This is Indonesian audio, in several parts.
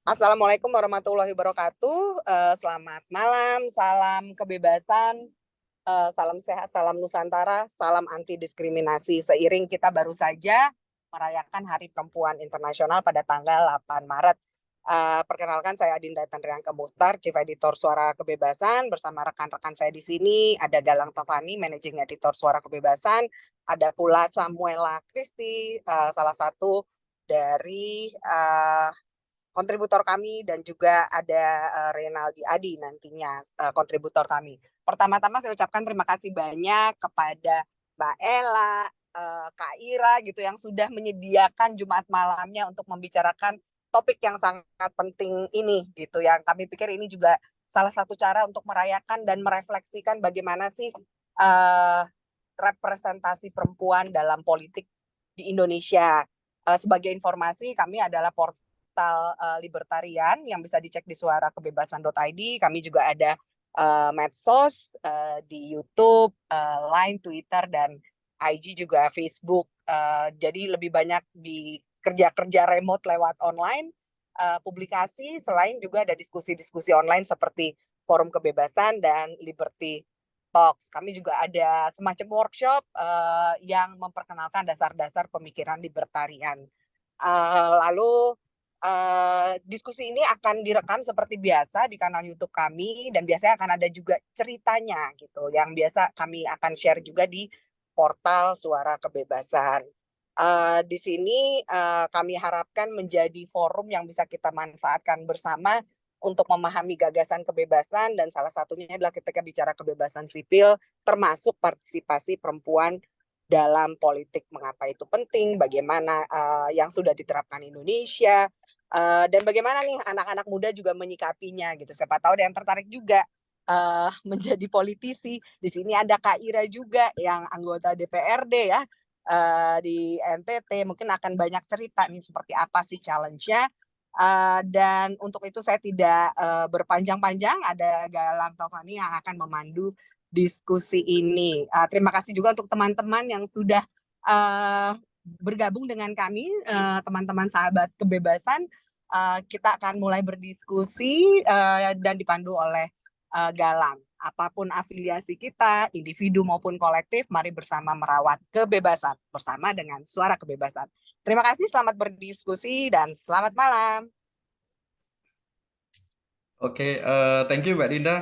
Assalamualaikum warahmatullahi wabarakatuh. Selamat malam, salam kebebasan, salam sehat, salam Nusantara, salam anti diskriminasi. Seiring kita baru saja merayakan Hari Perempuan Internasional pada tanggal 8 Maret. Perkenalkan saya Adinda Tanriangka Muhtar, Chief Editor Suara Kebebasan. Bersama rekan-rekan saya di sini ada Galang Tafani, Managing Editor Suara Kebebasan. Ada pula Samuela Christie, salah satu dari kontributor kami, dan juga ada Renaldi Adi nantinya kontributor kami. Pertama-tama saya ucapkan terima kasih banyak kepada Mbak Ella, Kak Ira gitu yang sudah menyediakan Jumat malamnya untuk membicarakan topik yang sangat penting ini gitu, yang kami pikir ini juga salah satu cara untuk merayakan dan merefleksikan bagaimana sih representasi perempuan dalam politik di Indonesia. Sebagai informasi, kami adalah portal libertarian yang bisa dicek di suarakebebasan.id. Kami juga ada medsos di YouTube, Line, Twitter, dan IG, juga Facebook. Jadi lebih banyak di kerja-kerja remote lewat online, publikasi, selain juga ada diskusi-diskusi online seperti Forum Kebebasan dan Liberty Talks. Kami juga ada semacam workshop yang memperkenalkan dasar-dasar pemikiran libertarian. Lalu diskusi ini akan direkam seperti biasa di kanal YouTube kami, dan biasanya akan ada juga ceritanya gitu yang biasa kami akan share juga di portal Suara Kebebasan. Di sini kami harapkan menjadi forum yang bisa kita manfaatkan bersama untuk memahami gagasan kebebasan, dan salah satunya adalah ketika bicara kebebasan sipil, termasuk partisipasi perempuan dalam politik. Mengapa itu penting, bagaimana yang sudah diterapkan Indonesia, dan bagaimana nih anak-anak muda juga menyikapinya gitu. Siapa tahu ada yang tertarik juga menjadi politisi. Di sini ada Kak Ira juga yang anggota DPRD ya, di NTT, mungkin akan banyak cerita nih seperti apa sih challenge-nya. Dan untuk itu saya tidak berpanjang-panjang, ada Galang Taufani yang akan memandu diskusi ini. Terima kasih juga untuk teman-teman yang sudah bergabung dengan kami, teman-teman sahabat kebebasan. Kita akan mulai berdiskusi dan dipandu oleh Galang. Apapun afiliasi kita, individu maupun kolektif, mari bersama merawat kebebasan bersama dengan Suara Kebebasan. Terima kasih, selamat berdiskusi, dan selamat malam. Oke, thank you Mbak Dinda.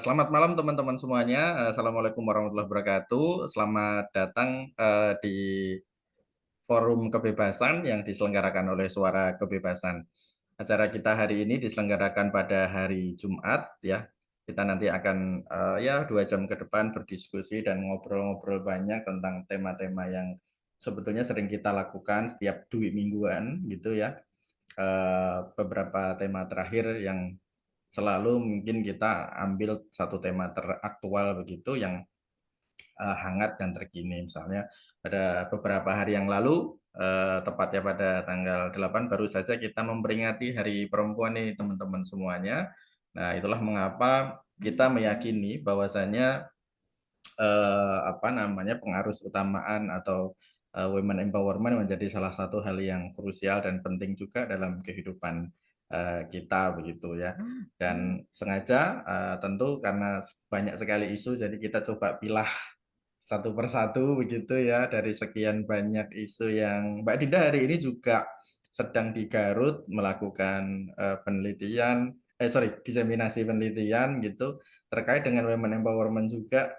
Selamat malam teman-teman semuanya. Assalamualaikum warahmatullahi wabarakatuh. Selamat datang di Forum Kebebasan yang diselenggarakan oleh Suara Kebebasan. Acara kita hari ini diselenggarakan pada hari Jumat ya. Kita nanti akan ya 2 jam ke depan berdiskusi dan ngobrol-ngobrol banyak tentang tema-tema yang sebetulnya sering kita lakukan setiap 2 mingguan gitu ya. Beberapa tema terakhir yang selalu mungkin kita ambil satu tema teraktual begitu yang hangat dan terkini. Misalnya pada beberapa hari yang lalu, tepatnya pada tanggal 8 baru saja kita memperingati Hari Perempuan nih teman-teman semuanya. Nah, itulah mengapa kita meyakini bahwasanya apa namanya pengarus utamaan atau women empowerment menjadi salah satu hal yang krusial dan penting juga dalam kehidupan kita begitu ya. Dan sengaja tentu karena banyak sekali isu, jadi kita coba pilah satu persatu begitu ya dari sekian banyak isu yang Mbak Dinda hari ini juga sedang di Garut melakukan penelitian, diseminasi penelitian gitu terkait dengan women empowerment juga,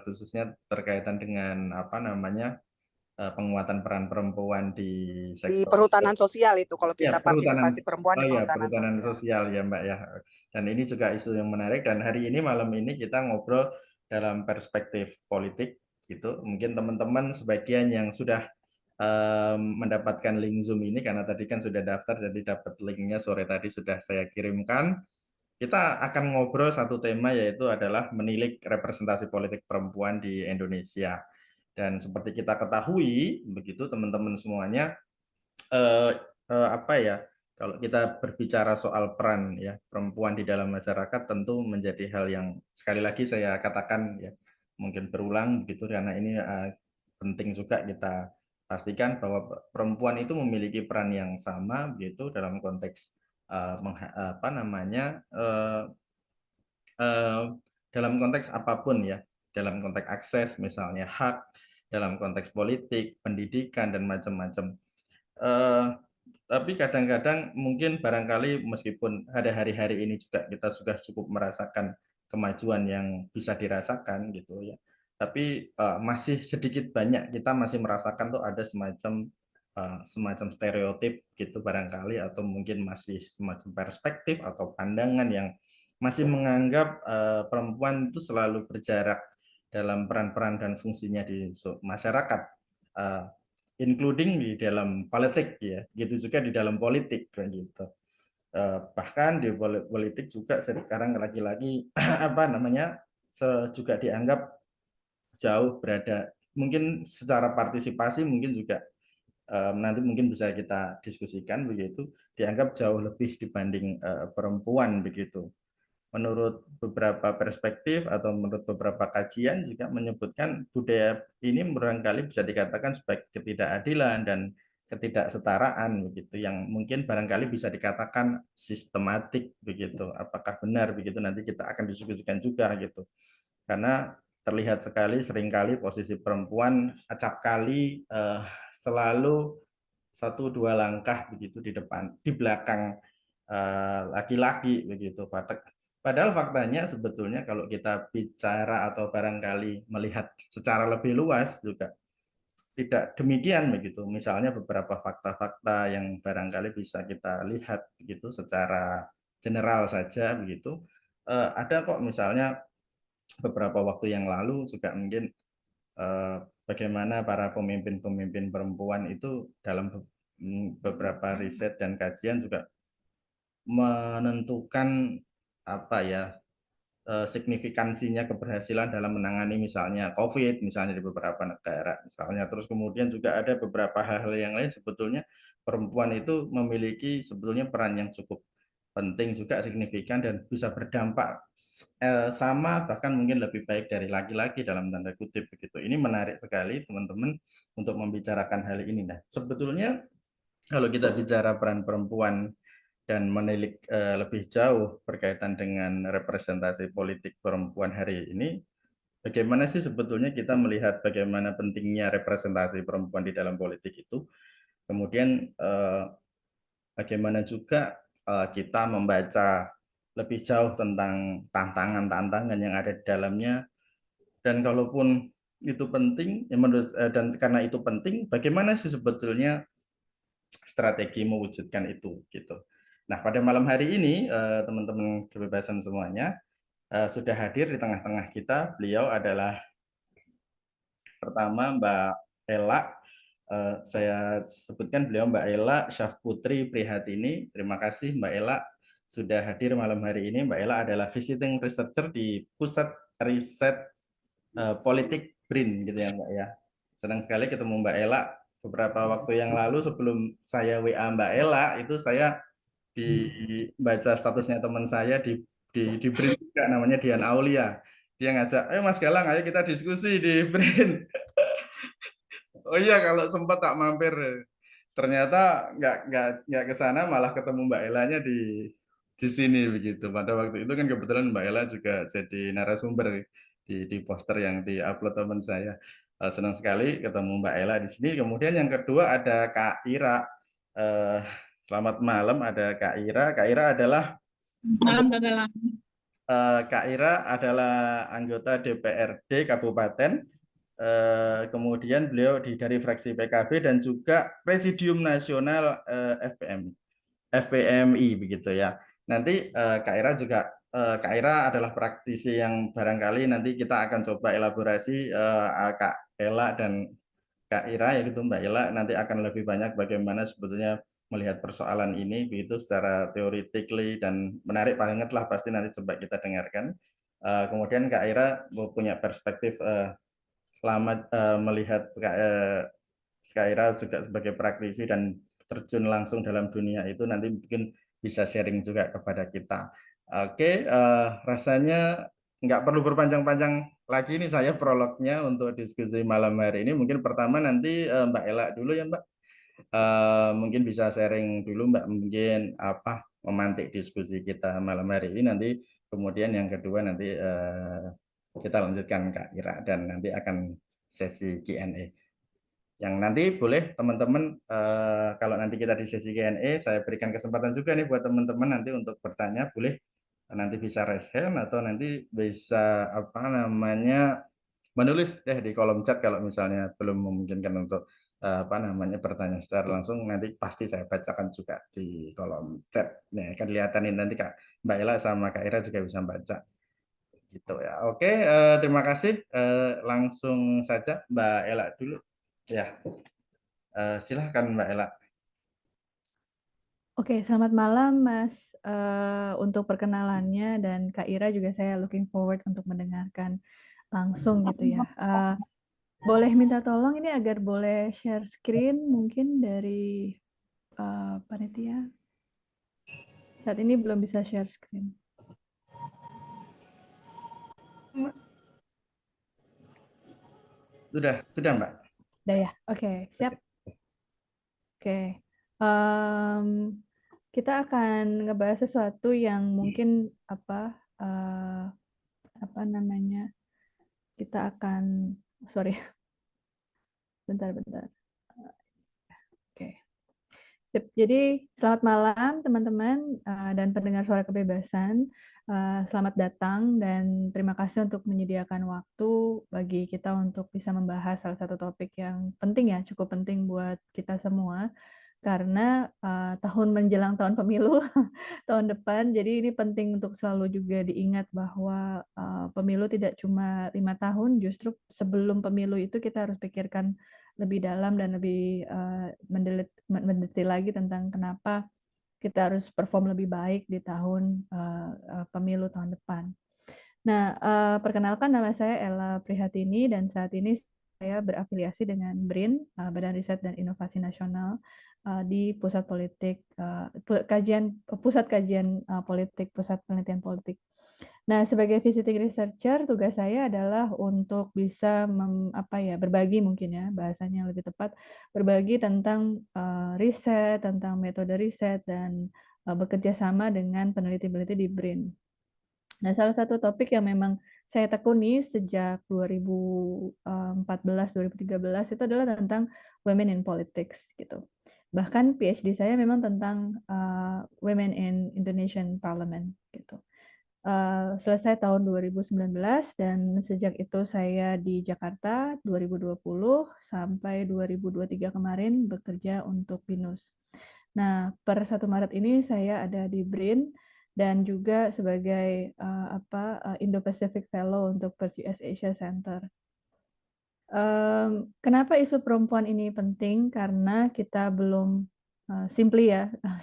khususnya terkaitan dengan apa namanya penguatan peran perempuan di Di sektor. perhutanan sosial itu, kalau Ya, kita perhutanan. partisipasi perempuan Oh di iya, perhutanan perhutanan sosial. sosial ya, Mbak ya. Dan ini juga isu yang menarik dan hari ini malam ini kita ngobrol dalam perspektif politik gitu. Mungkin teman-teman sebagian yang sudah mendapatkan link Zoom ini karena tadi kan sudah daftar jadi dapat linknya sore tadi sudah saya kirimkan. Kita akan ngobrol satu tema yaitu adalah menilik representasi politik perempuan di Indonesia. Dan seperti kita ketahui begitu teman-teman semuanya, Eee apa ya, kalau kita berbicara soal peran ya, perempuan di dalam masyarakat tentu menjadi hal yang sekali lagi saya katakan ya, mungkin berulang begitu karena ini, penting juga kita pastikan bahwa perempuan itu memiliki peran yang sama begitu dalam konteks, apa namanya, eh, dalam konteks apapun ya, dalam konteks akses misalnya hak, dalam konteks politik, pendidikan dan macam-macam. Eh, tapi kadang-kadang mungkin barangkali meskipun pada hari-hari ini juga kita sudah cukup merasakan kemajuan yang bisa dirasakan gitu ya. Tapi masih sedikit banyak kita masih merasakan tuh ada semacam stereotip gitu barangkali atau mungkin masih semacam perspektif atau pandangan yang masih menganggap perempuan itu selalu berjarak dalam peran-peran dan fungsinya di masyarakat, uh, including di dalam politik ya, gitu juga di dalam politik gitu. Bahkan di politik juga sekarang lagi-lagi apa namanya juga dianggap jauh berada, mungkin secara partisipasi mungkin juga nanti mungkin bisa kita diskusikan begitu, dianggap jauh lebih dibanding perempuan begitu. Menurut beberapa perspektif atau menurut beberapa kajian juga menyebutkan budaya ini barangkali bisa dikatakan sebagai ketidakadilan dan ketidaksetaraan begitu yang mungkin barangkali bisa dikatakan sistematik begitu. Apakah benar begitu, nanti kita akan diskusikan juga gitu. Karena terlihat sekali seringkali posisi perempuan acap kali selalu 1-2 langkah begitu di depan, di belakang laki-laki begitu. Padahal faktanya sebetulnya kalau kita bicara atau barangkali melihat secara lebih luas juga tidak demikian begitu. Misalnya beberapa fakta-fakta yang barangkali bisa kita lihat begitu secara general saja begitu. Ada kok misalnya beberapa waktu yang lalu juga mungkin bagaimana para pemimpin-pemimpin perempuan itu dalam beberapa riset dan kajian juga menentukan apa ya signifikansinya keberhasilan dalam menangani misalnya COVID misalnya di beberapa negara misalnya. Terus kemudian juga ada beberapa hal-hal yang lain sebetulnya perempuan itu memiliki sebetulnya peran yang cukup penting juga signifikan dan bisa berdampak sama bahkan mungkin lebih baik dari laki-laki dalam tanda kutip begitu. Ini menarik sekali teman-teman untuk membicarakan hal ini. Nah, sebetulnya kalau kita bicara peran perempuan dan menilik lebih jauh berkaitan dengan representasi politik perempuan hari ini, bagaimana sih sebetulnya kita melihat bagaimana pentingnya representasi perempuan di dalam politik itu, kemudian bagaimana juga kita membaca lebih jauh tentang tantangan-tantangan yang ada di dalamnya, dan kalaupun itu penting, ya dan karena itu penting, bagaimana sih sebetulnya strategi mewujudkan itu gitu. Nah, pada malam hari ini teman-teman kebebasan semuanya sudah hadir di tengah-tengah kita. Beliau adalah pertama Mbak Ella. Saya sebutkan beliau Mbak Ella Syafputri Prihatini. Terima kasih Mbak Ella sudah hadir malam hari ini. Mbak Ella adalah visiting researcher di Pusat Riset Politik BRIN gitu ya Mbak ya. Senang sekali ketemu Mbak Ella. Beberapa waktu yang lalu sebelum saya WA Mbak Ella itu saya dibaca statusnya teman saya di BRIN juga, namanya Dian Aulia. Dia ngajak, ayo Mas Galang, ayo kita diskusi di BRIN. Oh iya, kalau sempat tak mampir. Ternyata nggak ke sana, malah ketemu Mbak Elanya di sini begitu. Pada waktu itu kan kebetulan Mbak Ella juga jadi narasumber di poster yang di-upload teman saya. Senang sekali ketemu Mbak Ella di sini. Kemudian yang kedua ada Kak Ira. Selamat malam, ada Kak Ira. Kak Ira adalah Malam Kak Galang. Kak Ira adalah anggota DPRD Kabupaten. Kemudian beliau dari fraksi PKB dan juga Presidium Nasional FPMI begitu ya. Nanti Kak Ira juga Kak Ira adalah praktisi yang barangkali nanti kita akan coba elaborasi, Kak Ella dan Kak Ira ya gitu Mbak Ella nanti akan lebih banyak bagaimana sebetulnya melihat persoalan ini begitu secara theoretically dan menarik banget lah pasti nanti coba kita dengarkan. Kemudian Kak Ira punya perspektif selamat melihat Kak Ira juga sebagai praktisi dan terjun langsung dalam dunia itu nanti mungkin bisa sharing juga kepada kita. Oke, rasanya nggak perlu berpanjang-panjang lagi nih saya prolognya untuk diskusi malam hari ini. Mungkin pertama nanti Mbak Ella dulu ya Mbak. Mungkin bisa sharing dulu Mbak, mungkin apa memantik diskusi kita malam hari ini. Nanti kemudian yang kedua nanti kita lanjutkan Kak Ira dan nanti akan sesi Q&A. Yang nanti boleh teman-teman kalau nanti kita di sesi Q&A, saya berikan kesempatan juga nih buat teman-teman nanti untuk bertanya, boleh nanti bisa raise hand atau nanti bisa menulis di kolom chat kalau misalnya belum memungkinkan untuk bertanya secara langsung, nanti pasti saya bacakan juga di kolom chat. Nih, kan kelihatan ini nanti Mbak Ella sama Kak Ira juga bisa baca. Gitu ya. Oke, terima kasih. Langsung saja Mbak Ella dulu. Ya, silahkan Mbak Ella. Oke, selamat malam Mas. Untuk perkenalannya dan Kak Ira juga saya looking forward untuk mendengarkan langsung gitu ya. Boleh minta tolong ini agar boleh share screen mungkin dari panitia. Saat ini belum bisa share screen. Sudah Mbak. Udah ya? Oke, siap. Oke. Kita akan ngebahas sesuatu yang mungkin kita akan bentar. Oke. Sip. Jadi selamat malam teman-teman dan pendengar Suara Kebebasan. Selamat datang dan terima kasih untuk menyediakan waktu bagi kita untuk bisa membahas salah satu topik yang penting ya, cukup penting buat kita semua. Karena tahun menjelang tahun pemilu tahun depan, jadi ini penting untuk selalu juga diingat bahwa pemilu tidak cuma 5 tahun, justru sebelum pemilu itu kita harus pikirkan lebih dalam dan lebih mendetil lagi tentang kenapa kita harus perform lebih baik di tahun pemilu tahun depan. Nah, perkenalkan nama saya Ella Prihatini dan saat ini saya berafiliasi dengan BRIN, Badan Riset dan Inovasi Nasional di Pusat Kajian Politik, Pusat Penelitian Politik. Nah, sebagai visiting researcher, tugas saya adalah untuk bisa berbagi mungkin ya, bahasanya lebih tepat, berbagi tentang riset, tentang metode riset, dan bekerja sama dengan peneliti-peneliti di BRIN. Nah, salah satu topik yang memang saya tekuni sejak 2014-2013 itu adalah tentang women in politics gitu. Bahkan PhD saya memang tentang women in Indonesian Parliament gitu. Selesai tahun 2019 dan sejak itu saya di Jakarta 2020 sampai 2023 kemarin bekerja untuk BINUS. Nah, per 1 Maret ini saya ada di BRIN dan juga sebagai Indo-Pacific Fellow untuk Percies Asia Center. Kenapa isu perempuan ini penting? Karena kita belum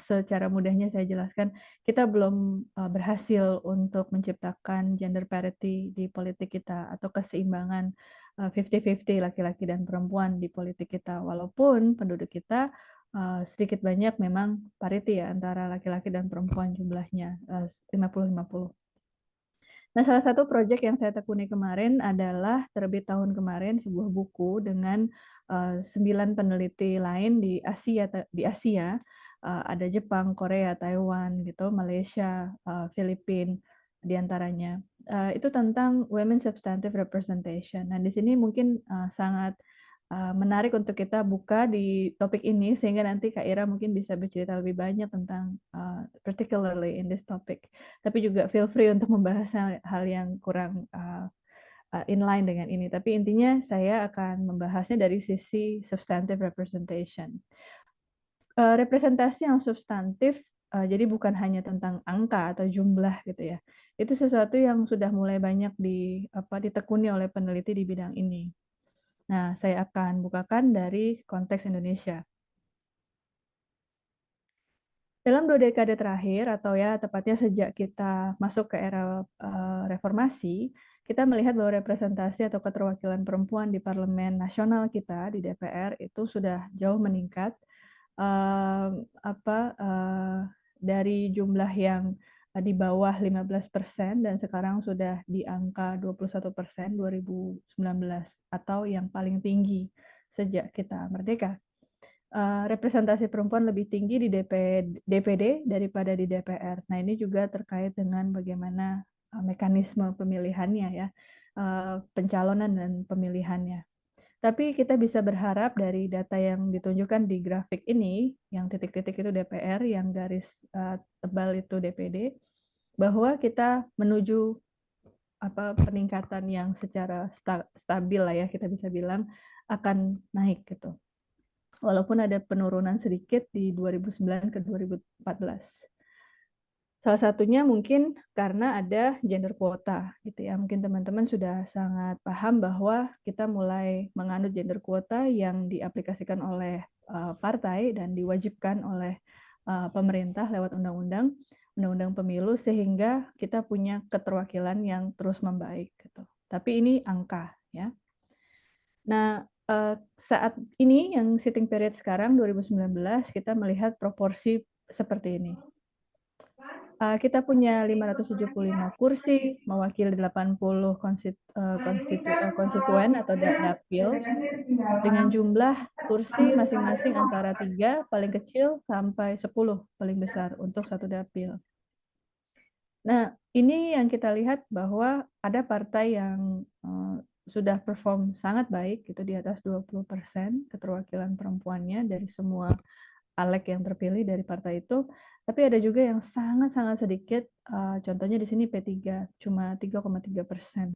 secara mudahnya saya jelaskan, kita belum berhasil untuk menciptakan gender parity di politik kita atau keseimbangan 50-50 laki-laki dan perempuan di politik kita. Walaupun penduduk kita sedikit banyak memang parity ya antara laki-laki dan perempuan jumlahnya 50-50. Nah, salah satu proyek yang saya tekuni kemarin adalah terbit tahun kemarin sebuah buku dengan 9 peneliti lain di Asia, ada Jepang, Korea, Taiwan, gitu, Malaysia, Filipina diantaranya. Itu tentang women substantive representation. Nah, di sini mungkin sangat menarik untuk kita buka di topik ini sehingga nanti Kak Ira mungkin bisa bercerita lebih banyak tentang particularly in this topic. Tapi juga feel free untuk membahas hal yang kurang inline dengan ini. Tapi intinya saya akan membahasnya dari sisi substantive representation. Representasi yang substantif jadi bukan hanya tentang angka atau jumlah gitu ya. Itu sesuatu yang sudah mulai banyak ditekuni oleh peneliti di bidang ini. Nah, saya akan bukakan dari konteks Indonesia. Dalam 2 dekade terakhir, atau ya tepatnya sejak kita masuk ke era reformasi, kita melihat bahwa representasi atau keterwakilan perempuan di parlemen nasional kita, di DPR, itu sudah jauh meningkat. Dari jumlah yang di bawah 15% dan sekarang sudah di angka 21% 2019 atau yang paling tinggi sejak kita merdeka. representasi perempuan lebih tinggi di DPD daripada di DPR. Nah, ini juga terkait dengan bagaimana mekanisme pemilihannya ya, pencalonan dan pemilihannya. Tapi kita bisa berharap dari data yang ditunjukkan di grafik ini, yang titik-titik itu DPR, yang garis tebal itu DPD, bahwa kita menuju peningkatan yang secara stabil lah ya, kita bisa bilang akan naik gitu. Walaupun ada penurunan sedikit di 2009 ke 2014. Salah satunya mungkin karena ada gender quota gitu ya. Mungkin teman-teman sudah sangat paham bahwa kita mulai menganut gender quota yang diaplikasikan oleh partai dan diwajibkan oleh pemerintah lewat undang-undang pemilu, sehingga kita punya keterwakilan yang terus membaik gitu. Tapi ini angka ya. Nah, saat ini yang sitting period sekarang 2019 kita melihat proporsi seperti ini. Kita punya 575 kursi, mewakili 80 konstituen atau dapil, dengan jumlah kursi masing-masing antara 3 paling kecil sampai 10 paling besar untuk satu dapil. Nah, ini yang kita lihat bahwa ada partai yang sudah perform sangat baik, itu di atas 20% keterwakilan perempuannya dari semua caleg yang terpilih dari partai itu. Tapi ada juga yang sangat-sangat sedikit, contohnya di sini P3, cuma 3,3%.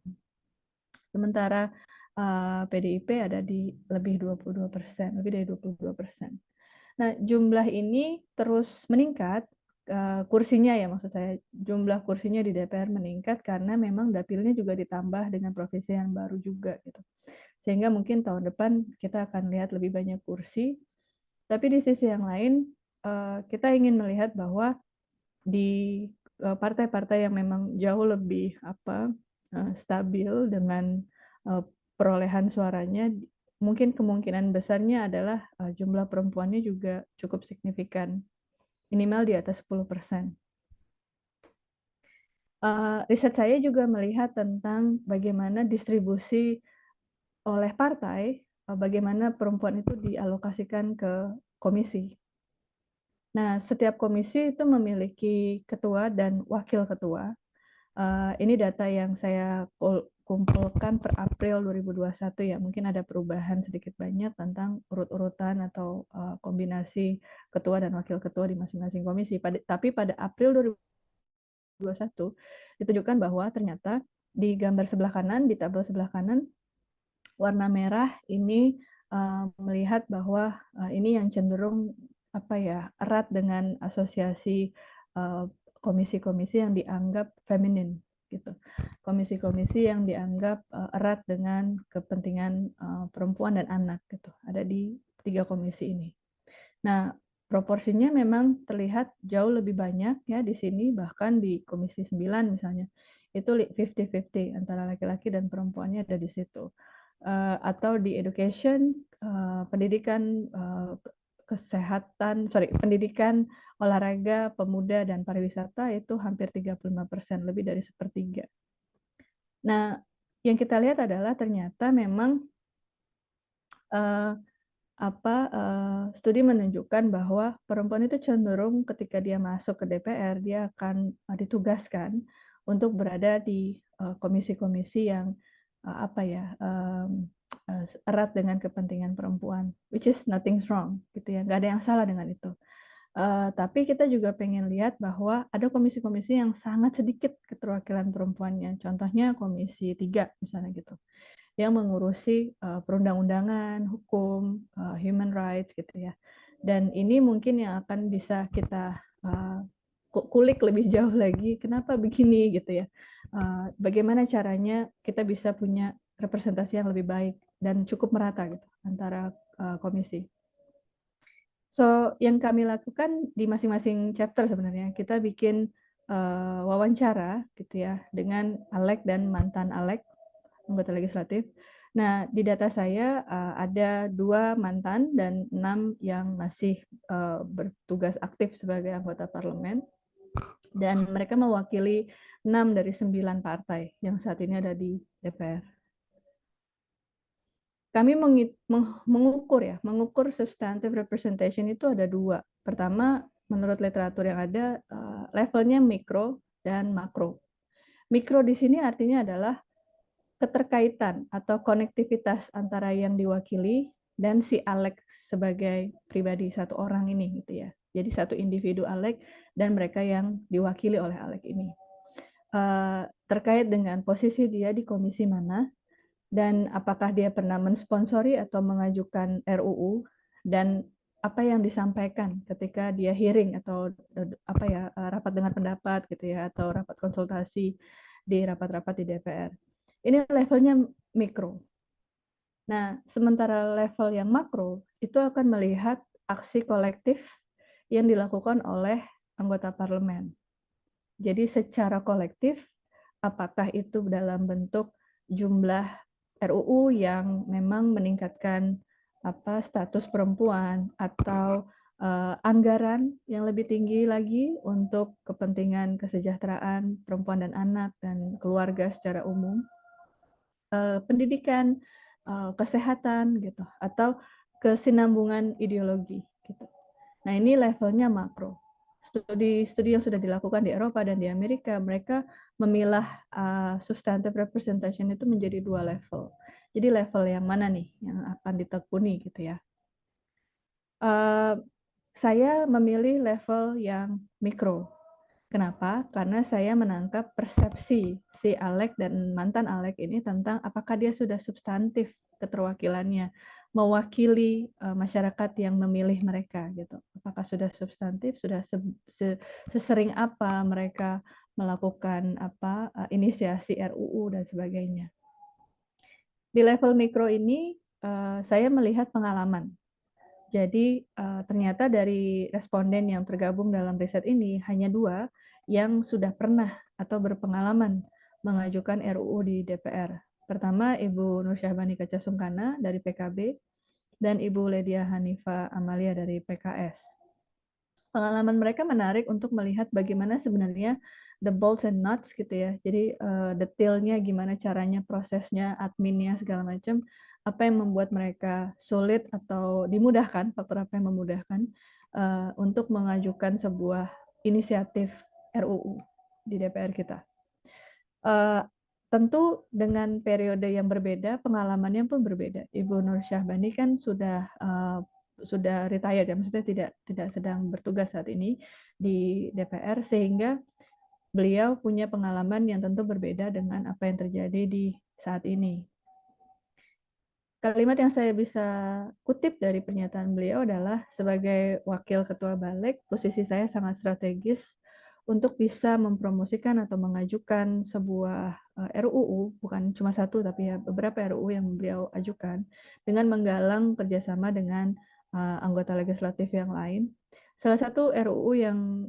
Sementara PDIP ada di lebih 22%, lebih dari 22%. Nah, jumlah ini terus meningkat, kursinya ya maksud saya, jumlah kursinya di DPR meningkat karena memang dapilnya juga ditambah dengan provinsi yang baru juga gitu. Sehingga mungkin tahun depan kita akan lihat lebih banyak kursi. Tapi di sisi yang lain, kita ingin melihat bahwa di partai-partai yang memang jauh lebih stabil dengan perolehan suaranya, mungkin kemungkinan besarnya adalah jumlah perempuannya juga cukup signifikan, minimal di atas 10%. Riset saya juga melihat tentang bagaimana distribusi oleh partai, bagaimana perempuan itu dialokasikan ke komisi. Nah, setiap komisi itu memiliki ketua dan wakil ketua. Ini data yang saya kumpulkan per April 2021 ya. Mungkin ada perubahan sedikit banyak tentang urut-urutan atau kombinasi ketua dan wakil ketua di masing-masing komisi. Tapi pada April 2021 ditunjukkan bahwa ternyata di gambar sebelah kanan, di tabel sebelah kanan, warna merah ini melihat bahwa ini yang cenderung erat dengan asosiasi komisi-komisi yang dianggap feminin gitu. Komisi-komisi yang dianggap erat dengan kepentingan perempuan dan anak gitu. Ada di 3 komisi ini. Nah, proporsinya memang terlihat jauh lebih banyak ya di sini, bahkan di komisi 9 misalnya. Itu 50-50 antara laki-laki dan perempuannya ada di situ. Atau di education, pendidikan, pendidikan, olahraga, pemuda, dan pariwisata itu hampir 35%, lebih dari sepertiga. Nah, yang kita lihat adalah ternyata memang studi menunjukkan bahwa perempuan itu cenderung ketika dia masuk ke DPR, dia akan ditugaskan untuk berada di komisi-komisi yang erat dengan kepentingan perempuan, which is nothing wrong, gitu ya, nggak ada yang salah dengan itu. Tapi kita juga pengen lihat bahwa ada komisi-komisi yang sangat sedikit keterwakilan perempuannya. Contohnya komisi 3 misalnya gitu, yang mengurusi perundang-undangan, hukum, human rights gitu ya. Dan ini mungkin yang akan bisa kita kulik lebih jauh lagi, kenapa begini gitu ya. Bagaimana caranya kita bisa punya representasi yang lebih baik dan cukup merata gitu antara komisi. So, yang kami lakukan di masing-masing chapter sebenarnya, kita bikin wawancara gitu ya dengan Alek dan mantan Alek, anggota legislatif. Nah, di data saya ada 2 mantan dan 6 yang masih bertugas aktif sebagai anggota parlemen. Dan mereka mewakili 6 dari 9 partai yang saat ini ada di DPR. kami mengukur substantive representation itu ada dua. Pertama, menurut literatur yang ada, levelnya mikro dan makro. Mikro di sini artinya adalah keterkaitan atau konektivitas antara yang diwakili dan si Alek sebagai pribadi satu orang ini gitu ya. Jadi satu individu Alek dan mereka yang diwakili oleh Alek ini. Terkait dengan posisi dia di komisi mana dan apakah dia pernah mensponsori atau mengajukan RUU dan apa yang disampaikan ketika dia hearing atau rapat dengar pendapat gitu ya atau rapat konsultasi di rapat-rapat di DPR. Ini levelnya mikro. Nah, sementara level yang makro itu akan melihat aksi kolektif yang dilakukan oleh anggota parlemen. Jadi secara kolektif, apakah itu dalam bentuk jumlah RUU yang memang meningkatkan status perempuan atau anggaran yang lebih tinggi lagi untuk kepentingan kesejahteraan perempuan dan anak dan keluarga secara umum, pendidikan, kesehatan gitu, atau kesinambungan ideologi gitu. Nah, ini levelnya makro. Studi-studi yang sudah dilakukan di Eropa dan di Amerika, mereka memilah substantive representation itu menjadi dua level. Jadi level yang mana nih yang akan ditekuni gitu ya. Saya memilih level yang mikro. Kenapa? Karena saya menangkap persepsi si Alek dan mantan Alek ini tentang apakah dia sudah substantif keterwakilannya, mewakili masyarakat yang memilih mereka gitu. Apakah sudah substantif, sudah sesering apa mereka melakukan inisiasi RUU dan sebagainya. Di level mikro ini saya melihat pengalaman. Jadi ternyata dari responden yang tergabung dalam riset ini hanya 2 yang sudah pernah atau berpengalaman mengajukan RUU di DPR. Pertama, Ibu Nur Syahbani Kaca Sungkana dari PKB dan Ibu Ledia Hanifa Amalia dari PKS. Pengalaman mereka menarik untuk melihat bagaimana sebenarnya the bolts and nuts gitu ya. Jadi detailnya gimana caranya, prosesnya, adminnya segala macam, apa yang membuat mereka sulit atau dimudahkan, faktor apa yang memudahkan untuk mengajukan sebuah inisiatif RUU di DPR kita. Tentu dengan periode yang berbeda, pengalamannya pun berbeda. Ibu Nur Syahbani kan sudah retired ya, maksudnya tidak sedang bertugas saat ini di DPR, sehingga beliau punya pengalaman yang tentu berbeda dengan apa yang terjadi di saat ini. Kalimat yang saya bisa kutip dari pernyataan beliau adalah, sebagai Wakil Ketua Balik, posisi saya sangat strategis untuk bisa mempromosikan atau mengajukan sebuah RUU, bukan cuma satu tapi ya beberapa RUU yang beliau ajukan, dengan menggalang kerjasama dengan anggota legislatif yang lain. Salah satu RUU yang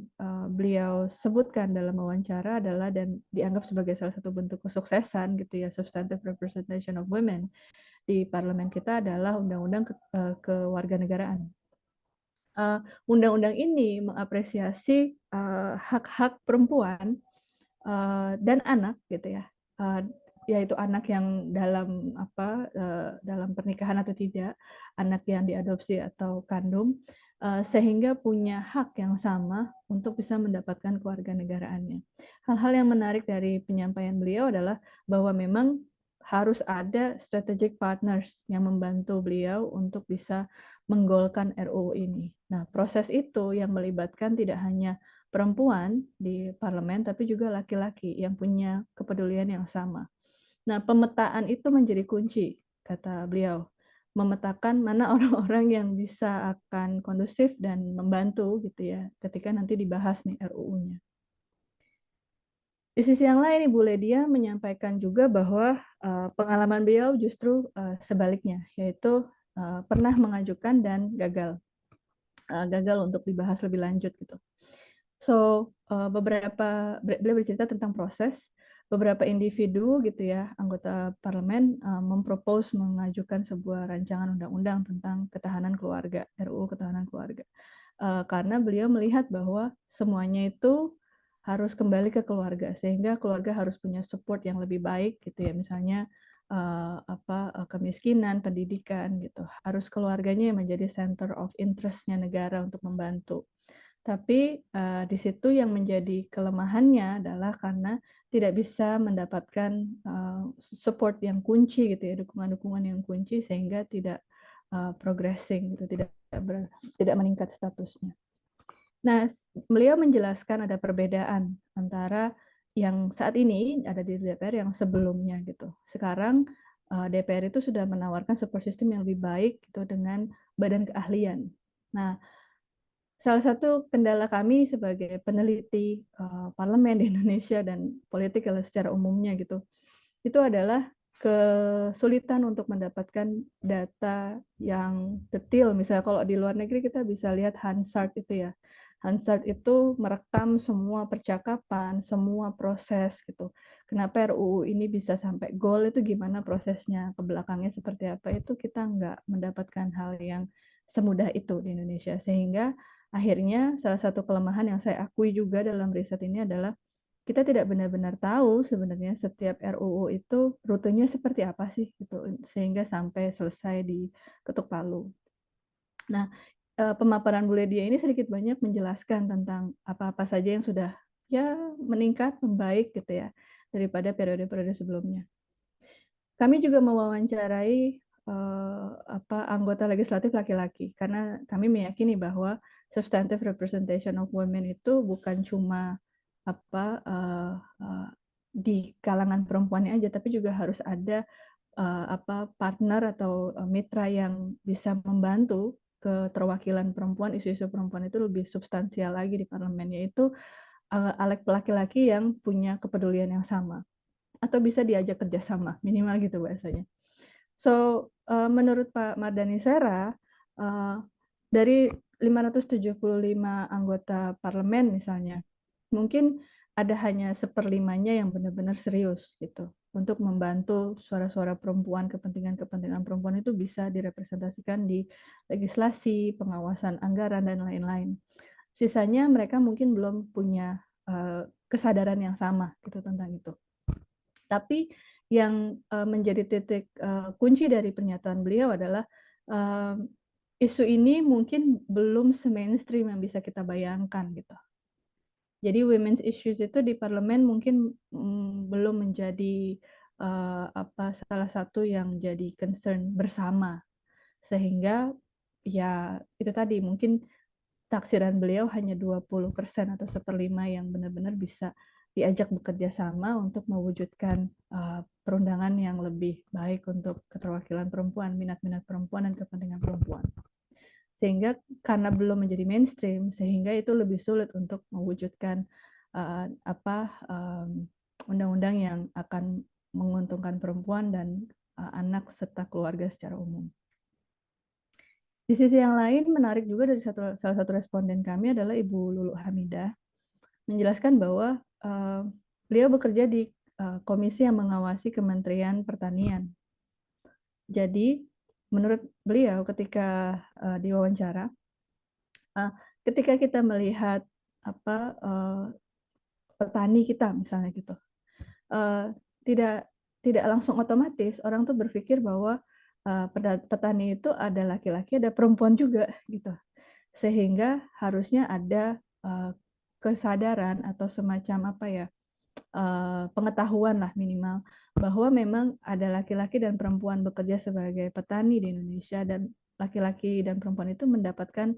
beliau sebutkan dalam wawancara adalah, dan dianggap sebagai salah satu bentuk kesuksesan gitu ya, substantive representation of women di parlemen kita, adalah Undang-Undang Kewarganegaraan. Undang-undang ini mengapresiasi hak-hak perempuan dan anak gitu ya, yaitu anak yang dalam dalam pernikahan atau tidak, anak yang diadopsi atau kandung, sehingga punya hak yang sama untuk bisa mendapatkan kewarganegaraannya. Hal-hal yang menarik dari penyampaian beliau adalah bahwa memang harus ada strategic partners yang membantu beliau untuk bisa menggolkan RUU ini. Nah, proses itu yang melibatkan tidak hanya perempuan di parlemen, tapi juga laki-laki yang punya kepedulian yang sama. Nah, pemetaan itu menjadi kunci, kata beliau. Memetakan mana orang-orang yang bisa akan kondusif dan membantu gitu ya, ketika nanti dibahas nih RUU-nya. Di sisi yang lain, Ibu Ledia menyampaikan juga bahwa pengalaman beliau justru sebaliknya, yaitu pernah mengajukan dan gagal untuk dibahas lebih lanjut gitu. So beliau bercerita tentang proses. Beberapa individu gitu ya, anggota parlemen mempropose mengajukan sebuah rancangan undang-undang tentang ketahanan keluarga, RUU ketahanan keluarga, karena beliau melihat bahwa semuanya itu harus kembali ke keluarga, sehingga keluarga harus punya support yang lebih baik gitu ya, misalnya kemiskinan, pendidikan gitu. Harus keluarganya yang menjadi center of interest-nya negara untuk membantu. Tapi di situ yang menjadi kelemahannya adalah karena tidak bisa mendapatkan support yang kunci gitu ya, dukungan-dukungan yang kunci sehingga tidak progressing gitu, tidak meningkat statusnya. Nah, beliau menjelaskan ada perbedaan antara yang saat ini ada di DPR yang sebelumnya gitu. Sekarang DPR itu sudah menawarkan support system yang lebih baik gitu dengan badan keahlian. Nah, salah satu kendala kami sebagai peneliti parlemen di Indonesia dan politik secara umumnya gitu, itu adalah kesulitan untuk mendapatkan data yang detail. Misalnya kalau di luar negeri kita bisa lihat Hansard itu ya. Hansard itu merekam semua percakapan, semua proses gitu. Kenapa RUU ini bisa sampai goal itu gimana prosesnya, ke belakangnya seperti apa, itu kita nggak mendapatkan hal yang semudah itu di Indonesia. Sehingga akhirnya salah satu kelemahan yang saya akui juga dalam riset ini adalah kita tidak benar-benar tahu sebenarnya setiap RUU itu rutenya seperti apa sih gitu, sehingga sampai selesai di ketuk palu. Nah, pemaparan Bu Ledia ini sedikit banyak menjelaskan tentang apa-apa saja yang sudah ya meningkat, membaik gitu ya, daripada periode-periode sebelumnya. Kami juga mewawancarai anggota legislatif laki-laki, karena kami meyakini bahwa substantive representation of women itu bukan cuma di kalangan perempuannya aja, tapi juga harus ada partner atau mitra yang bisa membantu keterwakilan perempuan, isu-isu perempuan itu lebih substansial lagi di parlemen, yaitu laki-laki yang punya kepedulian yang sama atau bisa diajak kerjasama, minimal gitu bahasanya. So, menurut Pak Mardhani Sera, dari 575 anggota parlemen misalnya, mungkin ada hanya 1/5-nya yang benar-benar serius gitu untuk membantu suara-suara perempuan, kepentingan-kepentingan perempuan itu bisa direpresentasikan di legislasi, pengawasan anggaran dan lain-lain. Sisanya mereka mungkin belum punya kesadaran yang sama gitu tentang itu. Tapi yang menjadi titik kunci dari pernyataan beliau adalah isu ini mungkin belum se-mainstream yang bisa kita bayangkan gitu. Jadi women's issues itu di parlemen mungkin belum menjadi salah satu yang jadi concern bersama, sehingga ya itu tadi mungkin taksiran beliau hanya 20% atau 1/5 yang benar-benar bisa diajak bekerja sama untuk mewujudkan perundangan yang lebih baik untuk keterwakilan perempuan, minat-minat perempuan dan kepentingan perempuan. Sehingga karena belum menjadi mainstream, sehingga itu lebih sulit untuk mewujudkan undang-undang yang akan menguntungkan perempuan dan anak serta keluarga secara umum. Di sisi yang lain, menarik juga dari salah satu responden kami adalah Ibu Lulu Hamidah, menjelaskan bahwa beliau bekerja di komisi yang mengawasi Kementerian Pertanian. Jadi, menurut beliau ketika diwawancara, ketika kita melihat petani kita misalnya gitu, tidak langsung otomatis orang tuh berpikir bahwa petani itu ada laki-laki, ada perempuan juga gitu, sehingga harusnya ada kesadaran atau semacam pengetahuan lah minimal bahwa memang ada laki-laki dan perempuan bekerja sebagai petani di Indonesia, dan laki-laki dan perempuan itu mendapatkan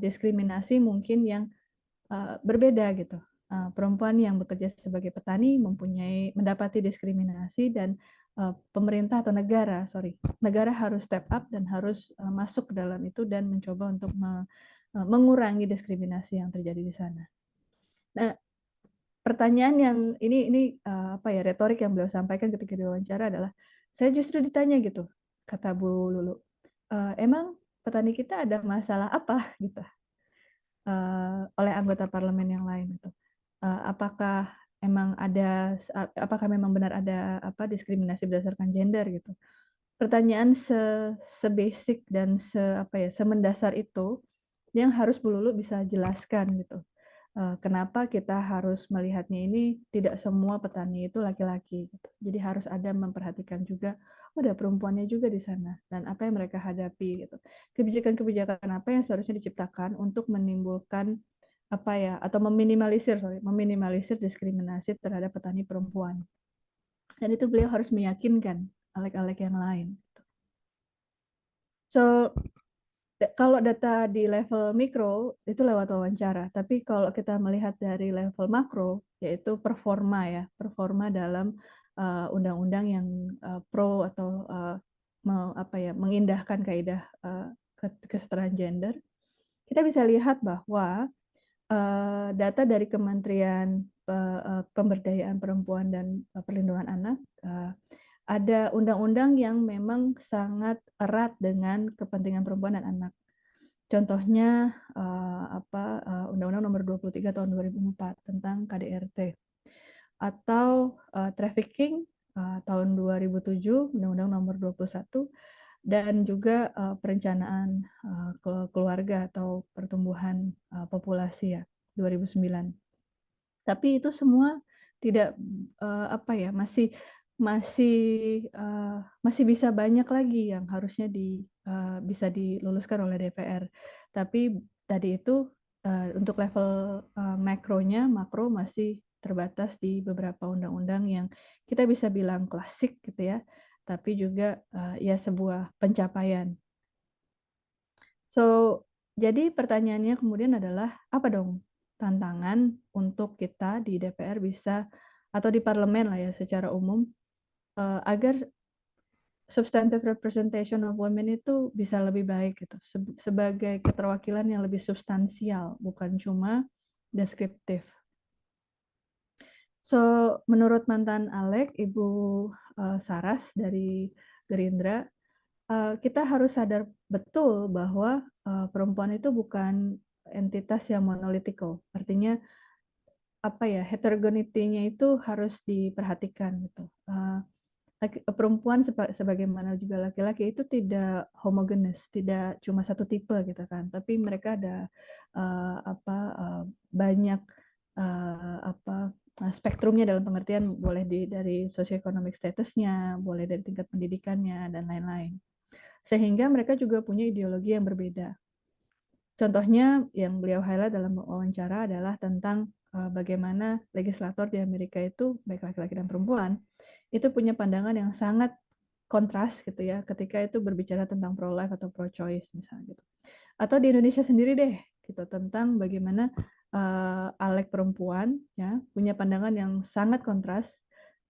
diskriminasi mungkin yang berbeda gitu. Perempuan yang bekerja sebagai petani mendapati diskriminasi, dan pemerintah atau negara harus step up dan harus masuk ke dalam itu dan mencoba untuk mengurangi diskriminasi yang terjadi di sana. Nah, pertanyaan yang ini retorik yang beliau sampaikan ketika diwawancara adalah, saya justru ditanya gitu, kata Bu Lulu, emang petani kita ada masalah apa gitu oleh anggota parlemen yang lain gitu. Apakah memang benar ada diskriminasi berdasarkan gender gitu. Pertanyaan se-basic dan semendasar itu yang harus Bu Lulu bisa jelaskan gitu. kenapa kita harus melihatnya ini tidak semua petani itu laki-laki gitu. Jadi harus ada memperhatikan juga, oh ada perempuannya juga di sana dan apa yang mereka hadapi gitu. Kebijakan-kebijakan apa yang seharusnya diciptakan untuk menimbulkan apa ya, atau meminimalisir diskriminasi terhadap petani perempuan. Dan itu beliau harus meyakinkan alek-alek yang lain. So, kalau data di level mikro itu lewat wawancara, tapi kalau kita melihat dari level makro, yaitu performa ya, performa dalam undang-undang yang pro atau mengindahkan kaidah kesetaraan gender, kita bisa lihat bahwa data dari Kementerian Pemberdayaan Perempuan dan Perlindungan Anak ada undang-undang yang memang sangat erat dengan kepentingan perempuan dan anak. Contohnya Undang-Undang Nomor 23 Tahun 2004 tentang KDRT, atau trafficking tahun 2007 Undang-Undang Nomor 21, dan juga perencanaan keluarga atau pertumbuhan populasi ya 2009. Tapi itu semua tidak masih bisa banyak lagi yang harusnya bisa diluluskan oleh DPR. Tapi tadi itu untuk level makro masih terbatas di beberapa undang-undang yang kita bisa bilang klasik gitu ya, tapi juga ya sebuah pencapaian. So, jadi pertanyaannya kemudian adalah apa dong tantangan untuk kita di DPR bisa, atau di parlemen lah ya secara umum, agar substantive representation of women itu bisa lebih baik gitu, sebagai keterwakilan yang lebih substansial, bukan cuma deskriptif. So, menurut mantan Alek, Ibu Saras dari Gerindra, kita harus sadar betul bahwa perempuan itu bukan entitas yang monolitikal. Artinya heterogeneity-nya itu harus diperhatikan gitu. Perempuan sebagaimana juga laki-laki itu tidak homogenes, tidak cuma satu tipe gitu kan. Tapi mereka ada banyak spektrumnya, dalam pengertian boleh dari socioeconomic statusnya, boleh dari tingkat pendidikannya dan lain-lain. Sehingga mereka juga punya ideologi yang berbeda. Contohnya yang beliau highlight dalam wawancara adalah tentang bagaimana legislator di Amerika itu, baik laki-laki dan perempuan, itu punya pandangan yang sangat kontras gitu ya, ketika itu berbicara tentang pro-life atau pro-choice misalnya gitu. Atau di Indonesia sendiri deh, gitu, tentang bagaimana alek perempuan ya punya pandangan yang sangat kontras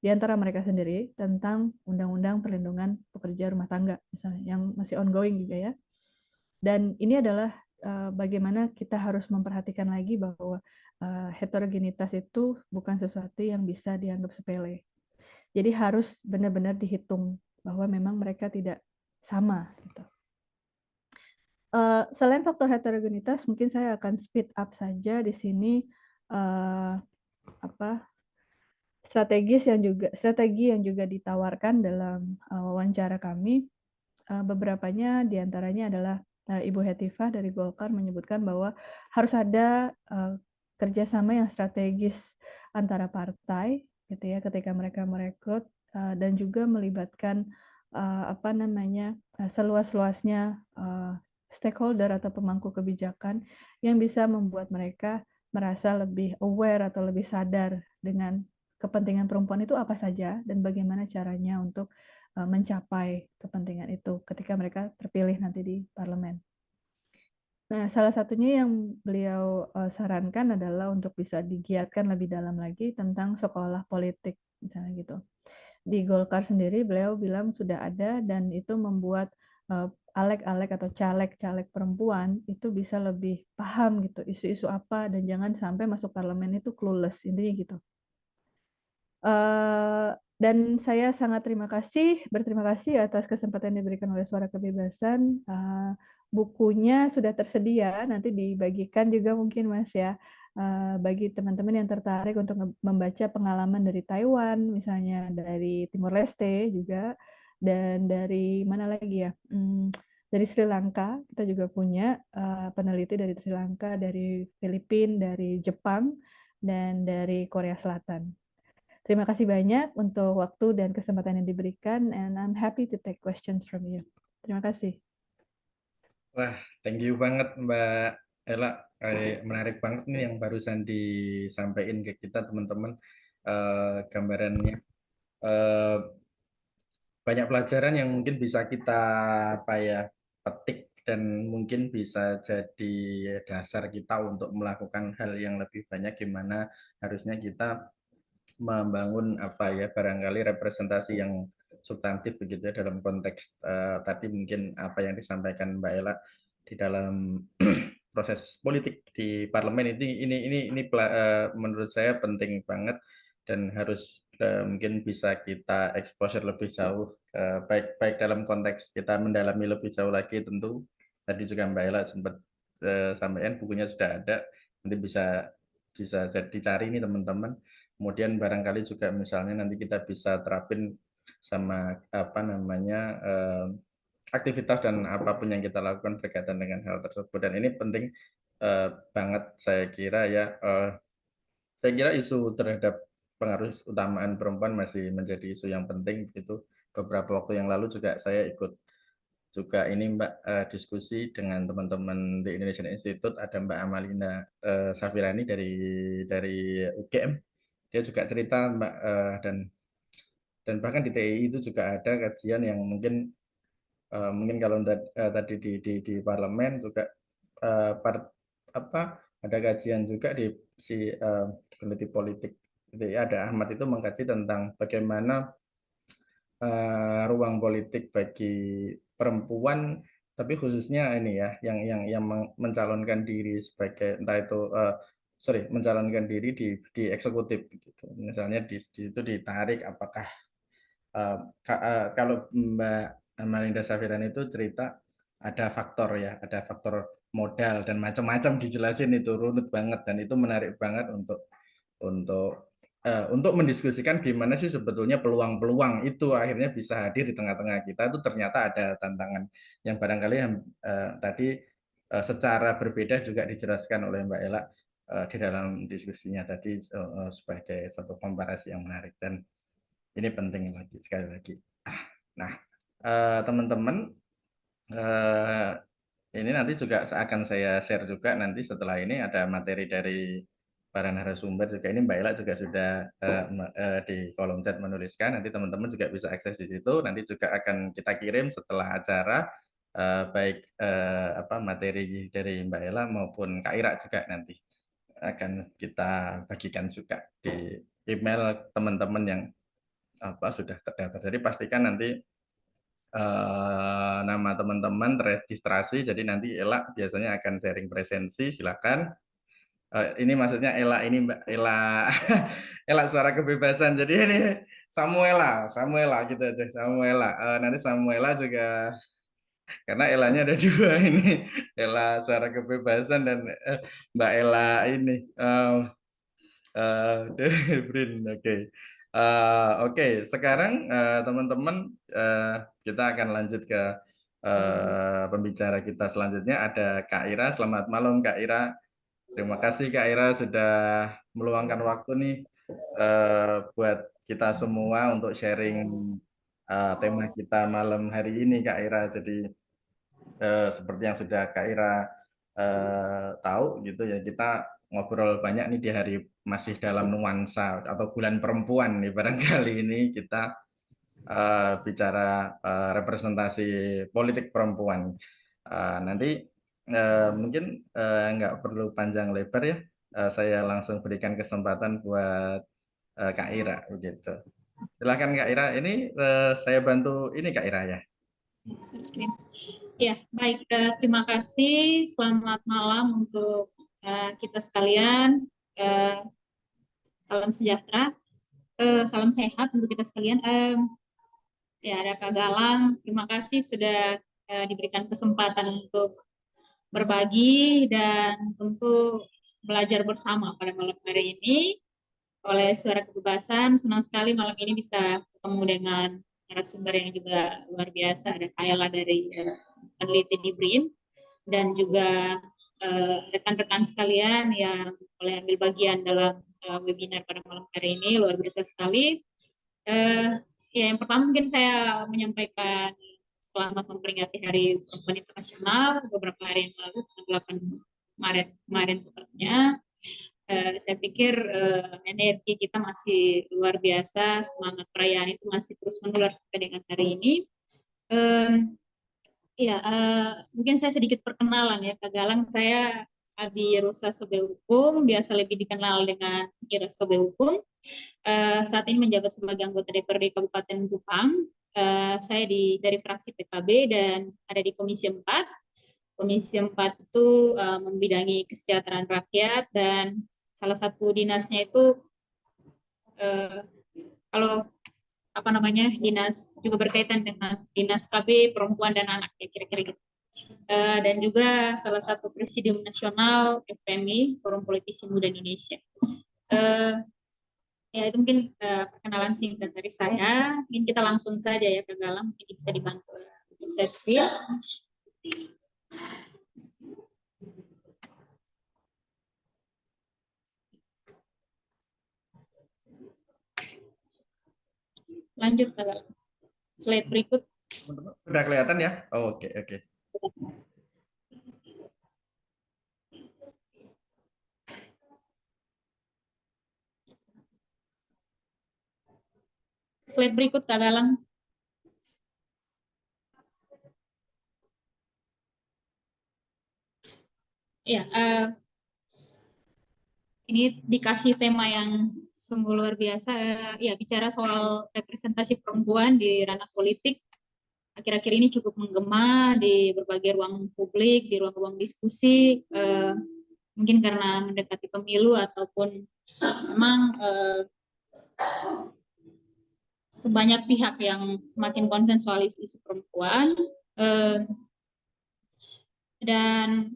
di antara mereka sendiri tentang Undang-Undang Perlindungan Pekerja Rumah Tangga misalnya, yang masih ongoing juga ya. Dan ini adalah bagaimana kita harus memperhatikan lagi bahwa heterogenitas itu bukan sesuatu yang bisa dianggap sepele. Jadi harus benar-benar dihitung bahwa memang mereka tidak sama gitu. Selain faktor heterogenitas, mungkin saya akan speed up saja di sini strategi yang juga ditawarkan dalam wawancara kami. Beberapanya diantaranya adalah Ibu Hetifah dari Golkar menyebutkan bahwa harus ada kerjasama yang strategis antara partai gitu ya ketika mereka merekrut, dan juga melibatkan seluas-luasnya stakeholder atau pemangku kebijakan yang bisa membuat mereka merasa lebih aware atau lebih sadar dengan kepentingan perempuan itu apa saja dan bagaimana caranya untuk mencapai kepentingan itu ketika mereka terpilih nanti di parlemen. Nah, salah satunya yang beliau sarankan adalah untuk bisa digiatkan lebih dalam lagi tentang sekolah politik, misalnya gitu. Di Golkar sendiri beliau bilang sudah ada, dan itu membuat alek-alek atau caleg-caleg perempuan itu bisa lebih paham gitu isu-isu apa, dan jangan sampai masuk parlemen itu clueless, intinya gitu. Dan saya sangat berterima kasih atas kesempatan yang diberikan oleh Suara Kebebasan. Bukunya sudah tersedia, nanti dibagikan juga mungkin Mas ya, bagi teman-teman yang tertarik untuk membaca pengalaman dari Taiwan, misalnya dari Timor Leste juga, dan dari mana lagi ya, Dari Sri Lanka, kita juga punya peneliti dari Sri Lanka, dari Filipina, dari Jepang, dan dari Korea Selatan. Terima kasih banyak untuk waktu dan kesempatan yang diberikan, and I'm happy to take questions from you. Terima kasih. Wah, thank you banget Mbak Ella. Menarik banget nih yang barusan disampaikan ke kita teman-teman. Gambarannya banyak pelajaran yang mungkin bisa kita petik dan mungkin bisa jadi dasar kita untuk melakukan hal yang lebih banyak, gimana harusnya kita membangun barangkali representasi yang substantif begitu ya, dalam konteks tadi mungkin apa yang disampaikan Mbak Ella di dalam proses politik di parlemen. Ini menurut saya penting banget dan harus mungkin bisa kita exposure lebih jauh, baik dalam konteks kita mendalami lebih jauh lagi. Tentu tadi juga Mbak Ella sempat sampaikan bukunya sudah ada, nanti bisa dicari nih teman-teman. Kemudian barangkali juga misalnya nanti kita bisa terapin sama aktivitas dan apapun yang kita lakukan berkaitan dengan hal tersebut. Dan ini penting banget saya kira ya. Saya kira isu terhadap pengaruh utamaan perempuan masih menjadi isu yang penting. Itu beberapa waktu yang lalu juga saya ikut juga ini Mbak, diskusi dengan teman-teman di Indonesian Institute. Ada Mbak Amalina Safirani dari UGM. Dia juga cerita Mbak, dan bahkan di TI itu juga ada kajian yang mungkin kalau tadi di parlemen juga ada kajian juga di si peneliti politik. Jadi ada Ahmad itu mengkaji tentang bagaimana ruang politik bagi perempuan, tapi khususnya ini ya yang mencalonkan diri sebagai entah itu mencalonkan diri di eksekutif gitu. Misalnya di situ ditarik apakah kalau Mbak Amalinda Safiran itu cerita ada faktor modal dan macam-macam dijelasin, itu runut banget dan itu menarik banget untuk mendiskusikan gimana sih sebetulnya peluang-peluang itu akhirnya bisa hadir di tengah-tengah kita. Itu ternyata ada tantangan yang barangkali tadi secara berbeda juga dijelaskan oleh Mbak Ella di dalam diskusinya tadi sebagai satu komparasi yang menarik, dan ini penting lagi sekali lagi. Nah, teman-teman, ini nanti juga akan saya share juga nanti setelah ini ada materi dari para narasumber juga. Ini Mbak Ella juga sudah di kolom chat menuliskan. Nanti teman-teman juga bisa akses di situ. Nanti juga akan kita kirim setelah acara, baik materi dari Mbak Ella maupun Kak Ira juga nanti akan kita bagikan juga di email teman-teman yang sudah terdaftar. Jadi pastikan nanti nama teman-teman terregistrasi. Jadi nanti Ella biasanya akan sharing presensi. Silakan. Ini maksudnya Ella ini Mbak Ella Ella Suara Kebebasan. Jadi ini Samuela gitu aja. Samuela. Nanti Samuela juga, karena Ellanya ada dua ini, Ella Suara Kebebasan dan Mbak Ella ini dari BRIN. Oke. Sekarang teman-teman, kita akan lanjut ke pembicara kita selanjutnya. Ada Kak Ira. Selamat malam Kak Ira. Terima kasih Kak Ira sudah meluangkan waktu nih buat kita semua untuk sharing tema kita malam hari ini Kak Ira. Jadi seperti yang sudah Kak Ira tahu gitu ya, kita ngobrol banyak nih di hari masih dalam nuansa atau bulan perempuan nih, barangkali ini kita bicara representasi politik perempuan. Nanti mungkin nggak perlu panjang lebar ya, saya langsung berikan kesempatan buat Kak Ira begitu. Silakan Kak Ira, ini saya bantu ini Kak Ira ya. Ya, baik. Terima kasih. Selamat malam untuk kita sekalian. Salam sejahtera, salam sehat untuk kita sekalian. Ya, ada Kak Galang. Terima kasih sudah diberikan kesempatan untuk berbagi dan tentu belajar bersama pada malam hari ini oleh Suara Kebebasan. Senang sekali malam ini bisa ketemu dengan narasumber yang juga luar biasa. Ada Kayla dari peneliti di BRIN, dan juga rekan-rekan sekalian yang boleh ambil bagian dalam webinar pada malam hari ini. Luar biasa sekali. Ya, yang pertama mungkin saya menyampaikan selamat memperingati Hari Perempuan Internasional beberapa hari yang lalu, 8 Maret kemarin tepatnya. Saya pikir energi kita masih luar biasa, semangat perayaan itu masih terus menular sampai dengan hari ini. Ya, mungkin saya sedikit perkenalan ya, Kak Galang. Saya Abi Rosa Sobe Hukum, biasa lebih dikenal dengan Ira Sobe Hukum. Saat ini menjabat sebagai anggota DPRD Kabupaten Kupang. Saya dari fraksi PKB dan ada di Komisi 4. Komisi 4 itu membidangi kesejahteraan rakyat, dan salah satu dinasnya itu kalau apa namanya, dinas juga berkaitan dengan dinas KB perempuan dan anak ya, kira-kira gitu. Dan juga salah satu presidium nasional FPMI, Forum Politisi Muda Indonesia. Ya, itu mungkin perkenalan singkat dari saya. Mungkin kita langsung saja ya ke Galang, mungkin bisa dibantu untuk share screen. Lanjut ke slide berikut. Sudah kelihatan ya? Oh, oke. Slide berikut, Kak Galang. Ya, ini dikasih tema yang sungguh luar biasa. Ya, bicara soal representasi perempuan di ranah politik. Akhir-akhir ini cukup menggema di berbagai ruang publik, di ruang-ruang diskusi. Mungkin karena mendekati pemilu ataupun memang sebanyak pihak yang semakin konsen soal isu perempuan, dan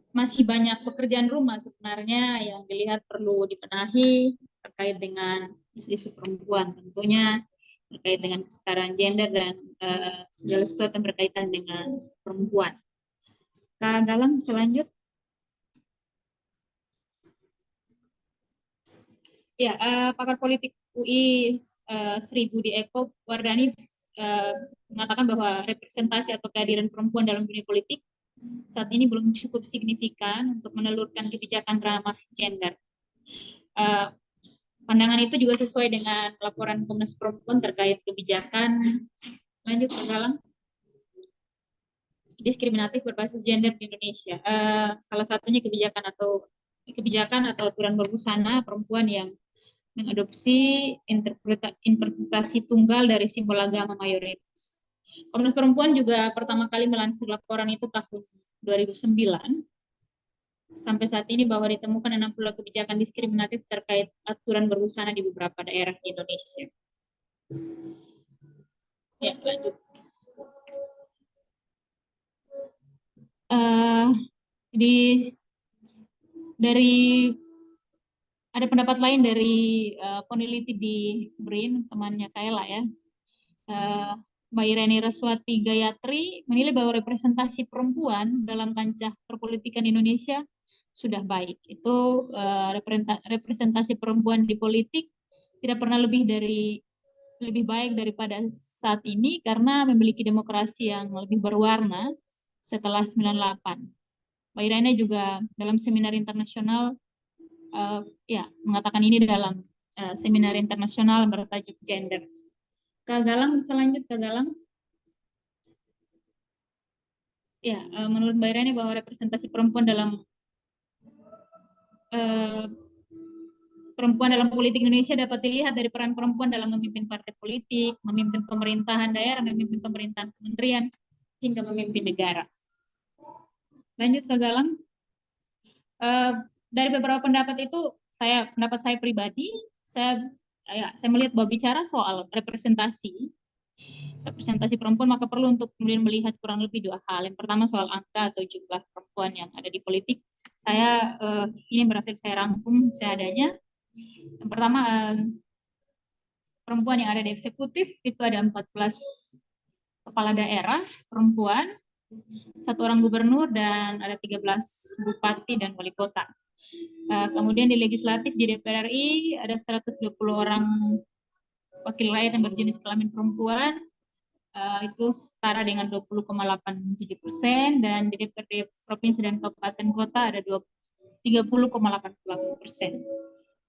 masih banyak pekerjaan rumah sebenarnya yang dilihat perlu dibenahi terkait dengan isu-isu perempuan, tentunya terkait dengan kesetaraan gender dan segala sesuatu yang berkaitan dengan perempuan. Kak Galang, selanjut. Ya, pakar politik UI 1000 di Eko Wardani mengatakan bahwa representasi atau kehadiran perempuan dalam dunia politik saat ini belum cukup signifikan untuk menelurkan kebijakan ramah gender. Pandangan itu juga sesuai dengan laporan Komnas Perempuan terkait kebijakan, lanjut ke Galang, diskriminatif berbasis gender di Indonesia. Salah satunya kebijakan atau aturan berbusana perempuan yang mengadopsi interpretasi tunggal dari simbol agama mayoritas. Komnas Perempuan juga pertama kali melansir laporan itu tahun 2009. Sampai saat ini bahwa ditemukan 60 kebijakan diskriminatif terkait aturan berbusana di beberapa daerah di Indonesia. Ya, lanjut. Dari ada pendapat lain dari peneliti di BRIN, temannya Kaela ya, Mbak Ireni Reswati Gayatri menilai bahwa representasi perempuan dalam kancah perpolitikan Indonesia sudah baik. Itu representasi perempuan di politik tidak pernah lebih baik daripada saat ini karena memiliki demokrasi yang lebih berwarna setelah 98. Mbak Irene juga dalam seminar internasional mengatakan ini dalam seminar internasional bertajuk gender. Kak Galang, bisa lanjut Kak Galang? Ya, menurut Mbak Irene bahwa representasi perempuan dalam politik Indonesia dapat dilihat dari peran perempuan dalam memimpin partai politik, memimpin pemerintahan daerah, memimpin pemerintahan kementerian, hingga memimpin negara. Lanjut Kak Galang. Dari beberapa pendapat itu, pendapat saya pribadi, saya melihat bahwa bicara soal representasi perempuan, maka perlu untuk kemudian melihat kurang lebih dua hal. Yang pertama soal angka atau jumlah perempuan yang ada di politik. Ini berhasil saya rangkum seadanya. Yang pertama, perempuan yang ada di eksekutif itu ada 14,8%, kepala daerah perempuan, 1 orang gubernur, dan ada 13 bupati dan wali kota. Kemudian di legislatif di DPR RI ada 120 orang wakil rakyat yang berjenis kelamin perempuan, itu setara dengan 20,87%, dan di DPRD provinsi dan kabupaten kota ada 30,88%.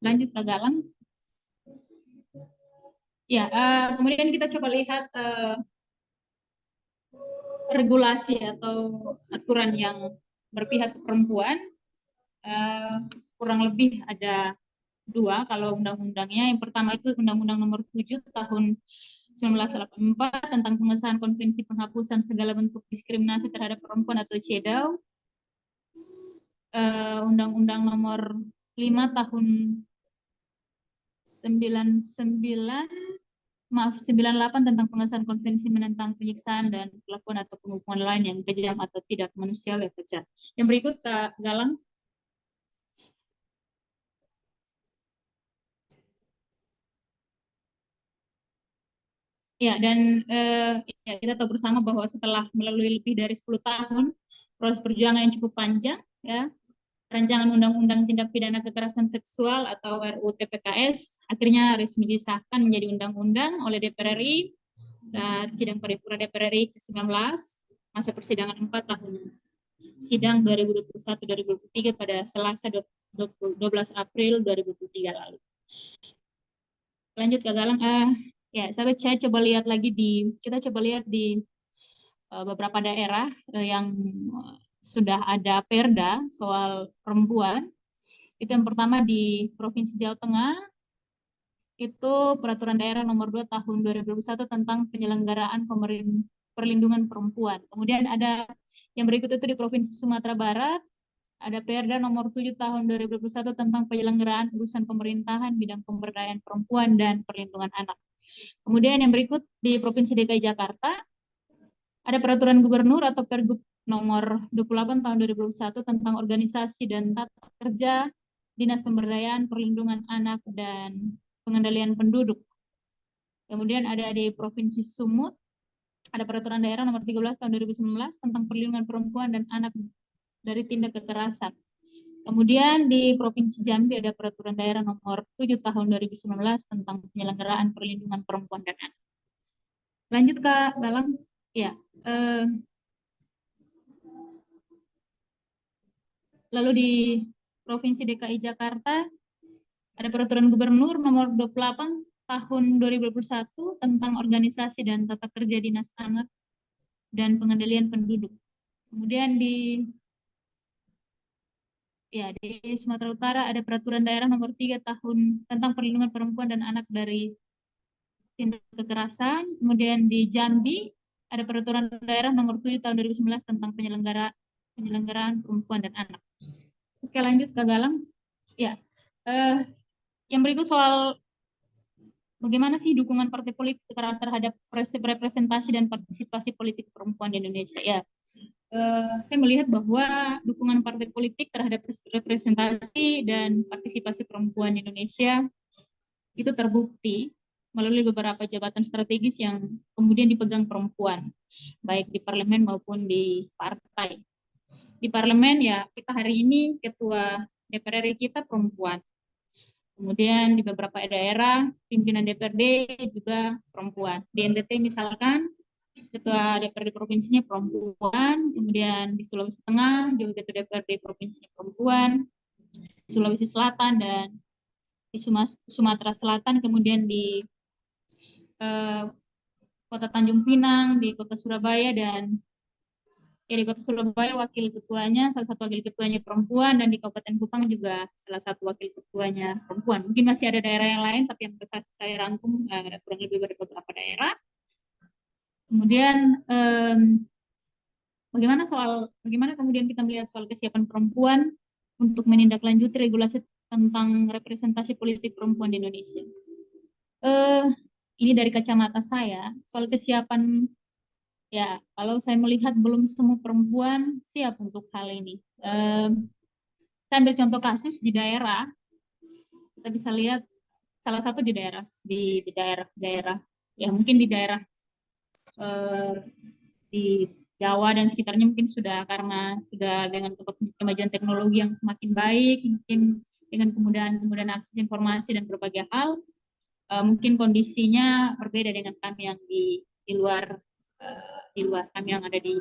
Lanjut ke Galang. Ya, kemudian kita coba lihat regulasi atau aturan yang berpihak ke perempuan. Kurang lebih ada 2 kalau undang-undangnya. Yang pertama itu Undang-Undang Nomor 7 Tahun 1984 tentang pengesahan Konvensi Penghapusan Segala Bentuk Diskriminasi Terhadap Perempuan atau CEDAW. Undang-Undang Nomor 5 Tahun 98 tentang pengesahan konvensi menentang penyiksaan dan perlakuan atau penghukuman lain yang kejam atau tidak manusiawi atau jahat. Yang berikut Kak Galang. Ya, dan ya, kita tahu bersama bahwa setelah melalui lebih dari 10 tahun proses perjuangan yang cukup panjang, ya, rancangan Undang-Undang Tindak Pidana Kekerasan Seksual atau RUU TPKS akhirnya resmi disahkan menjadi undang-undang oleh DPR RI saat sidang paripurna DPR RI ke-19 masa persidangan 4 tahun sidang 2021-2023 pada Selasa 12 April 2023 lalu. Lanjut Kak Galang. Ya, saya coba lihat lagi kita coba lihat di beberapa daerah yang sudah ada perda soal perempuan. Itu yang pertama di Provinsi Jawa Tengah, itu Peraturan Daerah Nomor 2 Tahun 2021 tentang penyelenggaraan perlindungan perempuan. Kemudian ada yang berikut itu di Provinsi Sumatera Barat, ada Perda Nomor 7 Tahun 2021 tentang penyelenggaraan urusan pemerintahan bidang pemberdayaan perempuan dan perlindungan anak. Kemudian yang berikut di Provinsi DKI Jakarta, ada Peraturan Gubernur atau Pergub Nomor 28 Tahun 2021 tentang organisasi dan tata kerja Dinas Pemberdayaan Perlindungan Anak dan Pengendalian Penduduk. Kemudian ada di Provinsi Sumut, ada Peraturan Daerah Nomor 13 Tahun 2019 tentang perlindungan perempuan dan anak dari tindak kekerasan. Kemudian di Provinsi Jambi ada Peraturan Daerah Nomor 7 Tahun 2019 tentang penyelenggaraan perlindungan perempuan dan anak. Lanjut Kak Galang. Ya. Lalu di Provinsi DKI Jakarta ada Peraturan Gubernur Nomor 28 Tahun 2021 tentang organisasi dan tata kerja Dinas Anak dan Pengendalian Penduduk. Kemudian di Sumatera Utara ada Peraturan Daerah Nomor 3 Tahun tentang perlindungan perempuan dan anak dari tindak kekerasan. Kemudian di Jambi ada Peraturan Daerah Nomor 7 Tahun 2019 tentang penyelenggaraan perempuan dan anak. Oke, lanjut Kak Galang. Ya, yang berikut soal bagaimana sih dukungan partai politik terhadap representasi dan partisipasi politik perempuan di Indonesia. Ya, saya melihat bahwa dukungan partai politik terhadap representasi dan partisipasi perempuan di Indonesia itu terbukti melalui beberapa jabatan strategis yang kemudian dipegang perempuan, baik di parlemen maupun di partai. Di parlemen ya kita hari ini ketua DPR RI kita perempuan. Kemudian di beberapa daerah pimpinan DPRD juga perempuan. Di NTT misalkan ketua DPRD provinsinya perempuan, kemudian di Sulawesi Tengah juga ketua DPRD provinsinya perempuan, di Sulawesi Selatan dan di Sumatera Selatan, kemudian di Kota Tanjung Pinang, di Kota Surabaya, dan di Kota Surabaya salah satu wakil ketuanya perempuan, dan di Kabupaten Kupang juga salah satu wakil ketuanya perempuan. Mungkin masih ada daerah yang lain, tapi yang saya rangkum kurang lebih beberapa daerah. Kemudian bagaimana kemudian kita melihat soal kesiapan perempuan untuk menindaklanjuti regulasi tentang representasi politik perempuan di Indonesia. Ini dari kacamata saya soal kesiapan. Ya, kalau saya melihat belum semua perempuan siap untuk hal ini. Saya ambil contoh kasus di daerah. Kita bisa lihat salah satu di daerah ya mungkin di daerah eh, di Jawa dan sekitarnya mungkin sudah, karena sudah dengan kemajuan teknologi yang semakin baik, mungkin dengan kemudahan akses informasi dan berbagai hal, mungkin kondisinya berbeda dengan kami yang di luar kami yang ada di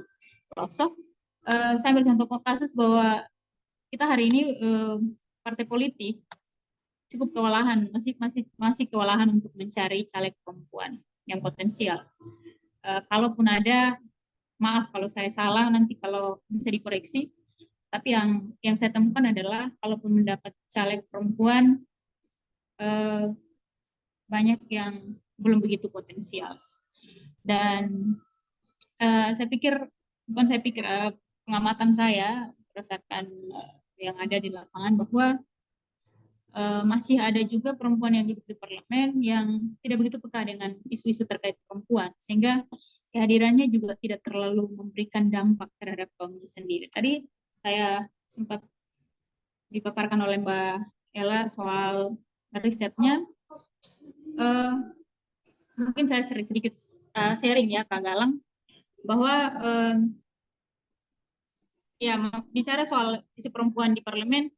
pelosok. Saya ambil contoh kasus bahwa kita hari ini partai politik cukup kewalahan, masih kewalahan untuk mencari caleg perempuan yang potensial. Kalaupun ada, maaf kalau saya salah, nanti kalau bisa dikoreksi. Tapi yang saya temukan adalah kalaupun mendapat caleg perempuan, banyak yang belum begitu potensial. Dan saya pikir, pengamatan saya berdasarkan yang ada di lapangan, bahwa masih ada juga perempuan yang duduk di parlemen yang tidak begitu peka dengan isu-isu terkait perempuan, sehingga kehadirannya juga tidak terlalu memberikan dampak terhadap kaumnya sendiri. Tadi saya sempat dipaparkan oleh Mbak Ella soal risetnya. Mungkin saya sedikit sharing ya, Kak Galang, bahwa ya bicara soal isu perempuan di parlemen,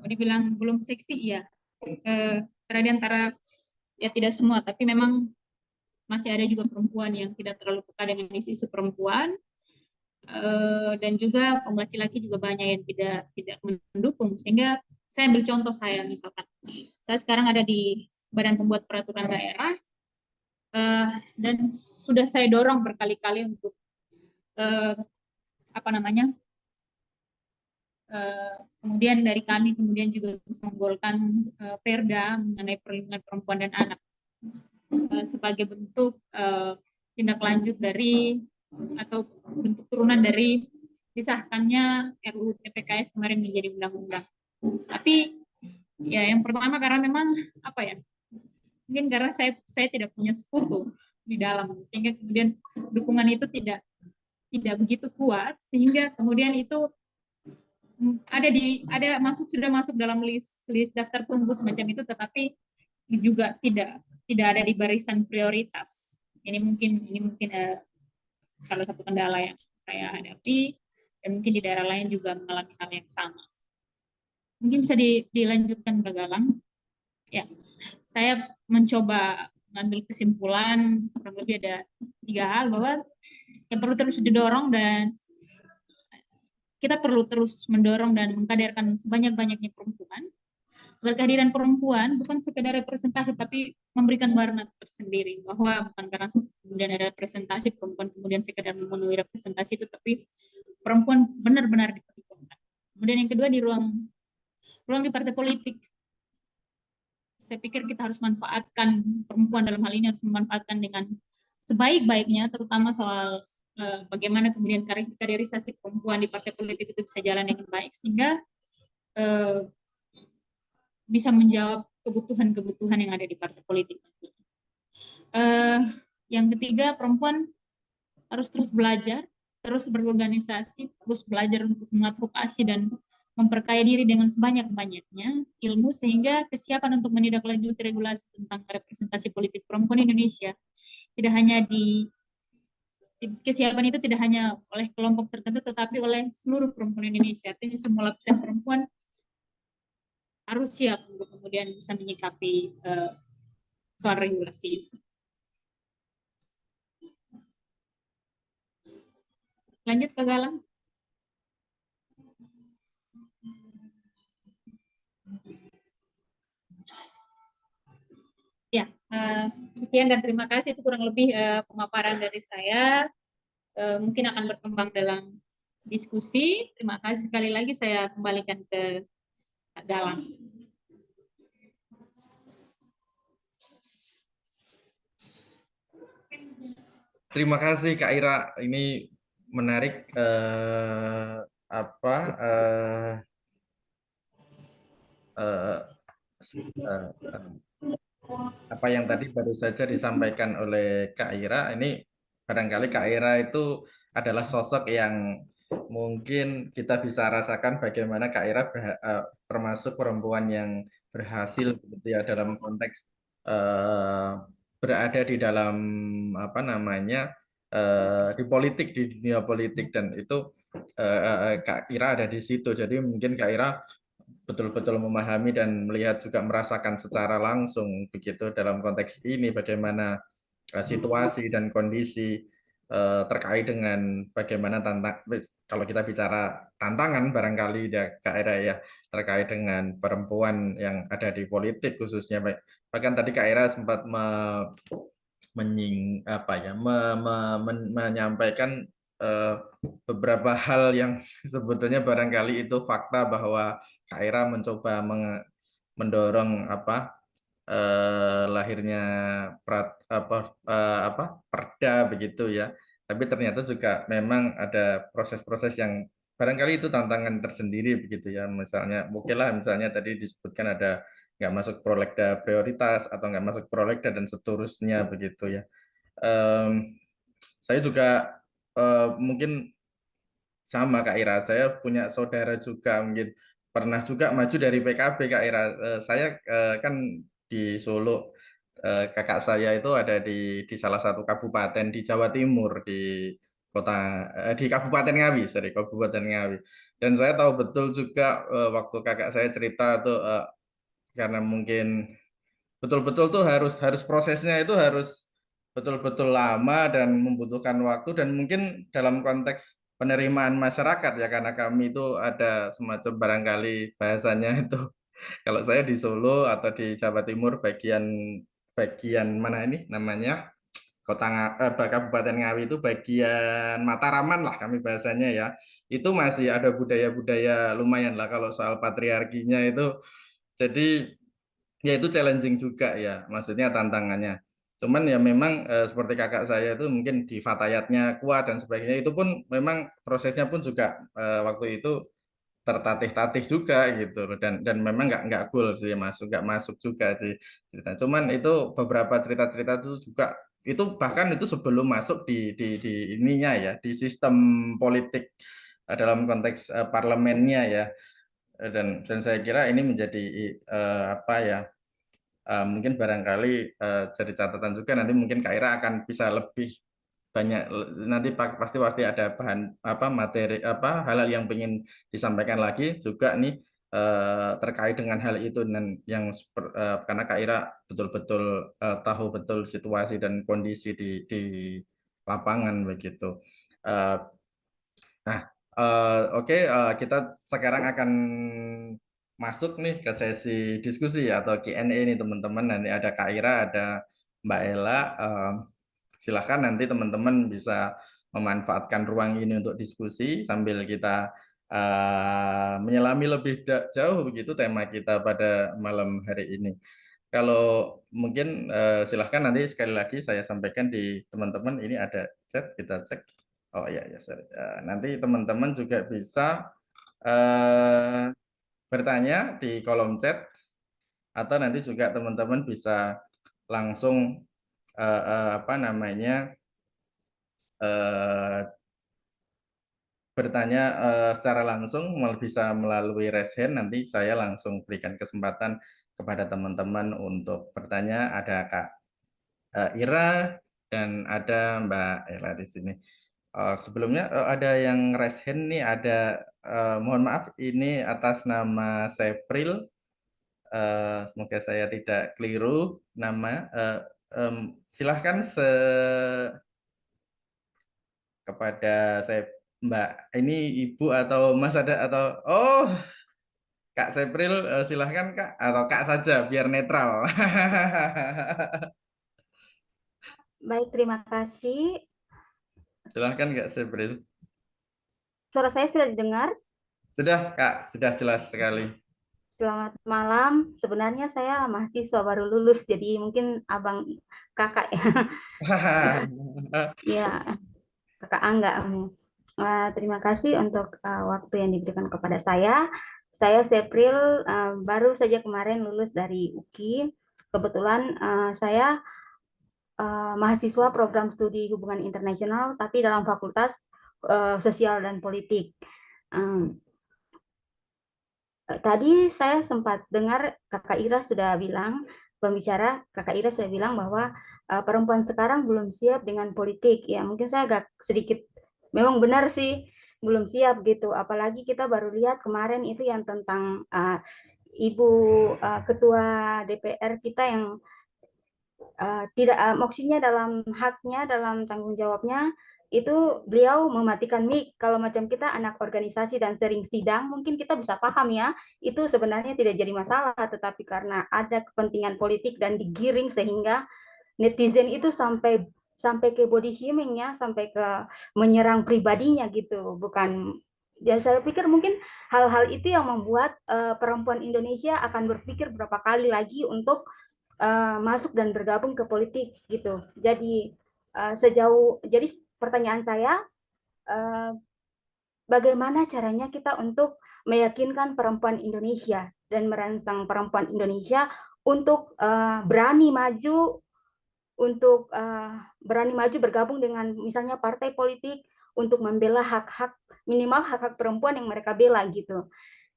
dibilang belum seksi, ya. Karena di antara, ya tidak semua, tapi memang masih ada juga perempuan yang tidak terlalu peka dengan isu-isu perempuan, dan juga kaum laki-laki juga banyak yang tidak mendukung. Sehingga saya ambil contoh, saya misalkan, saya sekarang ada di Badan Pembuat Peraturan Daerah, dan sudah saya dorong berkali-kali untuk kemudian dari kami kemudian juga bisa menggolkan perda mengenai perlindungan perempuan dan anak sebagai bentuk tindak lanjut dari atau bentuk turunan dari disahkannya RUU TPKS kemarin menjadi undang-undang. Tapi ya yang pertama karena memang mungkin karena saya tidak punya sepupu di dalam, sehingga kemudian dukungan itu tidak begitu kuat, sehingga kemudian itu sudah masuk dalam list daftar tunggu semacam itu, tetapi juga tidak ada di barisan prioritas. Ini mungkin salah satu kendala yang saya hadapi, dan mungkin di daerah lain juga mengalami hal yang sama. Mungkin bisa dilanjutkan, Mbak Galang. Ya, saya mencoba mengambil kesimpulan kurang lebih ada 3 hal, bahwa yang perlu terus didorong, dan kita perlu terus mendorong dan mengkaderkan sebanyak-banyaknya perempuan. Kehadiran perempuan bukan sekedar representasi, tapi memberikan warna tersendiri, bahwa bukan karena kemudian ada representasi perempuan kemudian sekedar memenuhi representasi itu, tapi perempuan benar-benar diperhitungkan. Kemudian yang kedua, di ruang di partai politik, saya pikir kita harus manfaatkan perempuan, dalam hal ini harus memanfaatkan dengan sebaik-baiknya, terutama soal bagaimana kemudian kaderisasi perempuan di partai politik itu bisa jalan dengan baik, sehingga bisa menjawab kebutuhan-kebutuhan yang ada di partai politik. Yang ketiga, perempuan harus terus belajar, terus berorganisasi, terus belajar untuk mengadvokasi dan memperkaya diri dengan sebanyak-banyaknya ilmu, sehingga kesiapan untuk menindaklanjuti regulasi tentang representasi politik perempuan Indonesia kesiapan itu tidak hanya oleh kelompok tertentu, tetapi oleh seluruh perempuan Indonesia. Artinya semua lapisan perempuan harus siap untuk kemudian bisa menyikapi soal regulasi itu. Lanjut ke Galang. Ya, sekian dan terima kasih. Itu kurang lebih pemaparan dari saya. Mungkin akan berkembang dalam diskusi. Terima kasih sekali lagi, saya kembalikan ke Galang. Terima kasih Kak Ira. Ini menarik apa yang tadi baru saja disampaikan oleh Kak Ira. Ini barangkali Kak Ira itu adalah sosok yang mungkin kita bisa rasakan bagaimana Kak Ira termasuk perempuan yang berhasil gitu ya, dalam konteks berada di dalam di politik, di dunia politik, dan itu Kak Ira ada di situ. Jadi mungkin Kak Ira betul-betul memahami dan melihat juga merasakan secara langsung begitu dalam konteks ini bagaimana situasi dan kondisi terkait dengan bagaimana kalau kita bicara tantangan barangkali ya Kak Ira ya, terkait dengan perempuan yang ada di politik khususnya. Bahkan tadi Kak Ira sempat menyampaikan beberapa hal yang sebetulnya barangkali itu fakta, bahwa Kak Ira mencoba mendorong lahirnya perda begitu ya. Tapi ternyata juga memang ada proses-proses yang barangkali itu tantangan tersendiri begitu ya. Misalnya, misalnya tadi disebutkan ada nggak masuk prolegda prioritas atau nggak masuk prolegda dan seterusnya begitu ya. Saya juga mungkin sama Kak Ira, saya punya saudara juga mungkin pernah juga maju dari PKB Kak Ira. Saya kan di Solo, kakak saya itu ada di salah satu kabupaten di Jawa Timur, di Kabupaten Ngawi, sorry, Kabupaten Ngawi. Dan saya tahu betul juga waktu kakak saya cerita tuh, karena mungkin betul-betul tuh harus prosesnya itu harus betul-betul lama dan membutuhkan waktu, dan mungkin dalam konteks penerimaan masyarakat ya, karena kami itu ada semacam barangkali bahasanya itu kalau saya di Solo atau di Jawa Timur bagian bagian mana ini namanya Kabupaten Ngawi itu bagian Mataraman lah kami bahasanya ya, itu masih ada budaya-budaya lumayan lah kalau soal patriarkinya itu. Jadi ya itu challenging juga ya, maksudnya tantangannya. Cuman ya memang seperti kakak saya itu mungkin di fatayatnya kuat dan sebagainya, itu pun memang prosesnya pun juga waktu itu tertatih-tatih juga gitu loh, dan memang nggak goal sih, nggak masuk juga sih cerita. Cuman itu beberapa cerita-cerita itu juga itu bahkan itu sebelum masuk di ininya ya, di sistem politik dalam konteks parlemennya ya. Dan saya kira ini menjadi mungkin barangkali jadi catatan juga, nanti mungkin Kak Ira akan bisa lebih banyak nanti pasti ada bahan materi hal-hal yang ingin disampaikan lagi juga nih terkait dengan hal itu, dan yang karena Kak Ira betul-betul tahu betul situasi dan kondisi di lapangan begitu. Nah, oke, kita sekarang akan masuk nih ke sesi diskusi atau Q&A nih teman-teman. Nanti ada Kak Ira, ada Mbak Ella. Silahkan nanti teman-teman bisa memanfaatkan ruang ini untuk diskusi sambil kita menyelami lebih jauh begitu tema kita pada malam hari ini. Kalau mungkin silahkan nanti sekali lagi saya sampaikan di teman-teman, ini ada chat, kita cek. Oh iya ya, sorry. Nanti teman-teman juga bisa bertanya di kolom chat, atau nanti juga teman-teman bisa langsung bertanya secara langsung, bisa melalui raise hand. Nanti saya langsung berikan kesempatan kepada teman-teman untuk bertanya. Ada Kak Ira dan ada Mbak Ella di sini. Sebelumnya ada yang raise hand nih, ada mohon maaf ini atas nama Sepril. Semoga saya tidak keliru nama. Silahkan kepada saya Mbak, ini Ibu atau Mas ada atau Kak Sepril, silahkan Kak, atau Kak saja biar netral. Baik, terima kasih. Silahkan Kak Sepril. Suara saya sudah didengar? Sudah Kak, sudah jelas sekali. Selamat malam. Sebenarnya saya mahasiswa baru lulus, jadi mungkin abang kakak ya. Ya, kakak Angga. Terima kasih untuk waktu yang diberikan kepada saya. Saya Sepril, baru saja kemarin lulus dari UKI. Kebetulan saya mahasiswa program studi hubungan internasional, tapi dalam fakultas sosial dan politik. Tadi saya sempat dengar Kakak Ira sudah bilang pembicara Kakak Ira sudah bilang bahwa perempuan sekarang belum siap dengan politik. Ya, mungkin saya agak sedikit memang benar sih belum siap gitu. Apalagi kita baru lihat kemarin itu yang tentang Ibu Ketua DPR kita yang tidak maksudnya dalam haknya, dalam tanggung jawabnya itu beliau mematikan mic. Kalau macam kita anak organisasi dan sering sidang, mungkin kita bisa paham ya, itu sebenarnya tidak jadi masalah, tetapi karena ada kepentingan politik dan digiring sehingga netizen itu sampai sampai ke body shaming ya, sampai ke menyerang pribadinya gitu. Bukan, ya saya pikir mungkin hal-hal itu yang membuat perempuan Indonesia akan berpikir berapa kali lagi untuk masuk dan bergabung ke politik gitu. Jadi jadi pertanyaan saya, bagaimana caranya kita untuk meyakinkan perempuan Indonesia dan merangsang perempuan Indonesia untuk berani maju, untuk berani maju bergabung dengan misalnya partai politik untuk membela hak-hak, minimal hak-hak perempuan yang mereka bela gitu.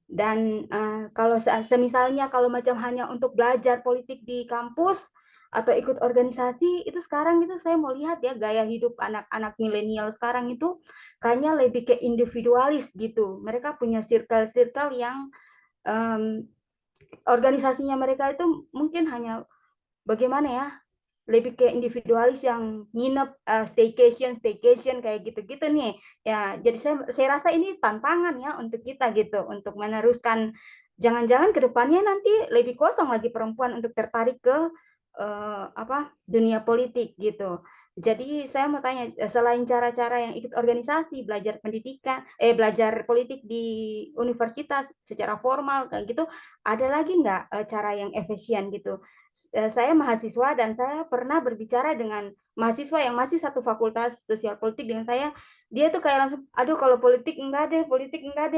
Dan kalau semisalnya kalau macam hanya untuk belajar politik di kampus atau ikut organisasi, itu sekarang itu saya mau lihat ya gaya hidup anak-anak milenial sekarang itu kayaknya lebih ke individualis gitu. Mereka punya circle-circle yang organisasinya mereka itu mungkin hanya bagaimana ya, lebih ke individualis yang nginep staycation kayak gitu-gitu nih ya. Jadi saya rasa ini tantangan ya untuk kita gitu, untuk meneruskan, jangan-jangan kedepannya nanti lebih kosong lagi perempuan untuk tertarik ke dunia politik gitu. Jadi saya mau tanya, selain cara-cara yang ikut organisasi, belajar pendidikan, belajar politik di universitas secara formal kayak gitu, ada lagi nggak cara yang efisien gitu? Saya mahasiswa dan saya pernah berbicara dengan mahasiswa yang masih satu fakultas sosial politik dengan saya. Dia tuh kayak langsung, aduh kalau politik enggak deh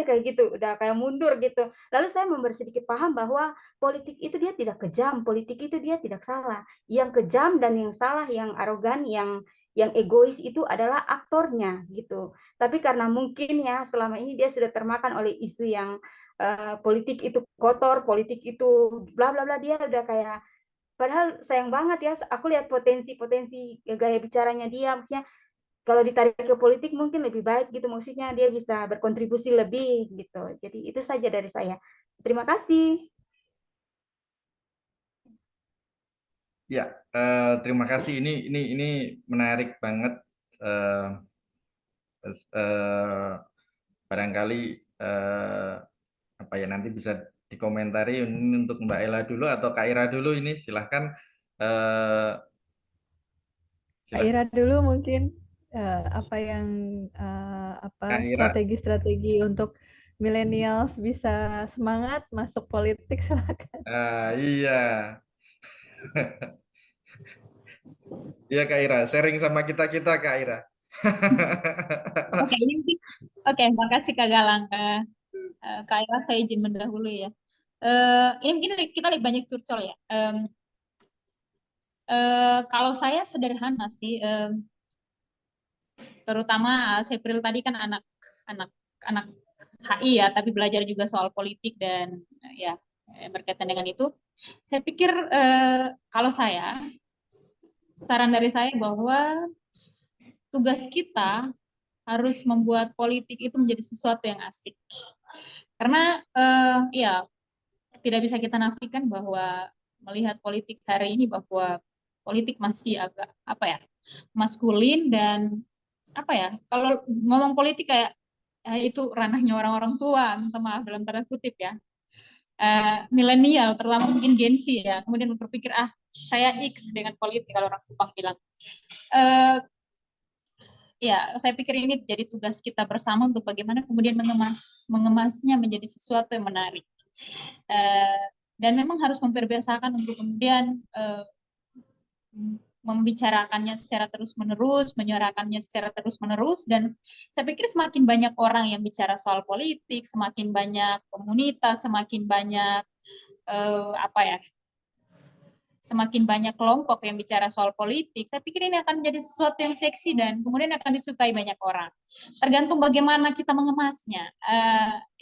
kayak gitu, udah kayak mundur gitu. Lalu saya memberi sedikit paham bahwa politik itu dia tidak kejam, politik itu dia tidak salah. Yang kejam dan yang salah, yang arogan, yang egois itu adalah aktornya gitu. Tapi karena mungkin ya selama ini dia sudah termakan oleh isu yang politik itu kotor, politik itu bla bla bla, dia udah kayak, padahal sayang banget ya, aku lihat potensi-potensi gaya bicaranya dia, maksudnya kalau ditarik ke politik mungkin lebih baik gitu, maksudnya dia bisa berkontribusi lebih gitu. Jadi itu saja dari saya. Terima kasih. Ya, terima kasih. Ini menarik banget. Barangkali apa ya, nanti bisa dikomentari ini untuk Mbak Ella dulu atau Kak Ira dulu, ini silahkan. Kak Ira dulu mungkin apa yang Kak Ira. strategi-strategi untuk millennials bisa semangat masuk politik, silakan. Iya. Iya Kak Ira, sharing sama kita Kak Ira. Oke, makasih Kak Galang. Kak Ira, saya izin mendahului ya. Ini mungkin kita lebih banyak curcol ya. Kalau saya sederhana sih, terutama Sepril tadi kan anak HI ya, tapi belajar juga soal politik dan ya berkaitan dengan itu. Saya pikir kalau saran dari saya bahwa tugas kita harus membuat politik itu menjadi sesuatu yang asik. Karena ya tidak bisa kita nafikan bahwa melihat politik hari ini bahwa politik masih agak apa ya, maskulin dan apa ya, kalau ngomong politik kayak itu ranahnya orang-orang tua, minta maaf dalam tanda kutip ya, milenial terutama mungkin Gen Z ya, kemudian berpikir saya X dengan politik kalau orang Kupang bilang. Ya, saya pikir ini jadi tugas kita bersama untuk bagaimana kemudian mengemasnya menjadi sesuatu yang menarik. Dan memang harus memperbiasakan untuk kemudian membicarakannya secara terus-menerus, menyuarakannya secara terus-menerus, dan saya pikir semakin banyak orang yang bicara soal politik, semakin banyak komunitas, semakin banyak semakin banyak kelompok yang bicara soal politik, saya pikir ini akan menjadi sesuatu yang seksi dan kemudian akan disukai banyak orang. Tergantung bagaimana kita mengemasnya.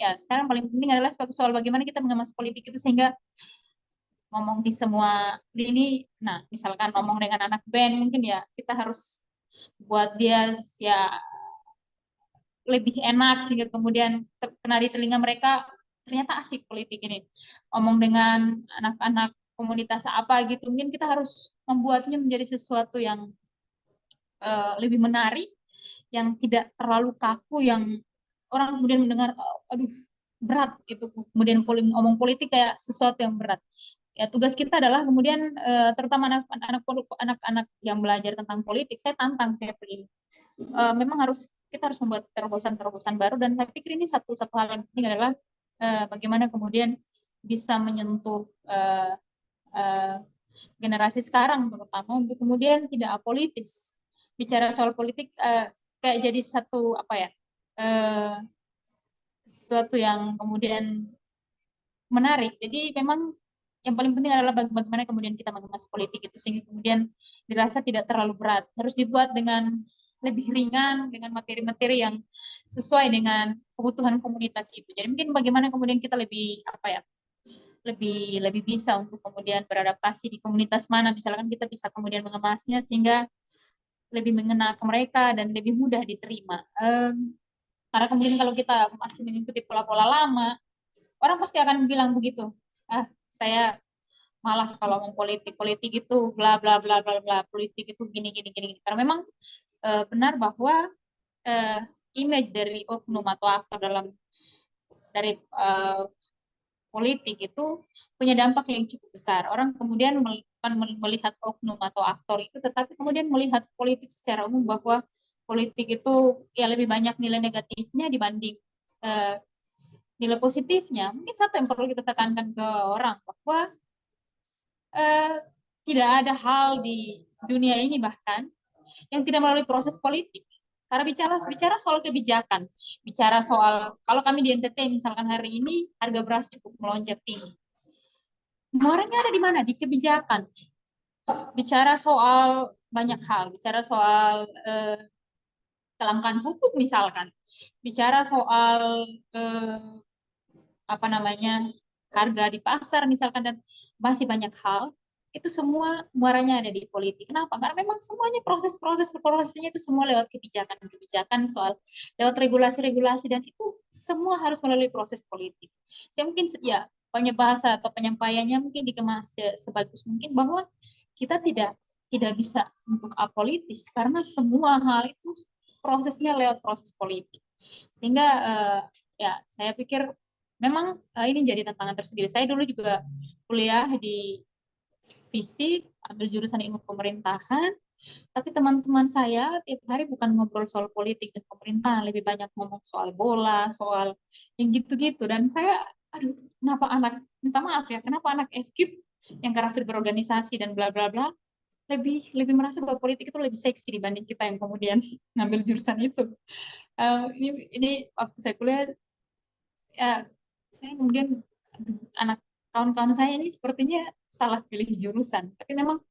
Ya, sekarang paling penting adalah soal bagaimana kita mengemas politik itu sehingga ngomong di semua lini. Nah, misalkan ngomong dengan anak band, mungkin ya kita harus buat dia ya lebih enak sehingga kemudian kena di telinga mereka, ternyata asik politik ini. Ngomong dengan anak-anak komunitas apa gitu, mungkin kita harus membuatnya menjadi sesuatu yang lebih menarik, yang tidak terlalu kaku, yang orang kemudian mendengar, aduh berat gitu, kemudian ngomong politik kayak sesuatu yang berat. Ya tugas kita adalah kemudian terutama anak-anak yang belajar tentang politik, saya tantang, saya pilih. Memang kita harus membuat terobosan-terobosan baru, dan saya pikir ini satu hal yang penting adalah bagaimana kemudian bisa menyentuh generasi sekarang terutama untuk kemudian tidak apolitis. Bicara soal politik kayak jadi satu apa ya, sesuatu yang kemudian menarik. Jadi memang yang paling penting adalah bagaimana kemudian kita mengemas politik itu sehingga kemudian dirasa tidak terlalu berat. Harus dibuat dengan lebih ringan, dengan materi-materi yang sesuai dengan kebutuhan komunitas itu. Jadi mungkin bagaimana kemudian kita lebih apa ya, lebih bisa untuk kemudian beradaptasi di komunitas mana, misalkan kita bisa kemudian mengemasnya sehingga lebih mengena ke mereka dan lebih mudah diterima. Karena kemudian kalau kita masih mengikuti pola-pola lama, orang pasti akan bilang begitu. Saya malas kalau ngomong politik itu bla bla bla bla bla, politik itu gini gini gini. Karena memang benar bahwa image dari oknum atau aktor dari politik itu punya dampak yang cukup besar. Orang kemudian melihat oknum atau aktor itu, tetapi kemudian melihat politik secara umum bahwa politik itu ya lebih banyak nilai negatifnya dibanding nilai positifnya. Mungkin satu yang perlu kita tekankan ke orang bahwa tidak ada hal di dunia ini bahkan yang tidak melalui proses politik. Karena bicara soal kebijakan, bicara soal, kalau kami di NTT misalkan hari ini harga beras cukup melonjak tinggi. Muaranya ada di mana? Di kebijakan. Bicara soal banyak hal, bicara soal kelangkaan pupuk misalkan, bicara soal apa namanya, harga di pasar misalkan, dan masih banyak hal. Itu semua muaranya ada di politik. Kenapa? Karena memang semuanya prosesnya itu semua lewat kebijakan soal lewat regulasi-regulasi, dan itu semua harus melalui proses politik. Saya mungkin ya banyak bahasa atau penyampaiannya mungkin dikemas sebagus mungkin bahwa kita tidak bisa untuk apolitis karena semua hal itu prosesnya lewat proses politik. Sehingga ya saya pikir memang ini jadi tantangan tersendiri. Saya dulu juga kuliah di fisik, ambil jurusan ilmu pemerintahan, tapi teman-teman saya tiap hari bukan ngobrol soal politik dan pemerintahan, lebih banyak ngomong soal bola, soal yang gitu-gitu. Dan saya, aduh, kenapa minta maaf ya, kenapa anak FKIP yang keras berorganisasi dan bla bla bla, lebih merasa bahwa politik itu lebih seksi dibanding kita yang kemudian ngambil jurusan itu. Ini waktu saya kuliah, ya, saya kemudian anak kawan-kawan saya ini sepertinya salah pilih jurusan. Tapi memang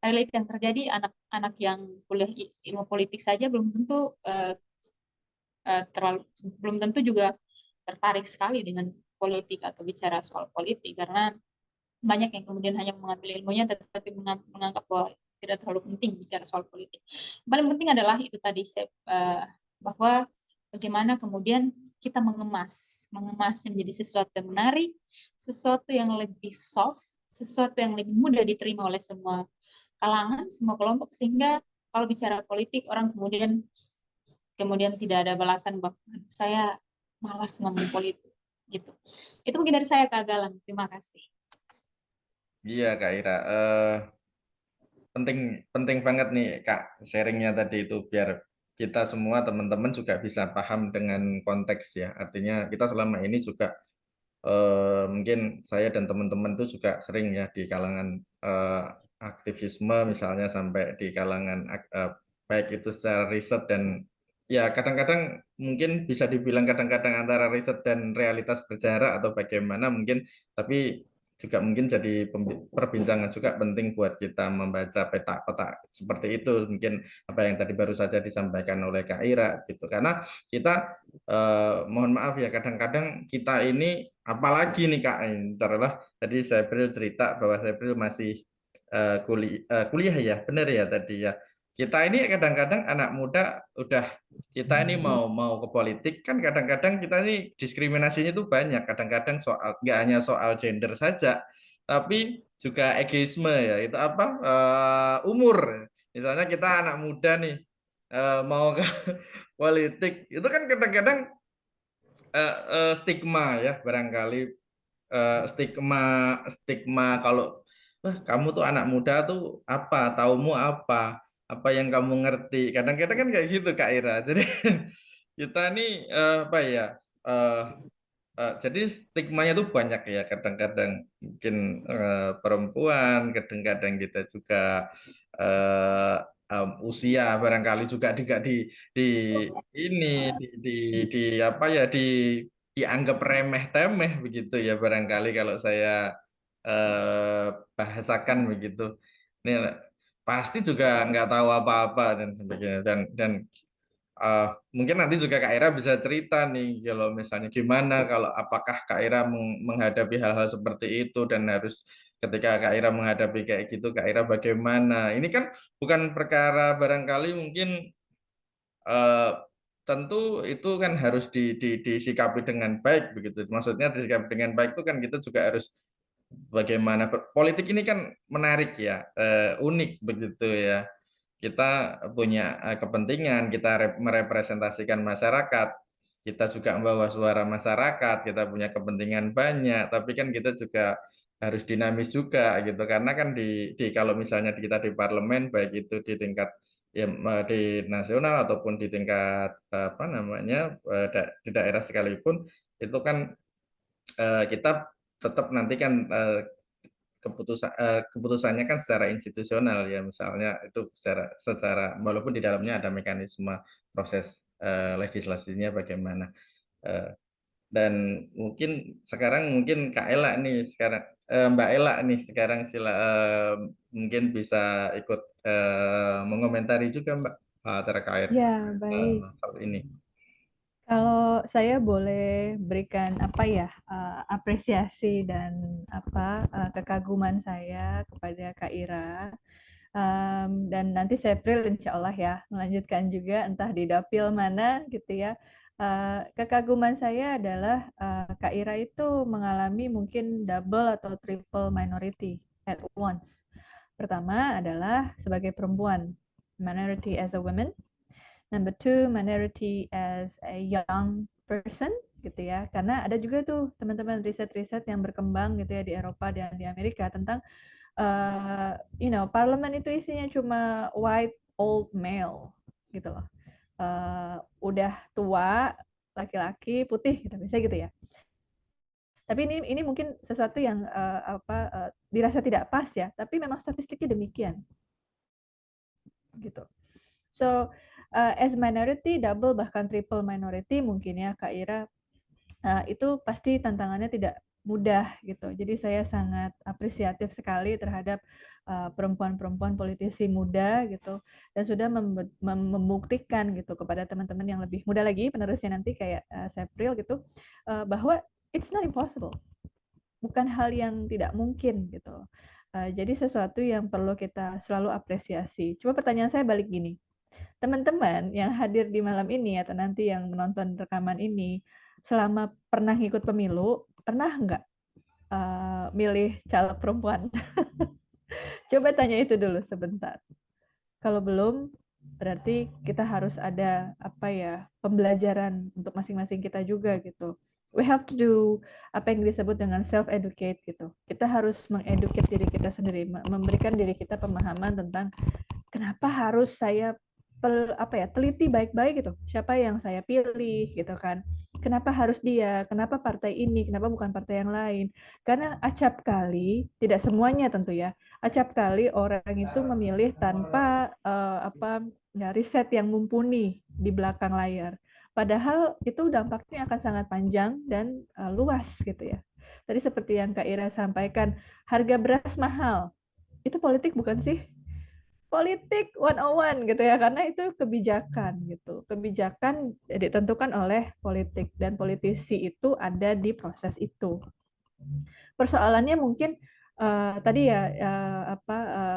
realita yang terjadi, anak-anak yang kuliah ilmu politik saja belum tentu juga tertarik sekali dengan politik atau bicara soal politik, karena banyak yang kemudian hanya mengambil ilmunya tetapi menganggap bahwa tidak terlalu penting bicara soal politik. Paling penting adalah itu tadi, bahwa bagaimana kemudian kita mengemas menjadi sesuatu yang menarik, sesuatu yang lebih soft, sesuatu yang lebih mudah diterima oleh semua kalangan, semua kelompok, sehingga kalau bicara politik orang kemudian tidak ada balasan bahwa saya malas ngomong politik gitu. Itu mungkin dari saya, Kak Galang. Terima kasih. Iya Kak Ira, penting banget nih Kak sharingnya tadi itu, biar kita semua teman-teman juga bisa paham dengan konteks ya. Artinya kita selama ini juga mungkin saya dan teman-teman itu juga sering ya di kalangan aktivisme misalnya, sampai di kalangan baik itu secara riset dan ya kadang-kadang mungkin bisa dibilang kadang-kadang antara riset dan realitas berjarak atau bagaimana mungkin, tapi juga mungkin jadi perbincangan juga penting buat kita membaca peta-peta seperti itu, mungkin apa yang tadi baru saja disampaikan oleh Kak Ira gitu. Karena kita mohon maaf ya, kadang-kadang kita ini apalagi nih Kak, taruhlah tadi Sepril cerita bahwa Sepril masih kuliah ya, benar ya tadi ya. Kita ini kadang-kadang anak muda udah, kita ini mau ke politik kan kadang-kadang kita ini diskriminasinya itu banyak, kadang-kadang soal nggak hanya soal gender saja, tapi juga egoisme ya, itu apa, umur. Misalnya kita anak muda nih mau ke politik, itu kan kadang-kadang stigma ya, barangkali stigma stigma kalau wah kamu tuh anak muda tuh apa, taumu apa yang kamu ngerti, kadang-kadang kan kayak gitu Kak Ira. Jadi kita nih apa ya, jadi stigmanya tuh banyak ya, kadang-kadang mungkin perempuan, kadang-kadang kita juga usia barangkali juga di ini apa ya, dianggap remeh-temeh begitu ya, barangkali kalau saya bahasakan begitu. Ini pasti juga nggak tahu apa-apa dan sebagainya, dan mungkin nanti juga Kak Ira bisa cerita nih kalau misalnya gimana, kalau apakah Kak Ira menghadapi hal-hal seperti itu, dan harus ketika Kak Ira menghadapi kayak gitu Kak Ira bagaimana. Ini kan bukan perkara barangkali mungkin tentu itu kan harus disikapi dengan baik begitu. Maksudnya disikapi dengan baik itu kan kita juga harus bagaimana, politik ini kan menarik ya, unik begitu ya. Kita punya kepentingan, kita merepresentasikan masyarakat, kita juga membawa suara masyarakat, kita punya kepentingan banyak, tapi kan kita juga harus dinamis juga gitu, karena kan kalau misalnya kita di parlemen, baik itu di tingkat ya, di nasional ataupun di tingkat apa namanya, di daerah sekalipun, itu kan kita tetap nanti kan keputusannya kan secara institusional ya, misalnya itu secara walaupun di dalamnya ada mekanisme proses legislasinya bagaimana. Dan mungkin sekarang mungkin Kak Ela nih sekarang, Mbak Ela nih sekarang mungkin bisa ikut mengomentari juga Mbak terkait Ya, baik. hal ini. Kalau saya boleh berikan apa ya, apresiasi dan kekaguman saya kepada Kak Ira. Dan nanti Sepril insya Allah ya melanjutkan juga entah di dapil mana gitu ya. Kekaguman saya adalah Kak Ira itu mengalami mungkin double atau triple minority at once. Pertama adalah sebagai perempuan, minority as a woman. Number two, minority as a young person gitu ya. Karena ada juga tuh teman-teman riset-riset yang berkembang gitu ya di Eropa dan di Amerika tentang parlemen itu isinya cuma white old male gitu loh. Udah tua, laki-laki, putih gitu, misalnya gitu ya. Tapi ini mungkin sesuatu yang dirasa tidak pas ya, tapi memang statistiknya demikian. Gitu. So, as minority, double bahkan triple minority mungkin ya Kak Ira, itu pasti tantangannya tidak mudah gitu. Jadi saya sangat apresiatif sekali terhadap perempuan-perempuan politisi muda gitu, dan sudah membuktikan gitu kepada teman-teman yang lebih muda lagi penerusnya nanti kayak Sepril gitu, bahwa it's not impossible, bukan hal yang tidak mungkin gitu. Jadi sesuatu yang perlu kita selalu apresiasi. Cuma pertanyaan saya balik gini, teman-teman yang hadir di malam ini atau nanti yang menonton rekaman ini, selama pernah ngikut pemilu, pernah nggak milih caleg perempuan? Coba tanya itu dulu sebentar. Kalau belum, berarti kita harus ada pembelajaran untuk masing-masing kita juga gitu. We have to do apa yang disebut dengan self-educate gitu. Kita harus mengeducate diri kita sendiri, memberikan diri kita pemahaman tentang kenapa harus saya teliti baik-baik gitu, siapa yang saya pilih gitu kan, kenapa harus dia, kenapa partai ini, kenapa bukan partai yang lain. Karena acap kali, tidak semuanya tentu ya, acap kali orang itu memilih tanpa riset yang mumpuni di belakang layar, padahal itu dampaknya akan sangat panjang dan luas gitu ya. Tadi seperti yang Kak Ira sampaikan, harga beras mahal. Itu politik bukan sih? Politik 101 gitu ya, karena itu kebijakan gitu. Kebijakan ditentukan oleh politik dan politisi itu ada di proses itu. Persoalannya mungkin tadi ya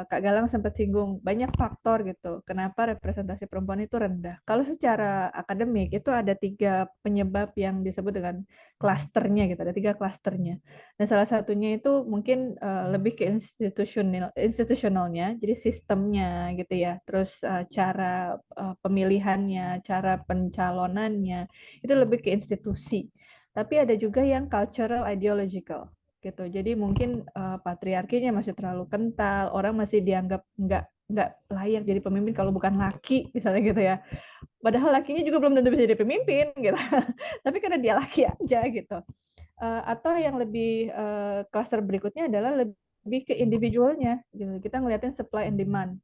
Kak Galang sempat singgung banyak faktor gitu kenapa representasi perempuan itu rendah. Kalau secara akademik itu ada 3 penyebab yang disebut dengan klasternya gitu, ada 3 klasternya. Dan salah satunya itu mungkin lebih ke institusionalnya, jadi sistemnya gitu ya. Terus cara pemilihannya, cara pencalonannya itu lebih ke institusi. Tapi ada juga yang cultural ideological gitu. Jadi mungkin patriarkinya masih terlalu kental, orang masih dianggap nggak layak jadi pemimpin kalau bukan laki misalnya gitu ya. Padahal lakinya juga belum tentu bisa jadi pemimpin gitu. Tapi karena dia laki aja gitu. Atau yang lebih cluster berikutnya adalah lebih ke individualnya gitu. Kita ngeliatin supply and demand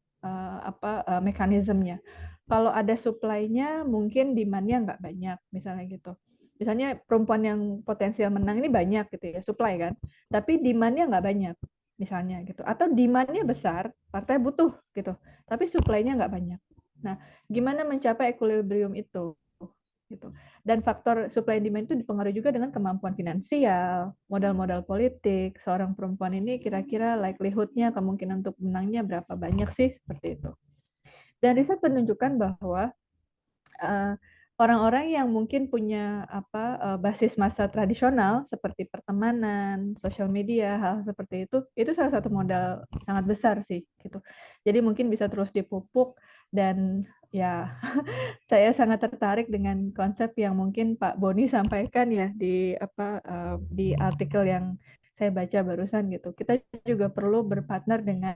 mekanismenya. Kalau ada supply-nya mungkin demand-nya nggak banyak misalnya gitu. Misalnya perempuan yang potensial menang ini banyak gitu ya, supply kan. Tapi demand-nya nggak banyak misalnya gitu. Atau demand-nya besar, partai butuh gitu. Tapi supply-nya nggak banyak. Nah, gimana mencapai equilibrium itu? Gitu. Dan faktor supply and demand itu dipengaruhi juga dengan kemampuan finansial, modal-modal politik. Seorang perempuan ini kira-kira likelihood-nya, kemungkinan untuk menangnya berapa banyak sih, seperti itu. Dan riset menunjukkan bahwa orang-orang yang mungkin punya basis massa tradisional seperti pertemanan, sosial media, hal seperti itu salah satu modal sangat besar sih gitu. Jadi mungkin bisa terus dipupuk dan ya saya sangat tertarik dengan konsep yang mungkin Pak Boni sampaikan ya di artikel yang saya baca barusan gitu. Kita juga perlu berpartner dengan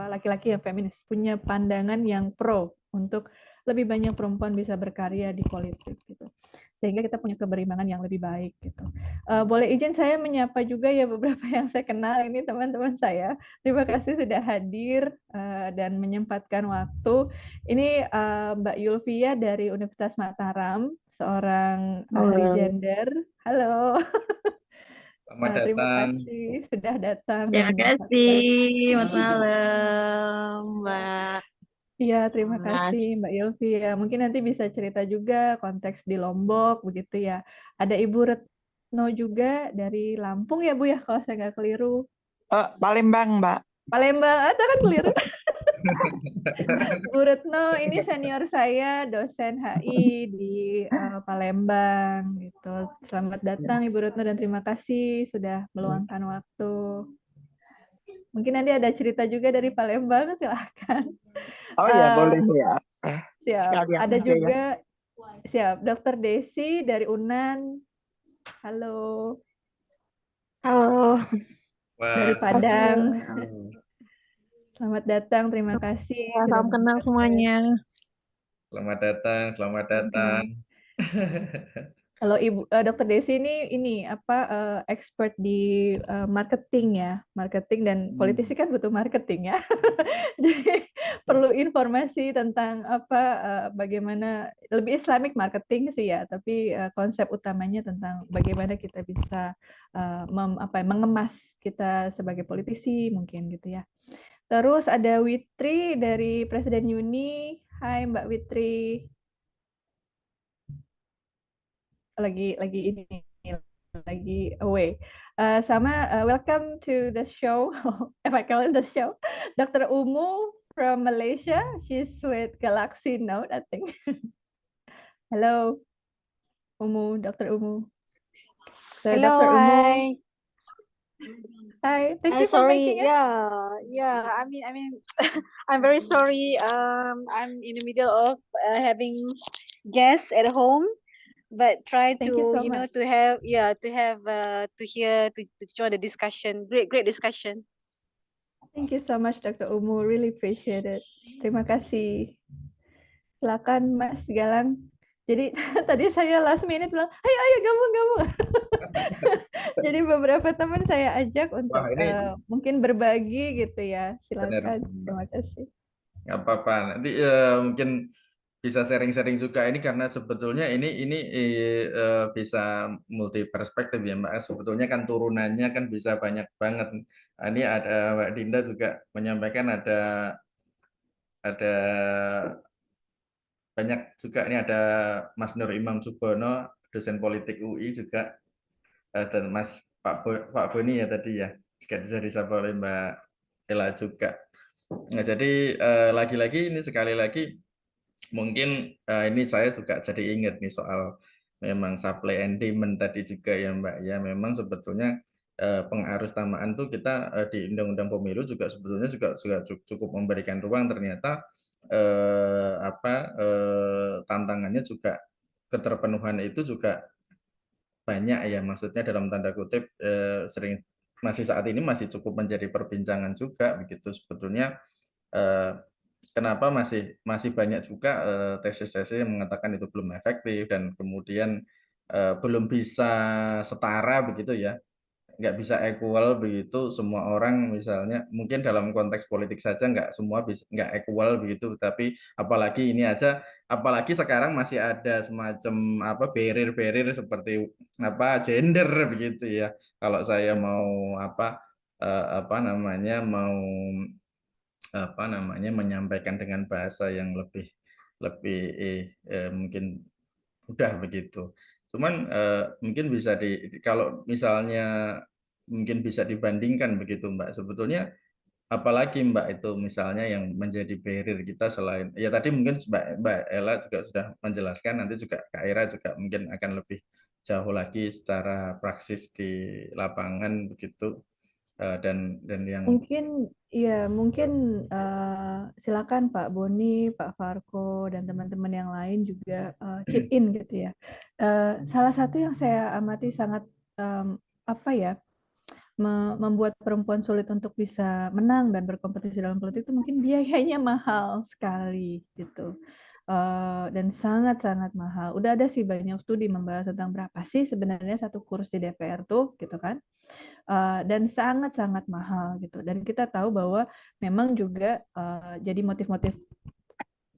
laki-laki yang feminis, punya pandangan yang pro untuk lebih banyak perempuan bisa berkarya di politik gitu. Sehingga kita punya keberimbangan yang lebih baik gitu. Boleh izin saya menyapa juga ya beberapa yang saya kenal ini teman-teman saya. Terima kasih sudah hadir dan menyempatkan waktu. Ini Mbak Yulvia dari Universitas Mataram, seorang ahli gender. Halo. Selamat Terima datang. kasih sudah datang. Terima kasih. Selamat malam, Mbak. Iya, terima kasih Mbak Yulvia. Mungkin nanti bisa cerita juga konteks di Lombok begitu ya. Ada Ibu Retno juga dari Lampung ya Bu ya, kalau saya nggak keliru. Palembang, Mbak. Palembang, kan keliru. Bu Retno ini senior saya, dosen HI di Palembang gitu. Selamat datang Ibu Retno dan terima kasih sudah meluangkan waktu. Mungkin nanti ada cerita juga dari Palembang, silahkan. Oh ya, boleh ya. Siap. Sekalian Ada aja juga ya. siap Dr. Desi dari UNAN. Halo. Halo. Dari Padang. Selamat datang, terima kasih. Ya, salam kenal semuanya. Selamat datang, selamat datang. Kalau Ibu Dr. Desi ini expert di marketing ya, marketing dan politisi kan butuh marketing ya. Jadi perlu informasi tentang bagaimana lebih Islamic marketing sih ya, tapi konsep utamanya tentang bagaimana kita bisa mengemas kita sebagai politisi mungkin gitu ya. Terus ada Witri dari Presiden Uni. Hai Mbak Witri. Lagi away. Welcome to the show. If I call it the show, Dr. Umu from Malaysia. She's with Galaxy Note, I think. Hello, Umu, Dr. Umu. So, Hello, Dr. Umu. Hi. Thank you for Sorry. making it. Yeah. I mean, I'm very sorry. I'm in the middle of having guests at home. But try Thank you to so much. to join the discussion. Great discussion. Thank you so much, Dr. Umu. Really appreciate it. Terima kasih. Silakan Mas Galang. Jadi tadi saya last minute bilang, ayo gabung. Jadi beberapa teman saya ajak untuk mungkin berbagi gitu ya. Silakan. Terima kasih. Nggak apa-apa. Nanti mungkin bisa sharing-sharing juga ini karena sebetulnya ini bisa multi perspektif ya Mbak. Sebetulnya kan turunannya kan bisa banyak banget. Nah, ini ada Mbak Dinda juga menyampaikan ada banyak juga, ini ada Mas Nur Imam Subono, dosen politik UI juga, dan Pak Boni ya tadi ya, juga bisa disapa oleh Mbak Ella juga. Nah, jadi lagi-lagi ini sekali lagi mungkin ini saya juga jadi ingat nih soal memang supply and demand tadi juga ya Mbak ya, memang sebetulnya pengarus tamaan tuh kita di Undang-Undang Pemilu juga sebetulnya juga cukup memberikan ruang, ternyata tantangannya juga keterpenuhan itu juga banyak ya, maksudnya dalam tanda kutip sering masih saat ini masih cukup menjadi perbincangan juga begitu sebetulnya. Kenapa masih banyak juga tesis-tesis yang mengatakan itu belum efektif dan kemudian belum bisa setara begitu ya, nggak bisa equal begitu semua orang, misalnya mungkin dalam konteks politik saja nggak semua nggak equal begitu, tapi apalagi ini aja, apalagi sekarang masih ada semacam apa barrier seperti apa gender begitu ya. Kalau saya mau apa namanya mau menyampaikan dengan bahasa yang lebih lebih mungkin mudah begitu. Cuman mungkin bisa kalau misalnya mungkin bisa dibandingkan begitu Mbak, sebetulnya apalagi Mbak itu misalnya yang menjadi barrier kita selain ya tadi mungkin Mbak Ella juga sudah menjelaskan, nanti juga Kak Ira juga mungkin akan lebih jauh lagi secara praksis di lapangan begitu, dan yang mungkin silakan Pak Boni, Pak Farko dan teman-teman yang lain juga chip in gitu ya. Salah satu yang saya amati sangat membuat perempuan sulit untuk bisa menang dan berkompetisi dalam politik itu mungkin biayanya mahal sekali gitu. Dan sangat-sangat mahal. Udah ada sih banyak studi membahas tentang berapa sih sebenarnya satu kursi DPR tuh gitu kan. Dan sangat-sangat mahal gitu. Dan kita tahu bahwa memang juga jadi motif-motif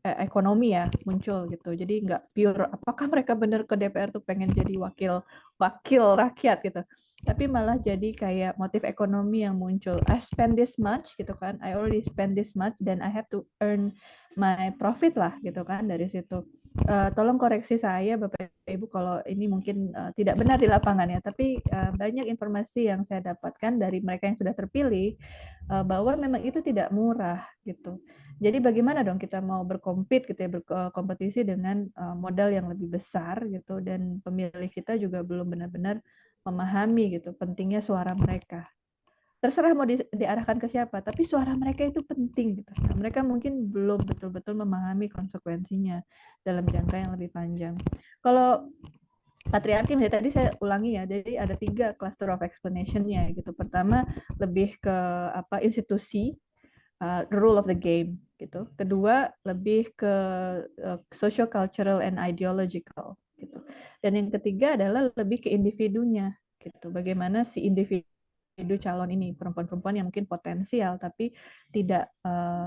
ekonomi ya muncul gitu. Jadi nggak pure apakah mereka benar ke DPR tuh pengen jadi wakil rakyat gitu. Tapi malah jadi kayak motif ekonomi yang muncul. I spend this much gitu kan. I already spend this much dan I have to earn my profit lah gitu kan dari situ. Tolong koreksi saya Bapak Ibu kalau ini mungkin tidak benar di lapangan ya, tapi banyak informasi yang saya dapatkan dari mereka yang sudah terpilih bahwa memang itu tidak murah gitu. Jadi bagaimana dong kita mau berkompet gitu ya, berkompetisi dengan modal yang lebih besar gitu, dan pemilih kita juga belum benar-benar memahami gitu pentingnya suara mereka. Terserah mau diarahkan ke siapa, tapi suara mereka itu penting gitu. Nah, mereka mungkin belum betul-betul memahami konsekuensinya dalam jangka yang lebih panjang. Kalau patriarki misalnya tadi saya ulangi ya, jadi ada 3 cluster of explanation-nya gitu. Pertama lebih ke institusi, the rule of the game gitu. Kedua lebih ke social, cultural, and ideological gitu. Dan yang ketiga adalah lebih ke individunya gitu. Bagaimana si individu calon ini, perempuan-perempuan yang mungkin potensial tapi tidak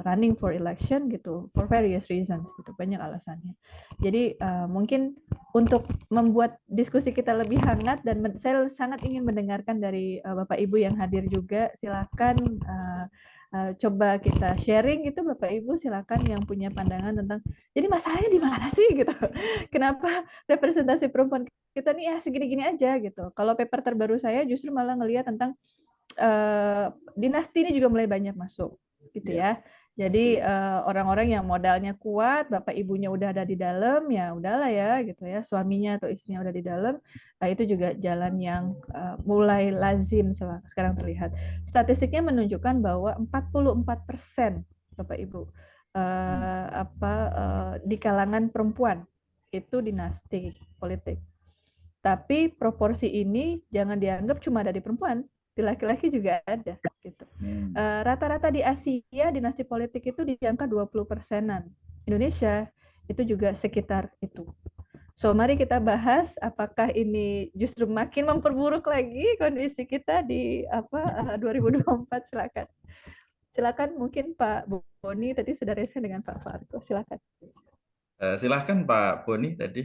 running for election gitu for various reasons gitu, banyak alasannya. Jadi mungkin untuk membuat diskusi kita lebih hangat dan saya sangat ingin mendengarkan dari Bapak Ibu yang hadir juga, silakan coba kita sharing gitu Bapak Ibu, silakan yang punya pandangan tentang jadi masalahnya di mana sih gitu. Kenapa representasi perempuan kita nih ya segini-gini aja gitu. Kalau paper terbaru saya justru malah ngelihat tentang dinasti ini juga mulai banyak masuk gitu ya. Jadi orang-orang yang modalnya kuat, bapak ibunya udah ada di dalam, ya udahlah ya gitu ya, suaminya atau istrinya udah di dalam, itu juga jalan yang mulai lazim sekarang terlihat. Statistiknya menunjukkan bahwa 44% bapak ibu di kalangan perempuan itu dinasti politik. Tapi proporsi ini jangan dianggap cuma ada di perempuan, di laki-laki juga ada gitu. Rata-rata di Asia dinasti politik itu di angka 20%-an. Indonesia itu juga sekitar itu. So mari kita bahas apakah ini justru makin memperburuk lagi kondisi kita di 2024. Silakan mungkin Pak Boni tadi sudah resen dengan Pak Farko, silakan. Silahkan Pak Boni tadi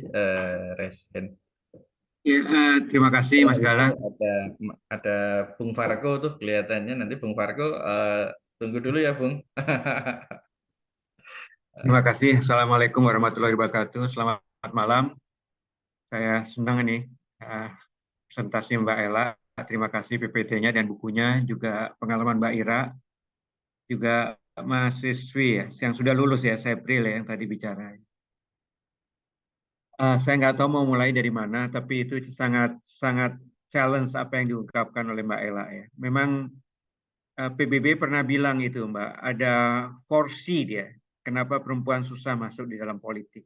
raise hand. Ya, terima kasih Mas Itu Galang. ada Bung Fargo tuh kelihatannya. Nanti Bung Fargo tunggu dulu ya Bung. Terima kasih. Assalamualaikum warahmatullahi wabarakatuh. Selamat malam. Saya senang ini presentasi Mbak Ella. Terima kasih PPT-nya dan bukunya, juga pengalaman Mbak Ira, juga mahasiswi ya, yang sudah lulus ya, Sepril ya, yang tadi bicara. Saya nggak tahu mau mulai dari mana, tapi itu sangat challenge apa yang diungkapkan oleh Mbak Ella ya. Memang PBB pernah bilang itu Mbak, ada 4C dia, kenapa perempuan susah masuk di dalam politik.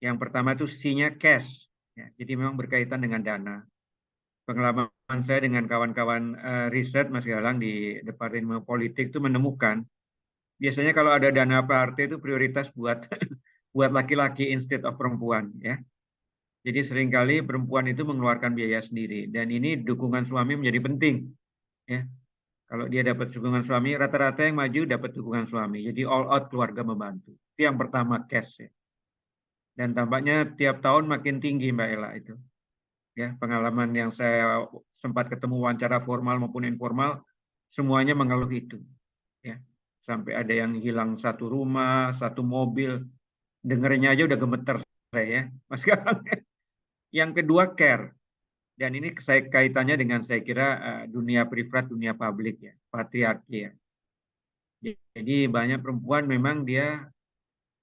Yang pertama itu C-nya cash, ya, jadi memang berkaitan dengan dana. Pengalaman saya dengan kawan-kawan riset Mas Galang di Departemen Politik itu menemukan, biasanya kalau ada dana partai itu prioritas buat buat laki-laki instead of perempuan, ya. Jadi seringkali perempuan itu mengeluarkan biaya sendiri, dan ini dukungan suami menjadi penting, ya. Kalau dia dapat dukungan suami, rata-rata yang maju dapat dukungan suami. Jadi all out keluarga membantu. Itu yang pertama, cash ya. Dan tampaknya tiap tahun makin tinggi Mbak Ella itu. Ya, pengalaman yang saya sempat ketemu wawancara formal maupun informal, semuanya mengeluh itu. Ya. Sampai ada yang hilang satu rumah, satu mobil. Dengernya aja udah gemeter saya ya. Mas Galang. Yang kedua care. Dan ini saya kaitannya dengan saya kira dunia privat, dunia publik ya, patriarki ya. Jadi banyak perempuan memang dia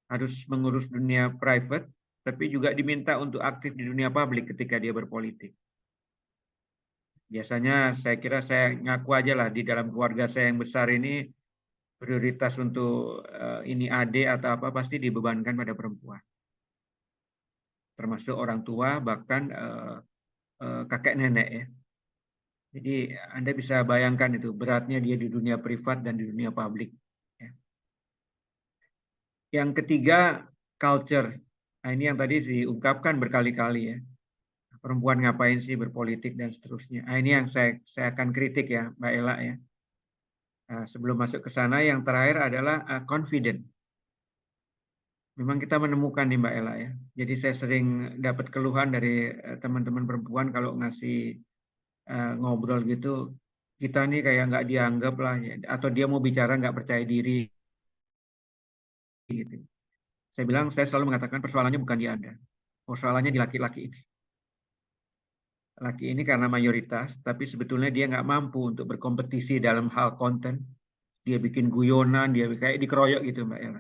harus mengurus dunia private, tapi juga diminta untuk aktif di dunia publik ketika dia berpolitik. Biasanya saya kira saya ngaku aja lah, di dalam keluarga saya yang besar ini, prioritas untuk ini adik atau apa pasti dibebankan pada perempuan. Termasuk orang tua, bahkan kakek nenek ya. Jadi Anda bisa bayangkan itu beratnya dia di dunia privat dan di dunia publik. Ya. Yang ketiga, culture. Nah, ini yang tadi diungkapkan berkali-kali ya. Perempuan ngapain sih berpolitik dan seterusnya. Nah, ini yang saya akan kritik ya, Mbak Ella ya. Sebelum masuk ke sana, yang terakhir adalah confident. Memang kita menemukan nih Mbak Ella ya. Jadi saya sering dapat keluhan dari teman-teman perempuan kalau ngasih ngobrol gitu, kita nih kayak nggak dianggap lah ya, atau dia mau bicara nggak percaya diri gitu. Saya bilang, saya selalu mengatakan persoalannya bukan di Anda, persoalannya di laki-laki ini. Laki ini karena mayoritas, tapi sebetulnya dia nggak mampu untuk berkompetisi dalam hal konten. Dia bikin guyonan, dia kayak dikeroyok gitu Mbak Ella.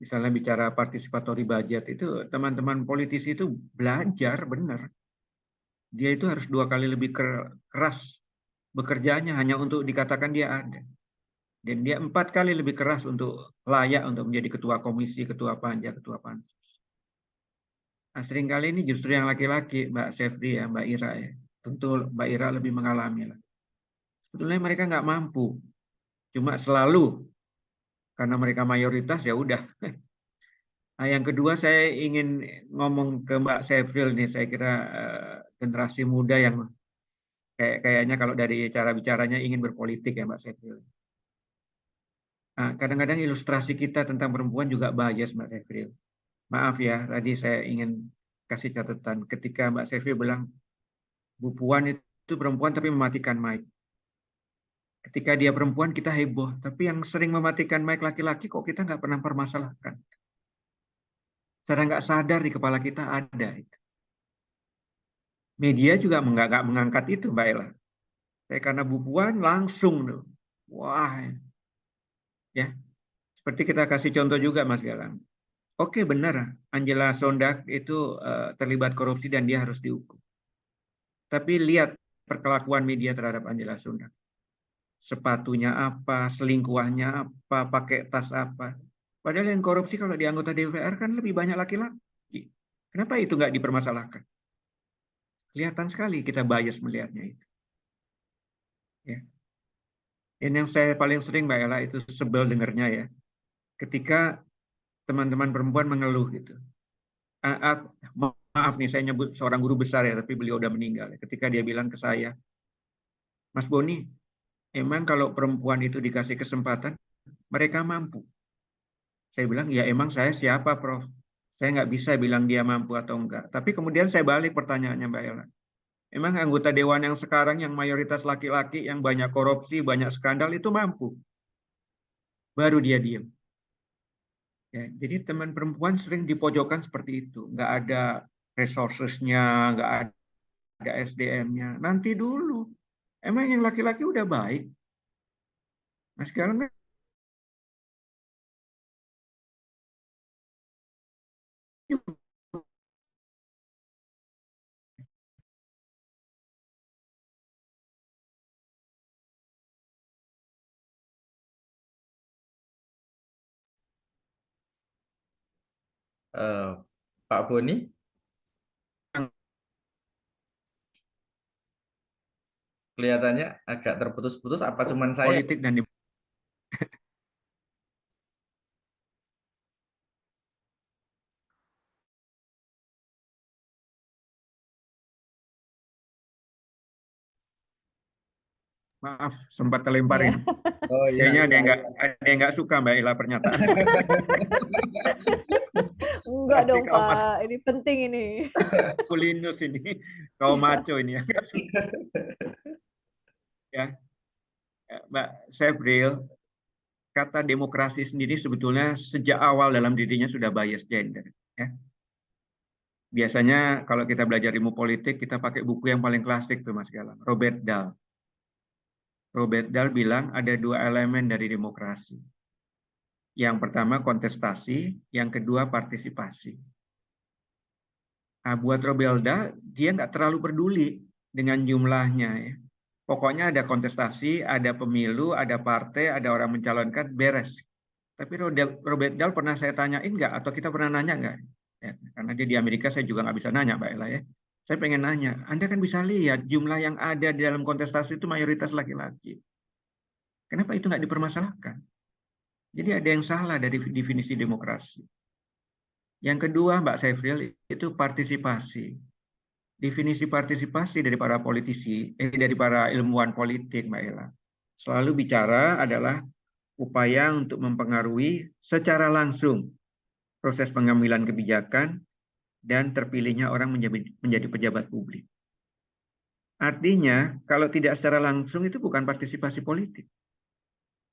Misalnya bicara participatory budget itu, teman-teman politisi itu belajar benar. Dia itu harus 2 kali lebih keras bekerjanya hanya untuk dikatakan dia ada. Dan dia 4 kali lebih keras untuk layak untuk menjadi ketua komisi, ketua panja, ketua pansus. Nah, seringkali ini justru yang laki-laki, Mbak Sefri ya, Mbak Ira ya. Tentu Mbak Ira lebih mengalami lah. Sebetulnya mereka nggak mampu. Cuma selalu karena mereka mayoritas ya udah. Nah, yang kedua saya ingin ngomong ke Mbak Sefril nih, saya kira generasi muda yang kayaknya kalau dari cara bicaranya ingin berpolitik ya Mbak Sefril. Nah, kadang-kadang ilustrasi kita tentang perempuan juga bias Mbak Sefril. Maaf ya, tadi saya ingin kasih catatan ketika Mbak Sefril bilang Bu Puan itu perempuan tapi mematikan mic. Ketika dia perempuan kita heboh, tapi yang sering mematikan mic laki-laki kok kita nggak pernah permasalahkan. Secara nggak sadar di kepala kita ada. Media juga nggak mengangkat itu Mbak Ella. Saya karena Bu Puan langsung tuh. Wah. Ya. Seperti kita kasih contoh juga Mas Galang. Oke benar, Angela Sondag itu terlibat korupsi dan dia harus dihukum. Tapi lihat perkelakuan media terhadap Angela Sondag. Sepatunya apa, selingkuhannya apa, pakai tas apa. Padahal yang korupsi kalau di anggota DPR kan lebih banyak laki-laki. Kenapa itu nggak dipermasalahkan? Kelihatan sekali kita bias melihatnya itu. Ya. Dan yang saya paling sering Mbak Ella itu sebel dengernya ya. Ketika teman-teman perempuan mengeluh gitu. Maaf nih saya nyebut seorang guru besar ya, tapi beliau udah meninggal. Ketika dia bilang ke saya, Mas Boni, emang kalau perempuan itu dikasih kesempatan, mereka mampu. Saya bilang, ya emang saya siapa, Prof? Saya nggak bisa bilang dia mampu atau enggak. Tapi kemudian saya balik pertanyaannya, Mbak Ella. Emang anggota dewan yang sekarang yang mayoritas laki-laki, yang banyak korupsi, banyak skandal itu mampu? Baru dia diam. Ya, jadi teman perempuan sering dipojokkan seperti itu. Nggak ada resources-nya, nggak ada SDM-nya. Nanti dulu. Emang yang laki-laki udah baik? Nah sekarang kan Pak Boni, kelihatannya agak terputus-putus. Apa cuman saya? politik dan maaf, sempat Iya. terlemparin. Oh iya, Kayaknya iya, iya. ada yang nggak suka Mbak Ella pernyataan. Enggak Pasti dong, kaum Pak. Ini penting ini. maskulinus ini, kaum maco ini yang nggak suka. Ya, Mbak Sevril, kata demokrasi sendiri sebetulnya sejak awal dalam dirinya sudah bias gender. Ya. Biasanya kalau kita belajar ilmu politik, kita pakai buku yang paling klasik tuh Mas Galang, Robert Dahl. Robert Dahl bilang ada dua elemen dari demokrasi. Yang pertama kontestasi, yang kedua partisipasi. Nah, buat Robert Dahl, dia nggak terlalu peduli dengan jumlahnya. Ya. Pokoknya ada kontestasi, ada pemilu, ada partai, ada orang mencalonkan, beres. Tapi Robert Dahl pernah saya tanyain nggak, atau kita pernah nanya nggak? Ya, karena dia di Amerika, saya juga nggak bisa nanya, Mbak Ella ya. Saya pengen nanya, Anda kan bisa lihat jumlah yang ada di dalam kontestasi itu mayoritas laki-laki. Kenapa itu nggak dipermasalahkan? Jadi ada yang salah dari definisi demokrasi. Yang kedua, Mbak Sevril, itu partisipasi. Definisi partisipasi dari para politisi, dari para ilmuwan politik, Mbak Ella, selalu bicara adalah upaya untuk mempengaruhi secara langsung proses pengambilan kebijakan dan terpilihnya orang menjadi pejabat publik. Artinya, kalau tidak secara langsung itu bukan partisipasi politik.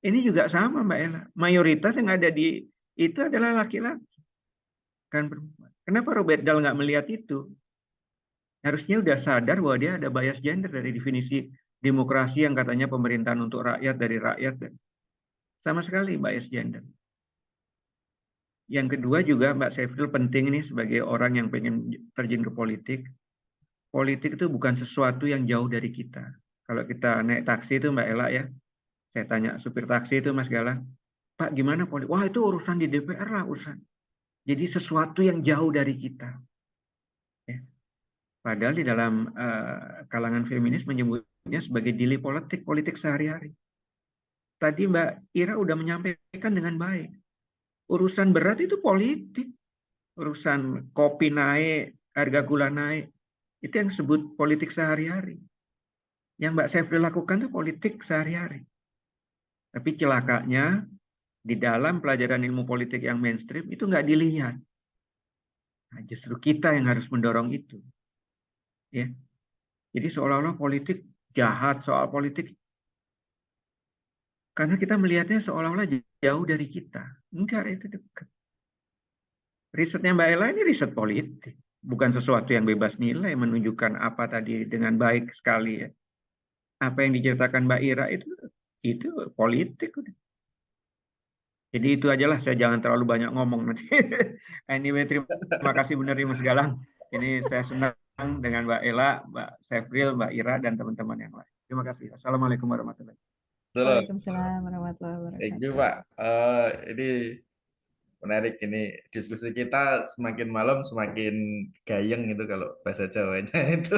Ini juga sama, Mbak Ella. Mayoritas yang ada di itu adalah laki-laki, kan perempuan. Kenapa Robert Dahl nggak melihat itu? Harusnya udah sadar bahwa dia ada bias gender dari definisi demokrasi yang katanya pemerintahan untuk rakyat, dari rakyat. Sama sekali bias gender. Yang kedua juga Mbak Sevril penting nih sebagai orang yang pengen terjun ke politik. Politik itu bukan sesuatu yang jauh dari kita. Kalau kita naik taksi itu Mbak Ella ya, saya tanya supir taksi itu Mas Galang, Pak gimana politik? Wah itu urusan di DPR lah urusan. Jadi sesuatu yang jauh dari kita. Ya. Padahal di dalam kalangan feminis menyebutnya sebagai daily politik, politik sehari-hari. Tadi Mbak Ira udah menyampaikan dengan baik. Urusan berat itu politik. Urusan kopi naik, harga gula naik. Itu yang disebut politik sehari-hari. Yang Mbak Sevril lakukan itu politik sehari-hari. Tapi celakanya, di dalam pelajaran ilmu politik yang mainstream, itu nggak dilihat. Nah, justru kita yang harus mendorong itu. Ya. Jadi seolah-olah politik jahat, soal politik. Karena kita melihatnya seolah-olah jauh dari kita. Enggak, itu dekat. Risetnya Mbak Ella ini riset politik. Bukan sesuatu yang bebas nilai, menunjukkan apa tadi dengan baik sekali ya. Apa yang diceritakan Mbak Ira itu politik. Jadi itu ajalah, saya jangan terlalu banyak ngomong nanti. Anyway, terima kasih benar Mas Galang. Ini saya senang dengan Mbak Ella, Mbak Sevril, Mbak Ira, dan teman-teman yang lain. Terima kasih. Assalamualaikum warahmatullahi wabarakatuh. Waalaikumsalam warahmatullahi Thank wabarakatuh. you, Pak. Ini menarik, ini diskusi kita semakin malam semakin gayeng itu kalau bahasa Jawanya itu.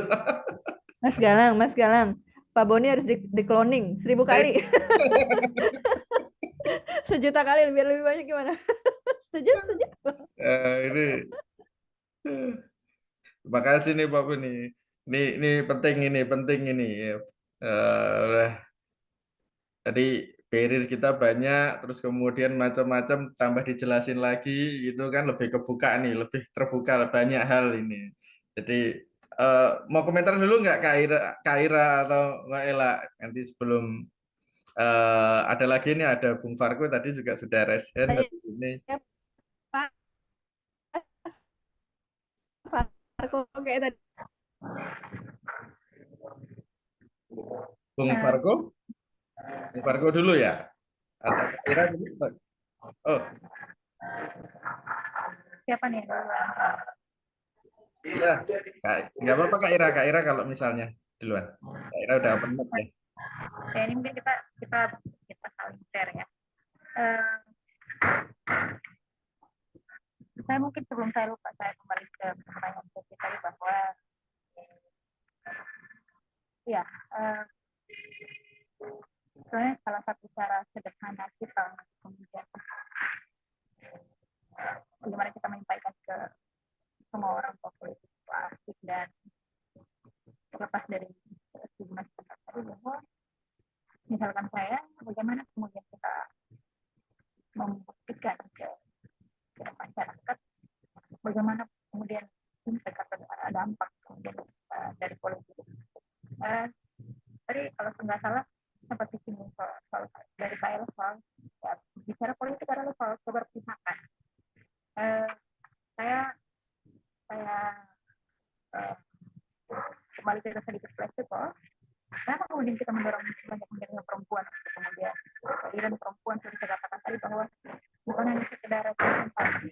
Mas Galang, Pak Boni harus di cloning 1000 kali. 1 juta kali biar lebih banyak gimana? Setuju? Ini terima kasih nih Pak Boni. Ini penting ini. Tadi barrier kita banyak, terus kemudian macam-macam tambah dijelasin lagi, itu kan lebih kebuka nih, lebih terbuka banyak hal ini. Jadi mau komentar dulu nggak Kak Ira atau Mbak Ela nanti sebelum ada lagi nih, ada Bung Farko tadi juga sudah raise hand di sini. Ya, Pak. Farko kayak tadi. Bung Farko dulu ya? Atau Kak Ira dulu? Oh, Siapa nih? iya. Nggak apa-apa Kak Ira kalau misalnya duluan. Kak Ira udah open mic ya. Ya, ini mungkin kita saling share ya. Saya mungkin sebelum saya lupa, saya kembali ke pertanyaan saya tadi bahwa ya sebenarnya salah satu cara sederhana kita kemudian bagaimana kita menyampaikan ke semua orang politik aktif dan terlepas dari stigma tadi bahwa misalkan saya bagaimana kemudian kita membuktikan ke masyarakat bagaimana kemudian impact atau dampak kemudian dari politik. Tadi kalau nggak salah sempat disinggung soal dari Pak Ella soal ya, bicara politik adalah soal keberpihakan. Saya kembali ke sedikit flashback bahwa kenapa kemudian kita mendorong banyak menjadi perempuan kemudian kehadiran perempuan seperti saya katakan tadi bahwa bukan hanya sekedar representasi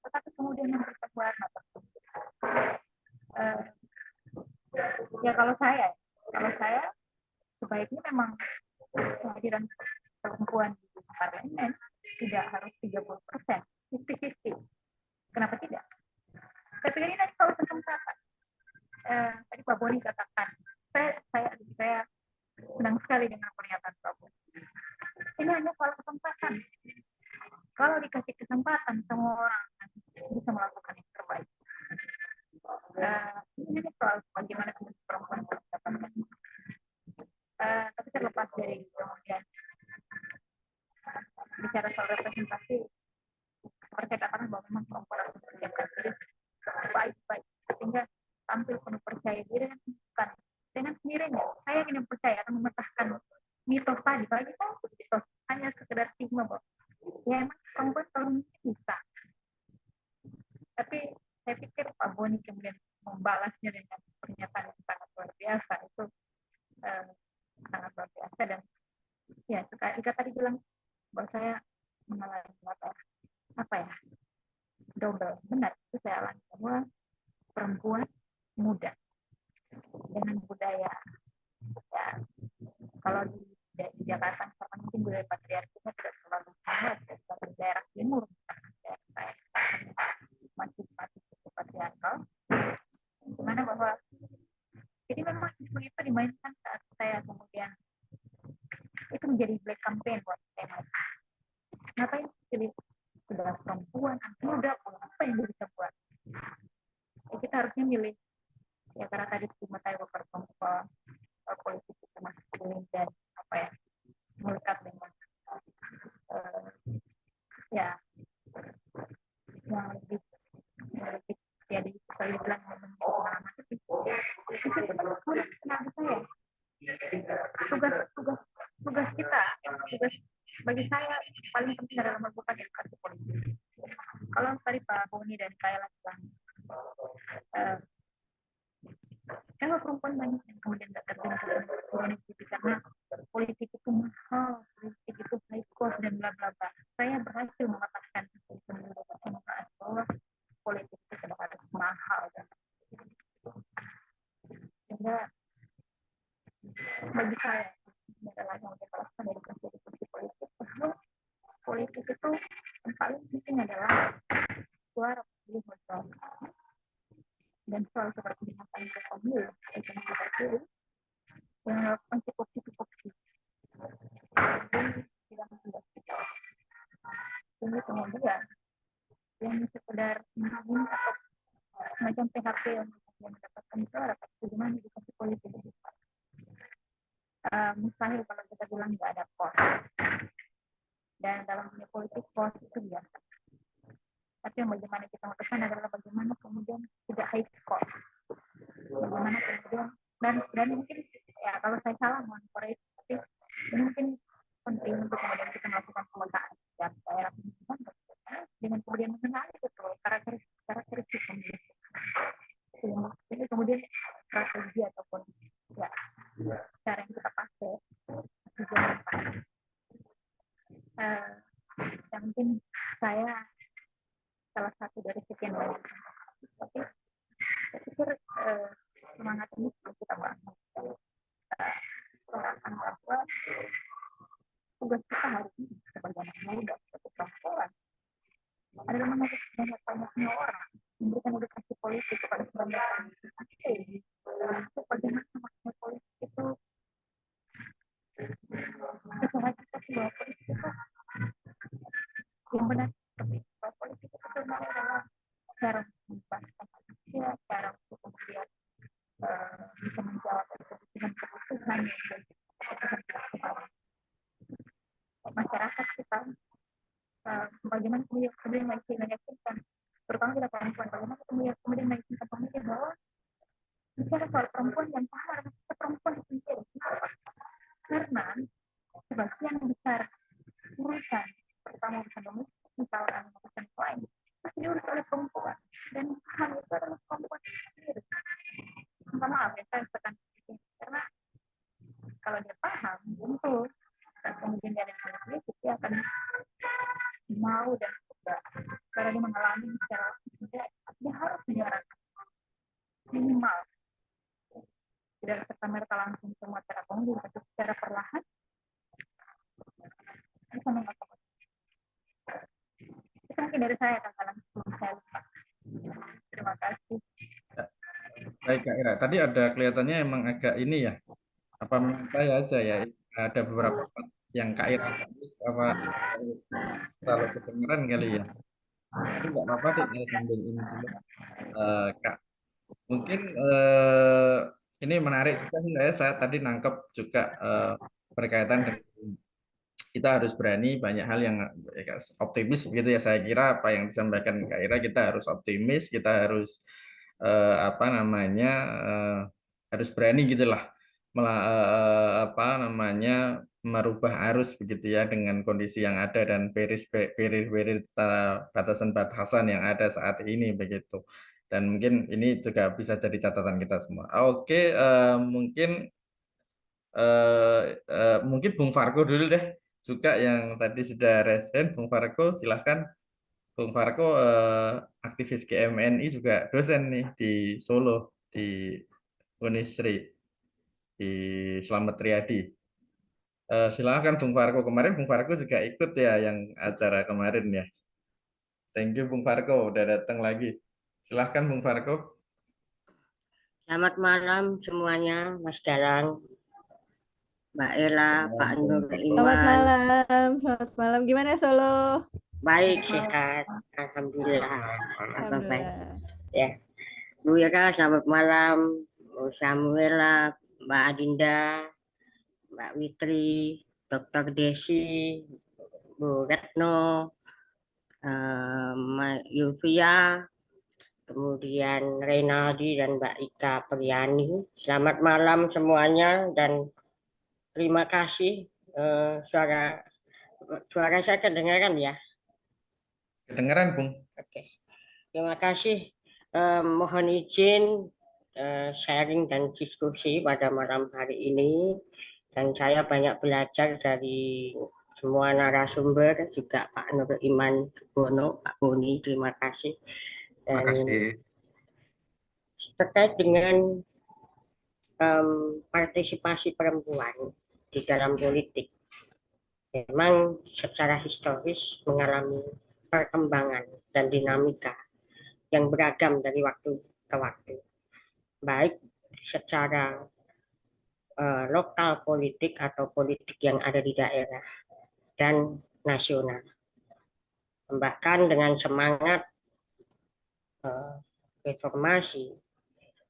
tetapi kemudian yang berwarna tersebut. Ya kalau saya sebaiknya memang kehadiran perempuan di parlemen tidak harus 30%, 50-50. Kenapa tidak? Saya pikir ini soal kesempatan. Tadi Pak Boni katakan, saya senang sekali dengan pernyataan Pak Boni. Ini hanya soal kesempatan. Kalau dikasih kesempatan, semua orang bisa melakukan yang terbaik. Ini soal bagaimana perempuan mendapatkan. Tapi terlepas dari kemudian bicara soal representasi, seperti saya katakan bahwa memang perempuan harus mempersiapkan diri baik-baik sehingga tampil penuh percaya diri dan bukan dengan sendirinya. Saya ingin percaya akan mematahkan mitos tadi. Bagi saya mitos hanya sekedar stigma bahwa ya emang perempuan kalau mungkin bisa. Tapi saya pikir Pak Boni kemudian membalasnya dengan pernyataan yang sangat luar biasa. Itu sangat luar biasa dan ya Ika tadi bilang bahwa saya mengalami apa ya double, benar itu saya alami bahwa perempuan muda dengan budaya ya kalau di Jakarta misalkan mungkin budaya patriarkinya tidak terlalu sangat seperti daerah timur masih cukup patriarkal dimana bahwa jadi memang isu itu dimainkan saat saya kemudian itu menjadi black campaign buat saya. Ngapain jadi sudah perempuan, anak muda, apa yang bisa buat? Ya, kita harusnya milih ya karena tadi cuma saya perempuan politik itu maskulin dan apa ya melekat dengan ya yang lebih jadi saya bilang pengalaman itu kenapa saya tugas kita tugas bagi saya paling penting adalah melakukan edukasi politik. Kalau tadi Pak Boni dan saya lakukan kalau perempuan banyak yang kemudian tidak terjun ke politik karena politik itu mahal, politik itu high cost dan bla bla bla. Saya berhasil mematahkan bahwa politik itu tidak harus mahal dan sehingga bagi saya ini adalah yang dijelaskan dari konstitusi politik bahwa politik itu yang paling penting adalah suara pemilih masyarakat dan soal seperti yang paling pemilih yang kita pilih yang melakukan tupoksi tidak mudah ini kemudian yang sekedar menabung atau semacam PHP yang mendapatkan suara tapi bagaimana edukasi politik mustahil kalau kita bilang nggak ada pos dalam dunia politik politik itu biasa. Tapi yang bagaimana kita lakukan adalah bagaimana kemudian tidak high score, bagaimana kemudian dan mungkin ya kalau saya salah mohon koreksi, tapi ini mungkin penting untuk kemudian kita melakukan pemetaan dan daerah pemilihan dengan kemudian mengenali betul karakteristik pemilih. Ini kemudian strategi ataupun ya cara yang kita pakai yang mungkin saya salah satu dari sekian banyak, tapi saya pikir semangat ini perlu kita bangun, suarakan bahwa tugas kita hari ini sebagai anak muda, sebagai perempuan adalah mengajak banyak-banyaknya orang, memberikan edukasi politik kepada sebanyak untuk bagaimana makna politik itu sesuai kita bahwa politik itu yang benar, tapi bahwa politik itu sebenarnya adalah cara membebaskan manusia, cara untuk kemudian bisa menjawab kebutuhan masyarakat kita, bagaimana kemudian meyakinkan, terutama kita perempuan, bagaimana kemudian meyakinkan pemilih bahwa bicara soal perempuan yang paham kita perempuan sendiri, karena sebagian besar urusan, terutama urusan domestik, misalkan urusan lain, pasti diurus oleh perempuan, dan hal itu adalah perempuan sendiri. Minta maaf ya, saya tekan karena kalau dia paham, tentu dan kemudian dia ada di dia akan mau dan juga karena dia mengalami secara dia harus menyuarakan minimal tidak serta-merta langsung semua secara pemilih, tapi secara perlahan bisa mengatakan itu mungkin dari saya katakan sebelum saya lupa. Terima kasih. Baik Kak Ira, tadi ada kelihatannya emang agak ini ya, apa memang saya aja ya, ada beberapa yang Kak Ira tulis apa terlalu kedengeran kali ya. Tapi nggak apa-apa deh kalau sambil ini dulu. Kak, mungkin ini menarik juga sih, saya tadi nangkep juga berkaitan dengan kita harus berani banyak hal yang optimis begitu ya. Saya kira apa yang disampaikan Kak Ira, kita harus optimis, kita harus apa namanya harus berani gitulah apa namanya merubah arus begitu ya dengan kondisi yang ada dan batasan-batasan yang ada saat ini begitu. Dan mungkin ini juga bisa jadi catatan kita semua. Oke, mungkin Bung Farko dulu deh, juga yang tadi sudah resen. Bung Farko, silahkan. Bung Farko aktivis GMNI, juga dosen nih di Solo, di Unisri, di Slamet Riyadi. Silahkan Bung Farko. Kemarin Bung Farko juga ikut ya yang acara kemarin ya. Thank you Bung Farko udah datang lagi. Silahkan Bung Farko. Selamat malam semuanya, Mas Galang, Mbak Ella, Pak Nur Iman. Selamat malam. Gimana Solo? Baik, sehat, alhamdulillah. Alhamdulillah. Ya, Bu Ira, selamat malam, Bu Samuela, Mbak Adinda, Mbak Witri, Dr. Desi, Bu Retno, Mbak Yuvia, kemudian Reynaldi dan Mbak Ika Priyani. Selamat malam semuanya dan terima kasih. Suara saya kedengaran ya? Kedengaran Bung. Oke. Terima kasih. Mohon izin sharing dan diskusi pada malam hari ini. Dan saya banyak belajar dari semua narasumber, juga Pak Nur Iman Bono, Pak Boni, terima kasih. Dan terima kasih. Terkait dengan partisipasi perempuan di dalam politik, memang secara historis mengalami perkembangan dan dinamika yang beragam dari waktu ke waktu, baik secara lokal politik atau politik yang ada di daerah dan nasional. Bahkan dengan semangat reformasi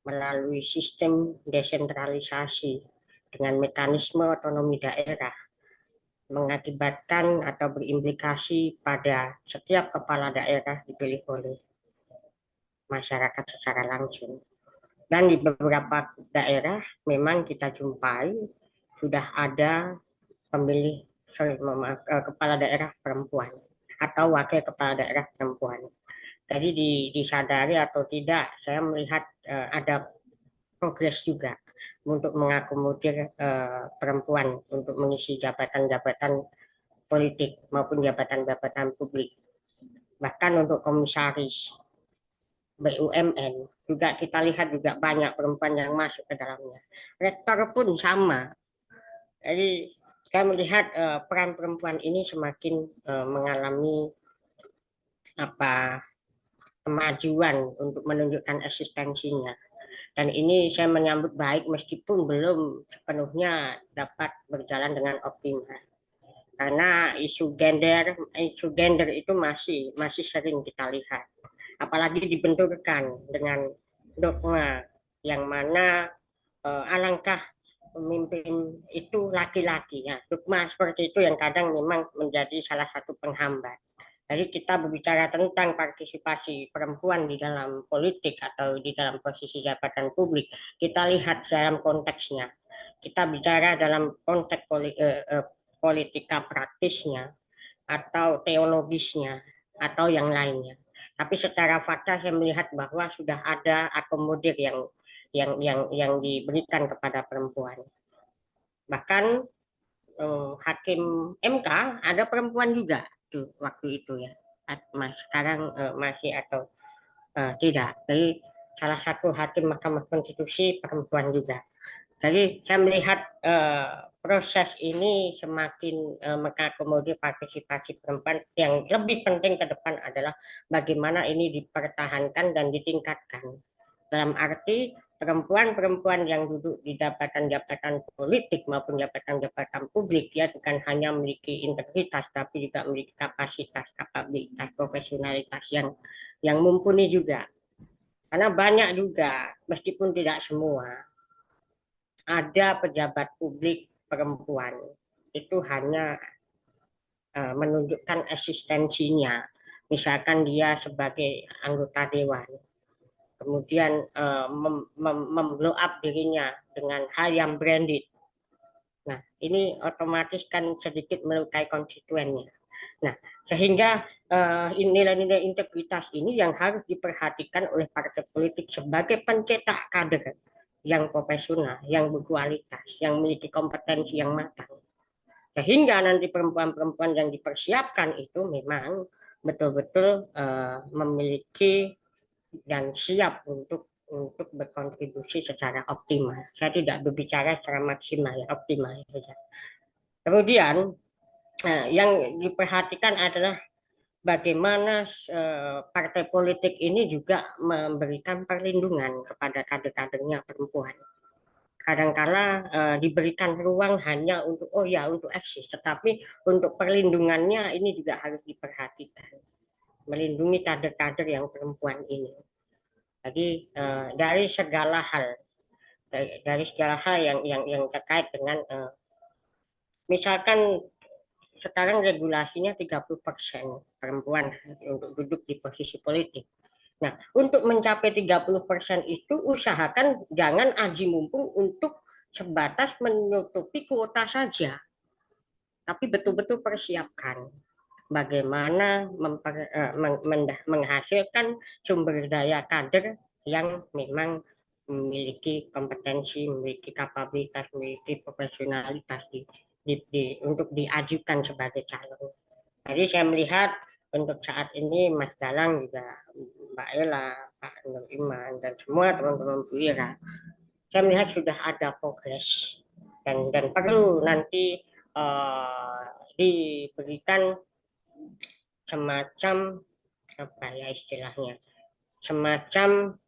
melalui sistem desentralisasi dengan mekanisme otonomi daerah, mengakibatkan atau berimplikasi pada setiap kepala daerah dipilih oleh masyarakat secara langsung. Dan di beberapa daerah memang kita jumpai sudah ada pemilih kepala daerah perempuan atau wakil kepala daerah perempuan. Jadi disadari atau tidak, saya melihat ada progres juga untuk mengakomodir perempuan untuk mengisi jabatan-jabatan politik maupun jabatan-jabatan publik. Bahkan untuk komisaris BUMN juga kita lihat juga banyak perempuan yang masuk ke dalamnya. Rektor pun sama. Jadi saya melihat peran perempuan ini semakin mengalami kemajuan untuk menunjukkan eksistensinya. Dan ini saya menyambut baik meskipun belum sepenuhnya dapat berjalan dengan optimal. Karena isu gender itu masih sering kita lihat. Apalagi dibenturkan dengan dogma yang mana alangkah pemimpin itu laki-laki. Ya. Dogma seperti itu yang kadang memang menjadi salah satu penghambat. Jadi kita berbicara tentang partisipasi perempuan di dalam politik atau di dalam posisi jabatan publik, kita lihat dalam konteksnya. Kita bicara dalam konteks politika praktisnya atau teologisnya atau yang lainnya. Tapi secara fakta saya melihat bahwa sudah ada akomodir yang diberikan kepada perempuan. Bahkan hakim MK ada perempuan juga tuh waktu itu ya. Sekarang masih atau tidak. Jadi salah satu hakim Mahkamah Konstitusi perempuan juga. Jadi saya melihat proses ini semakin mengakomodir partisipasi perempuan. Yang lebih penting ke depan adalah bagaimana ini dipertahankan dan ditingkatkan. Dalam arti perempuan-perempuan yang duduk di jabatan-jabatan politik maupun jabatan-jabatan publik, ya bukan hanya memiliki integritas, tapi juga memiliki kapasitas, kapabilitas, profesionalitas yang mumpuni juga. Karena banyak juga, meskipun tidak semua, ada pejabat publik perempuan itu hanya menunjukkan eksistensinya, misalkan dia sebagai anggota dewan, kemudian memblow up dirinya dengan hal yang branded. Nah, ini otomatis kan sedikit melukai konstituennya. Nah, sehingga nilai-nilai integritas ini yang harus diperhatikan oleh partai politik sebagai pencetak kader yang profesional, yang berkualitas, yang memiliki kompetensi yang matang. Sehingga nanti perempuan-perempuan yang dipersiapkan itu memang betul-betul memiliki dan siap untuk berkontribusi secara optimal. Saya tidak berbicara secara maksimal, ya, optimal saja. Kemudian yang diperhatikan adalah bagaimana partai politik ini juga memberikan perlindungan kepada kader-kadernya perempuan. Kadangkala diberikan ruang hanya untuk untuk eksis, tetapi untuk perlindungannya ini juga harus diperhatikan, melindungi kader-kader yang perempuan ini. Jadi dari segala hal yang terkait dengan misalkan sekarang regulasinya 30% perempuan untuk duduk di posisi politik. Nah, untuk mencapai 30% itu usahakan jangan aji mumpung untuk sebatas menutupi kuota saja. Tapi betul-betul persiapkan bagaimana menghasilkan sumber daya kader yang memang memiliki kompetensi, memiliki kapabilitas, memiliki profesionalitas untuk diajukan sebagai calon. Jadi saya melihat untuk saat ini Mas Galang juga, Mbak Ella, Pak Nur Iman, dan semua teman-teman Bu Ira, saya melihat sudah ada progres dan perlu nanti diberikan semacam istilahnya, semacam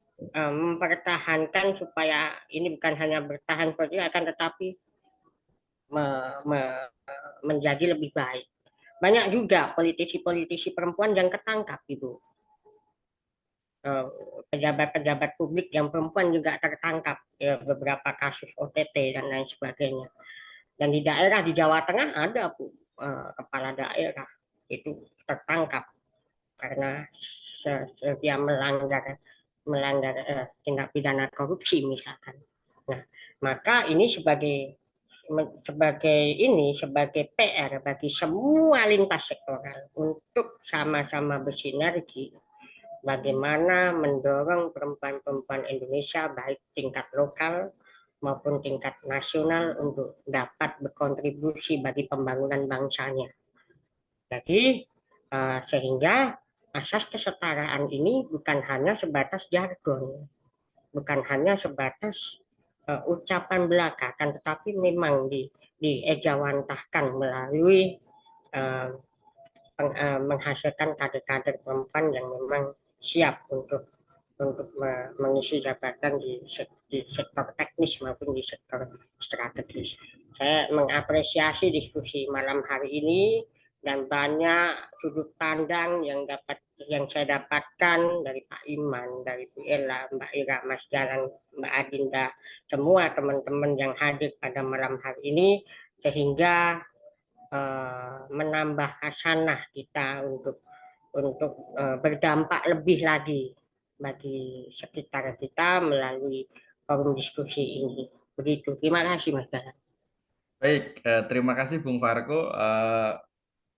mempertahankan supaya ini bukan hanya bertahan seperti akan tetapi menjadi lebih baik. Banyak juga politisi-politisi perempuan yang ketangkap, Ibu. Pejabat-pejabat publik yang perempuan juga tertangkap, beberapa kasus OTT dan lain sebagainya. Dan di daerah di Jawa Tengah ada, Bu, kepala daerah itu tertangkap karena dia melanggar tindak pidana korupsi misalkan. Nah, maka ini sebagai PR bagi semua lintas sektoral untuk sama-sama bersinergi bagaimana mendorong perempuan-perempuan Indonesia baik tingkat lokal maupun tingkat nasional untuk dapat berkontribusi bagi pembangunan bangsanya. Jadi sehingga asas kesetaraan ini bukan hanya sebatas jargon, bukan hanya sebatas ucapan belaka, kan tetapi memang diejawantahkan melalui menghasilkan kader-kader perempuan yang memang siap untuk mengisi jabatan di sektor teknis maupun di sektor strategis. Saya mengapresiasi diskusi malam hari ini dan banyak sudut pandang yang saya dapatkan dari Pak Iman, dari Bu Ella, Mbak Ira, Mas Galang, Mbak Adinda, semua teman-teman yang hadir pada malam hari ini, sehingga menambah hasanah kita untuk berdampak lebih lagi bagi sekitar kita melalui forum diskusi ini. Begitu. Terima kasih, Mas Galang. Baik, terima kasih Bung Farko.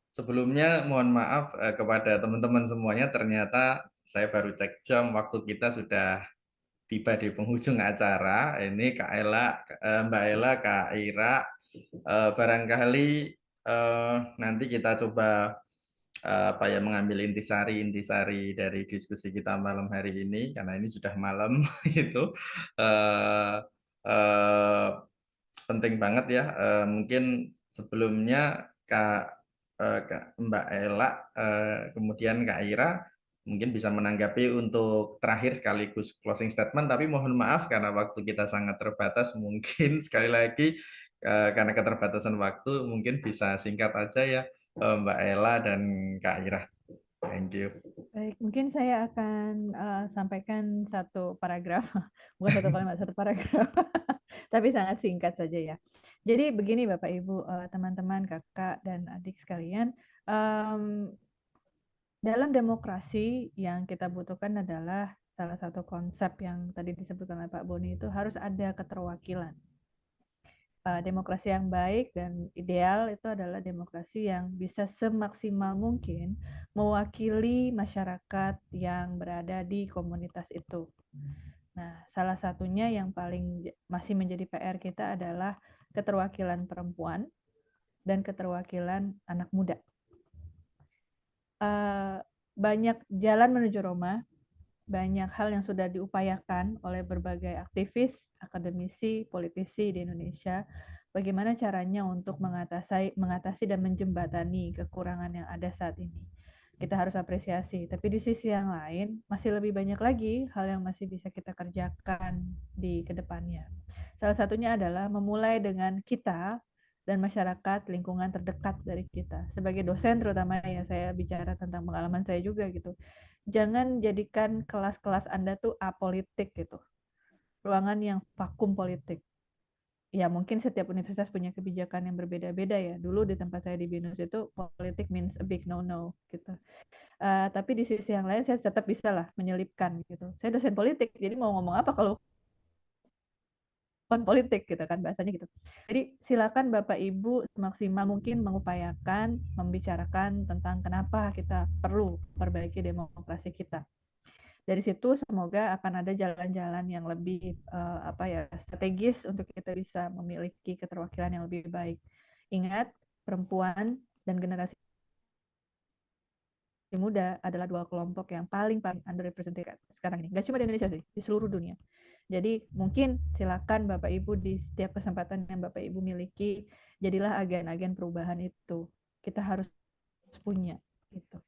Sebelumnya mohon maaf kepada teman-teman semuanya, ternyata saya baru cek jam, waktu kita sudah tiba di penghujung acara. Ini Kak Ella, Mbak Ella, Kak Ira, barangkali nanti kita coba mengambil intisari dari diskusi kita malam hari ini, karena ini sudah malam gitu. Penting banget ya. Mungkin sebelumnya Kak Mbak Ella, kemudian Kak Ira mungkin bisa menanggapi untuk terakhir sekaligus closing statement, tapi mohon maaf karena waktu kita sangat terbatas, mungkin sekali lagi karena keterbatasan waktu mungkin bisa singkat aja ya Mbak Ella dan Kak Ira. Thank you. Baik, mungkin saya akan sampaikan satu paragraf, bukan satu kalimat, satu paragraf, tapi sangat singkat saja ya. Jadi begini Bapak Ibu, teman-teman, kakak dan adik sekalian, dalam demokrasi yang kita butuhkan adalah salah satu konsep yang tadi disebutkan oleh Pak Boni, itu harus ada keterwakilan. Demokrasi yang baik dan ideal itu adalah demokrasi yang bisa semaksimal mungkin mewakili masyarakat yang berada di komunitas itu. Nah, salah satunya yang paling masih menjadi PR kita adalah keterwakilan perempuan dan keterwakilan anak muda. Banyak jalan menuju Roma, banyak hal yang sudah diupayakan oleh berbagai aktivis, akademisi, politisi di Indonesia, bagaimana caranya untuk mengatasi dan menjembatani kekurangan yang ada saat ini. Kita harus apresiasi, tapi di sisi yang lain masih lebih banyak lagi hal yang masih bisa kita kerjakan di kedepannya. Salah satunya adalah memulai dengan kita dan masyarakat lingkungan terdekat dari kita. Sebagai dosen terutama ya, saya bicara tentang pengalaman saya juga gitu. Jangan jadikan kelas-kelas Anda tuh apolitik gitu. Ruangan yang vakum politik. Ya mungkin setiap universitas punya kebijakan yang berbeda-beda ya. Dulu di tempat saya di BINUS itu politik means a big no-no gitu. Tapi di sisi yang lain saya tetap bisa lah menyelipkan gitu. Saya dosen politik, jadi mau ngomong apa kalau politik gitu kan bahasanya gitu. Jadi silakan Bapak Ibu semaksimal mungkin mengupayakan membicarakan tentang kenapa kita perlu perbaiki demokrasi kita. Dari situ semoga akan ada jalan-jalan yang lebih strategis untuk kita bisa memiliki keterwakilan yang lebih baik. Ingat, perempuan dan generasi muda adalah dua kelompok yang paling underrepresented sekarang ini. Gak cuma di Indonesia sih, di seluruh dunia. Jadi mungkin silakan Bapak Ibu di setiap kesempatan yang Bapak Ibu miliki, jadilah agen-agen perubahan itu. Kita harus punya gitu.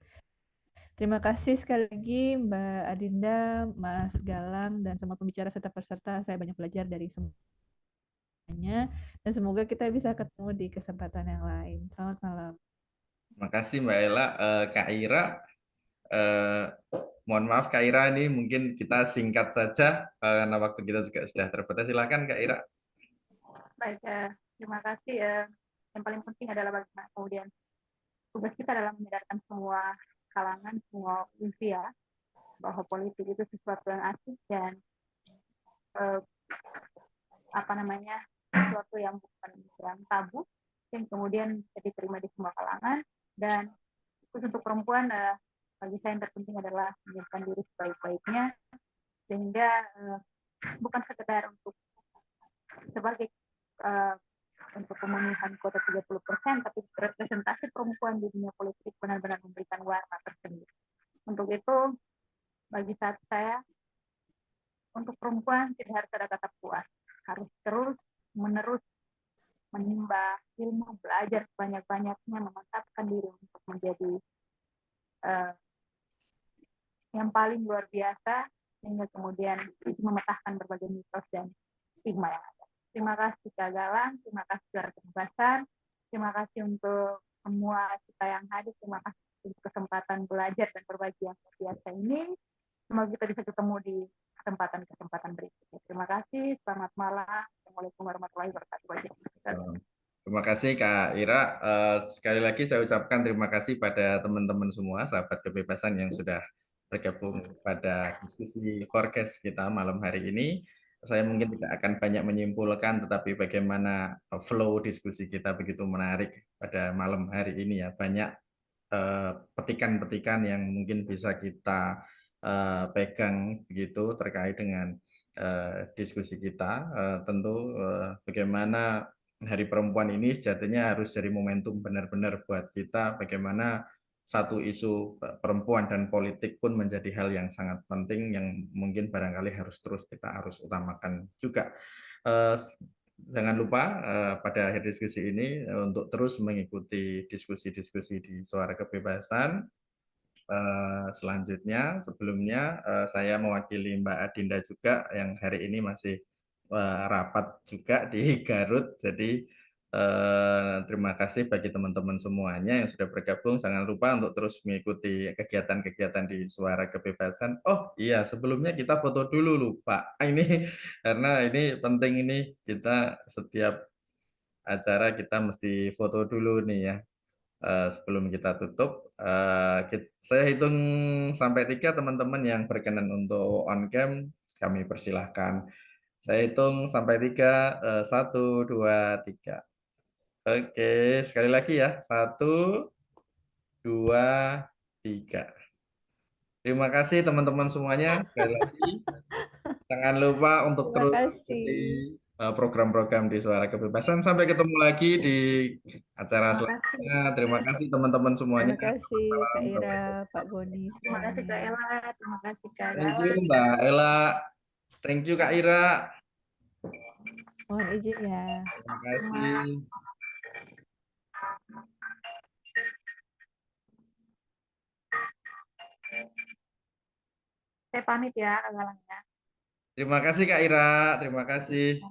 Terima kasih sekali lagi Mbak Adinda, Mas Galang, dan semua pembicara serta peserta. Saya banyak belajar dari semuanya, dan semoga kita bisa ketemu di kesempatan yang lain. Selamat malam. Terima kasih Mbak Ella. Kak Ira, mohon maaf Kak Ira, ini mungkin kita singkat saja karena waktu kita juga sudah terbatas. Silakan Kak Ira. Baik, terima kasih. Yang paling penting adalah bagaimana kemudian tugas kita adalah menyadarkan semua kalangan, semua usia, bahwa politik itu sesuatu yang asik dan sesuatu yang bukan yang tabu, yang kemudian bisa diterima di semua kalangan. Dan khusus untuk perempuan, bagi saya yang terpenting adalah menyiapkan diri sebaik-baiknya, sehingga bukan sekedar untuk sebagai untuk pemenuhan kuota 30%, tapi representasi perempuan di dunia politik benar-benar memberikan warna tersendiri. Untuk itu, bagi saya, untuk perempuan tidak harus ada kata puas, harus terus-menerus menimba ilmu, belajar sebanyak-banyaknya, memantapkan diri untuk menjadi yang paling luar biasa, sehingga kemudian itu memecahkan berbagai mitos dan stigma yang ada. Terima kasih Kak Galang, terima kasih Suara Kebebasan, terima kasih untuk semua kita yang hadir, terima kasih untuk kesempatan belajar dan berbagi yang luar biasa ini. Semoga kita bisa ketemu di kesempatan-kesempatan berikutnya. Terima kasih, selamat malam. Assalamualaikum warahmatullahi wabarakatuh. Terima kasih Kak Ira. Sekali lagi saya ucapkan terima kasih pada teman-teman semua, sahabat kebebasan yang sudah bergabung pada diskusi forecast kita malam hari ini. Saya mungkin tidak akan banyak menyimpulkan, tetapi bagaimana flow diskusi kita begitu menarik pada malam hari ini ya. Banyak petikan-petikan yang mungkin bisa kita pegang begitu terkait dengan diskusi kita. Tentu bagaimana Hari Perempuan ini sejatinya harus jadi momentum benar-benar buat kita, bagaimana satu isu perempuan dan politik pun menjadi hal yang sangat penting yang mungkin barangkali kita harus utamakan juga. Jangan lupa pada akhir diskusi ini untuk terus mengikuti diskusi-diskusi di Suara Kebebasan. Selanjutnya, sebelumnya saya mewakili Mbak Adinda juga yang hari ini masih rapat juga di Garut. Jadi terima kasih bagi teman-teman semuanya yang sudah bergabung. Jangan lupa untuk terus mengikuti kegiatan-kegiatan di Suara Kebebasan. Oh iya, sebelumnya kita foto dulu lupa. Ini karena ini penting, ini kita setiap acara kita mesti foto dulu nih ya. Sebelum kita tutup, saya hitung sampai 3, teman-teman yang berkenan untuk on cam kami persilahkan. Saya hitung sampai 3, 1, 2, 3. Oke, sekali lagi ya, 1, 2, 3. Terima kasih teman-teman semuanya. Sekali lagi, jangan lupa untuk Terima terus kasih. ikuti program-program di Suara Kebebasan. Sampai ketemu lagi di acara selanjutnya. Terima kasih teman-teman semuanya. Terima kasih Kak Sampai Ira, Pak Boni. Terima kasih Kak Ella, terima kasih Kak Thank you Galang. Mbak Ella. Thank you Kak Ira. Mohon izin ya. Terima kasih. Saya pamit ya Kak Galang ya. Terima kasih Kak Ira. Terima kasih.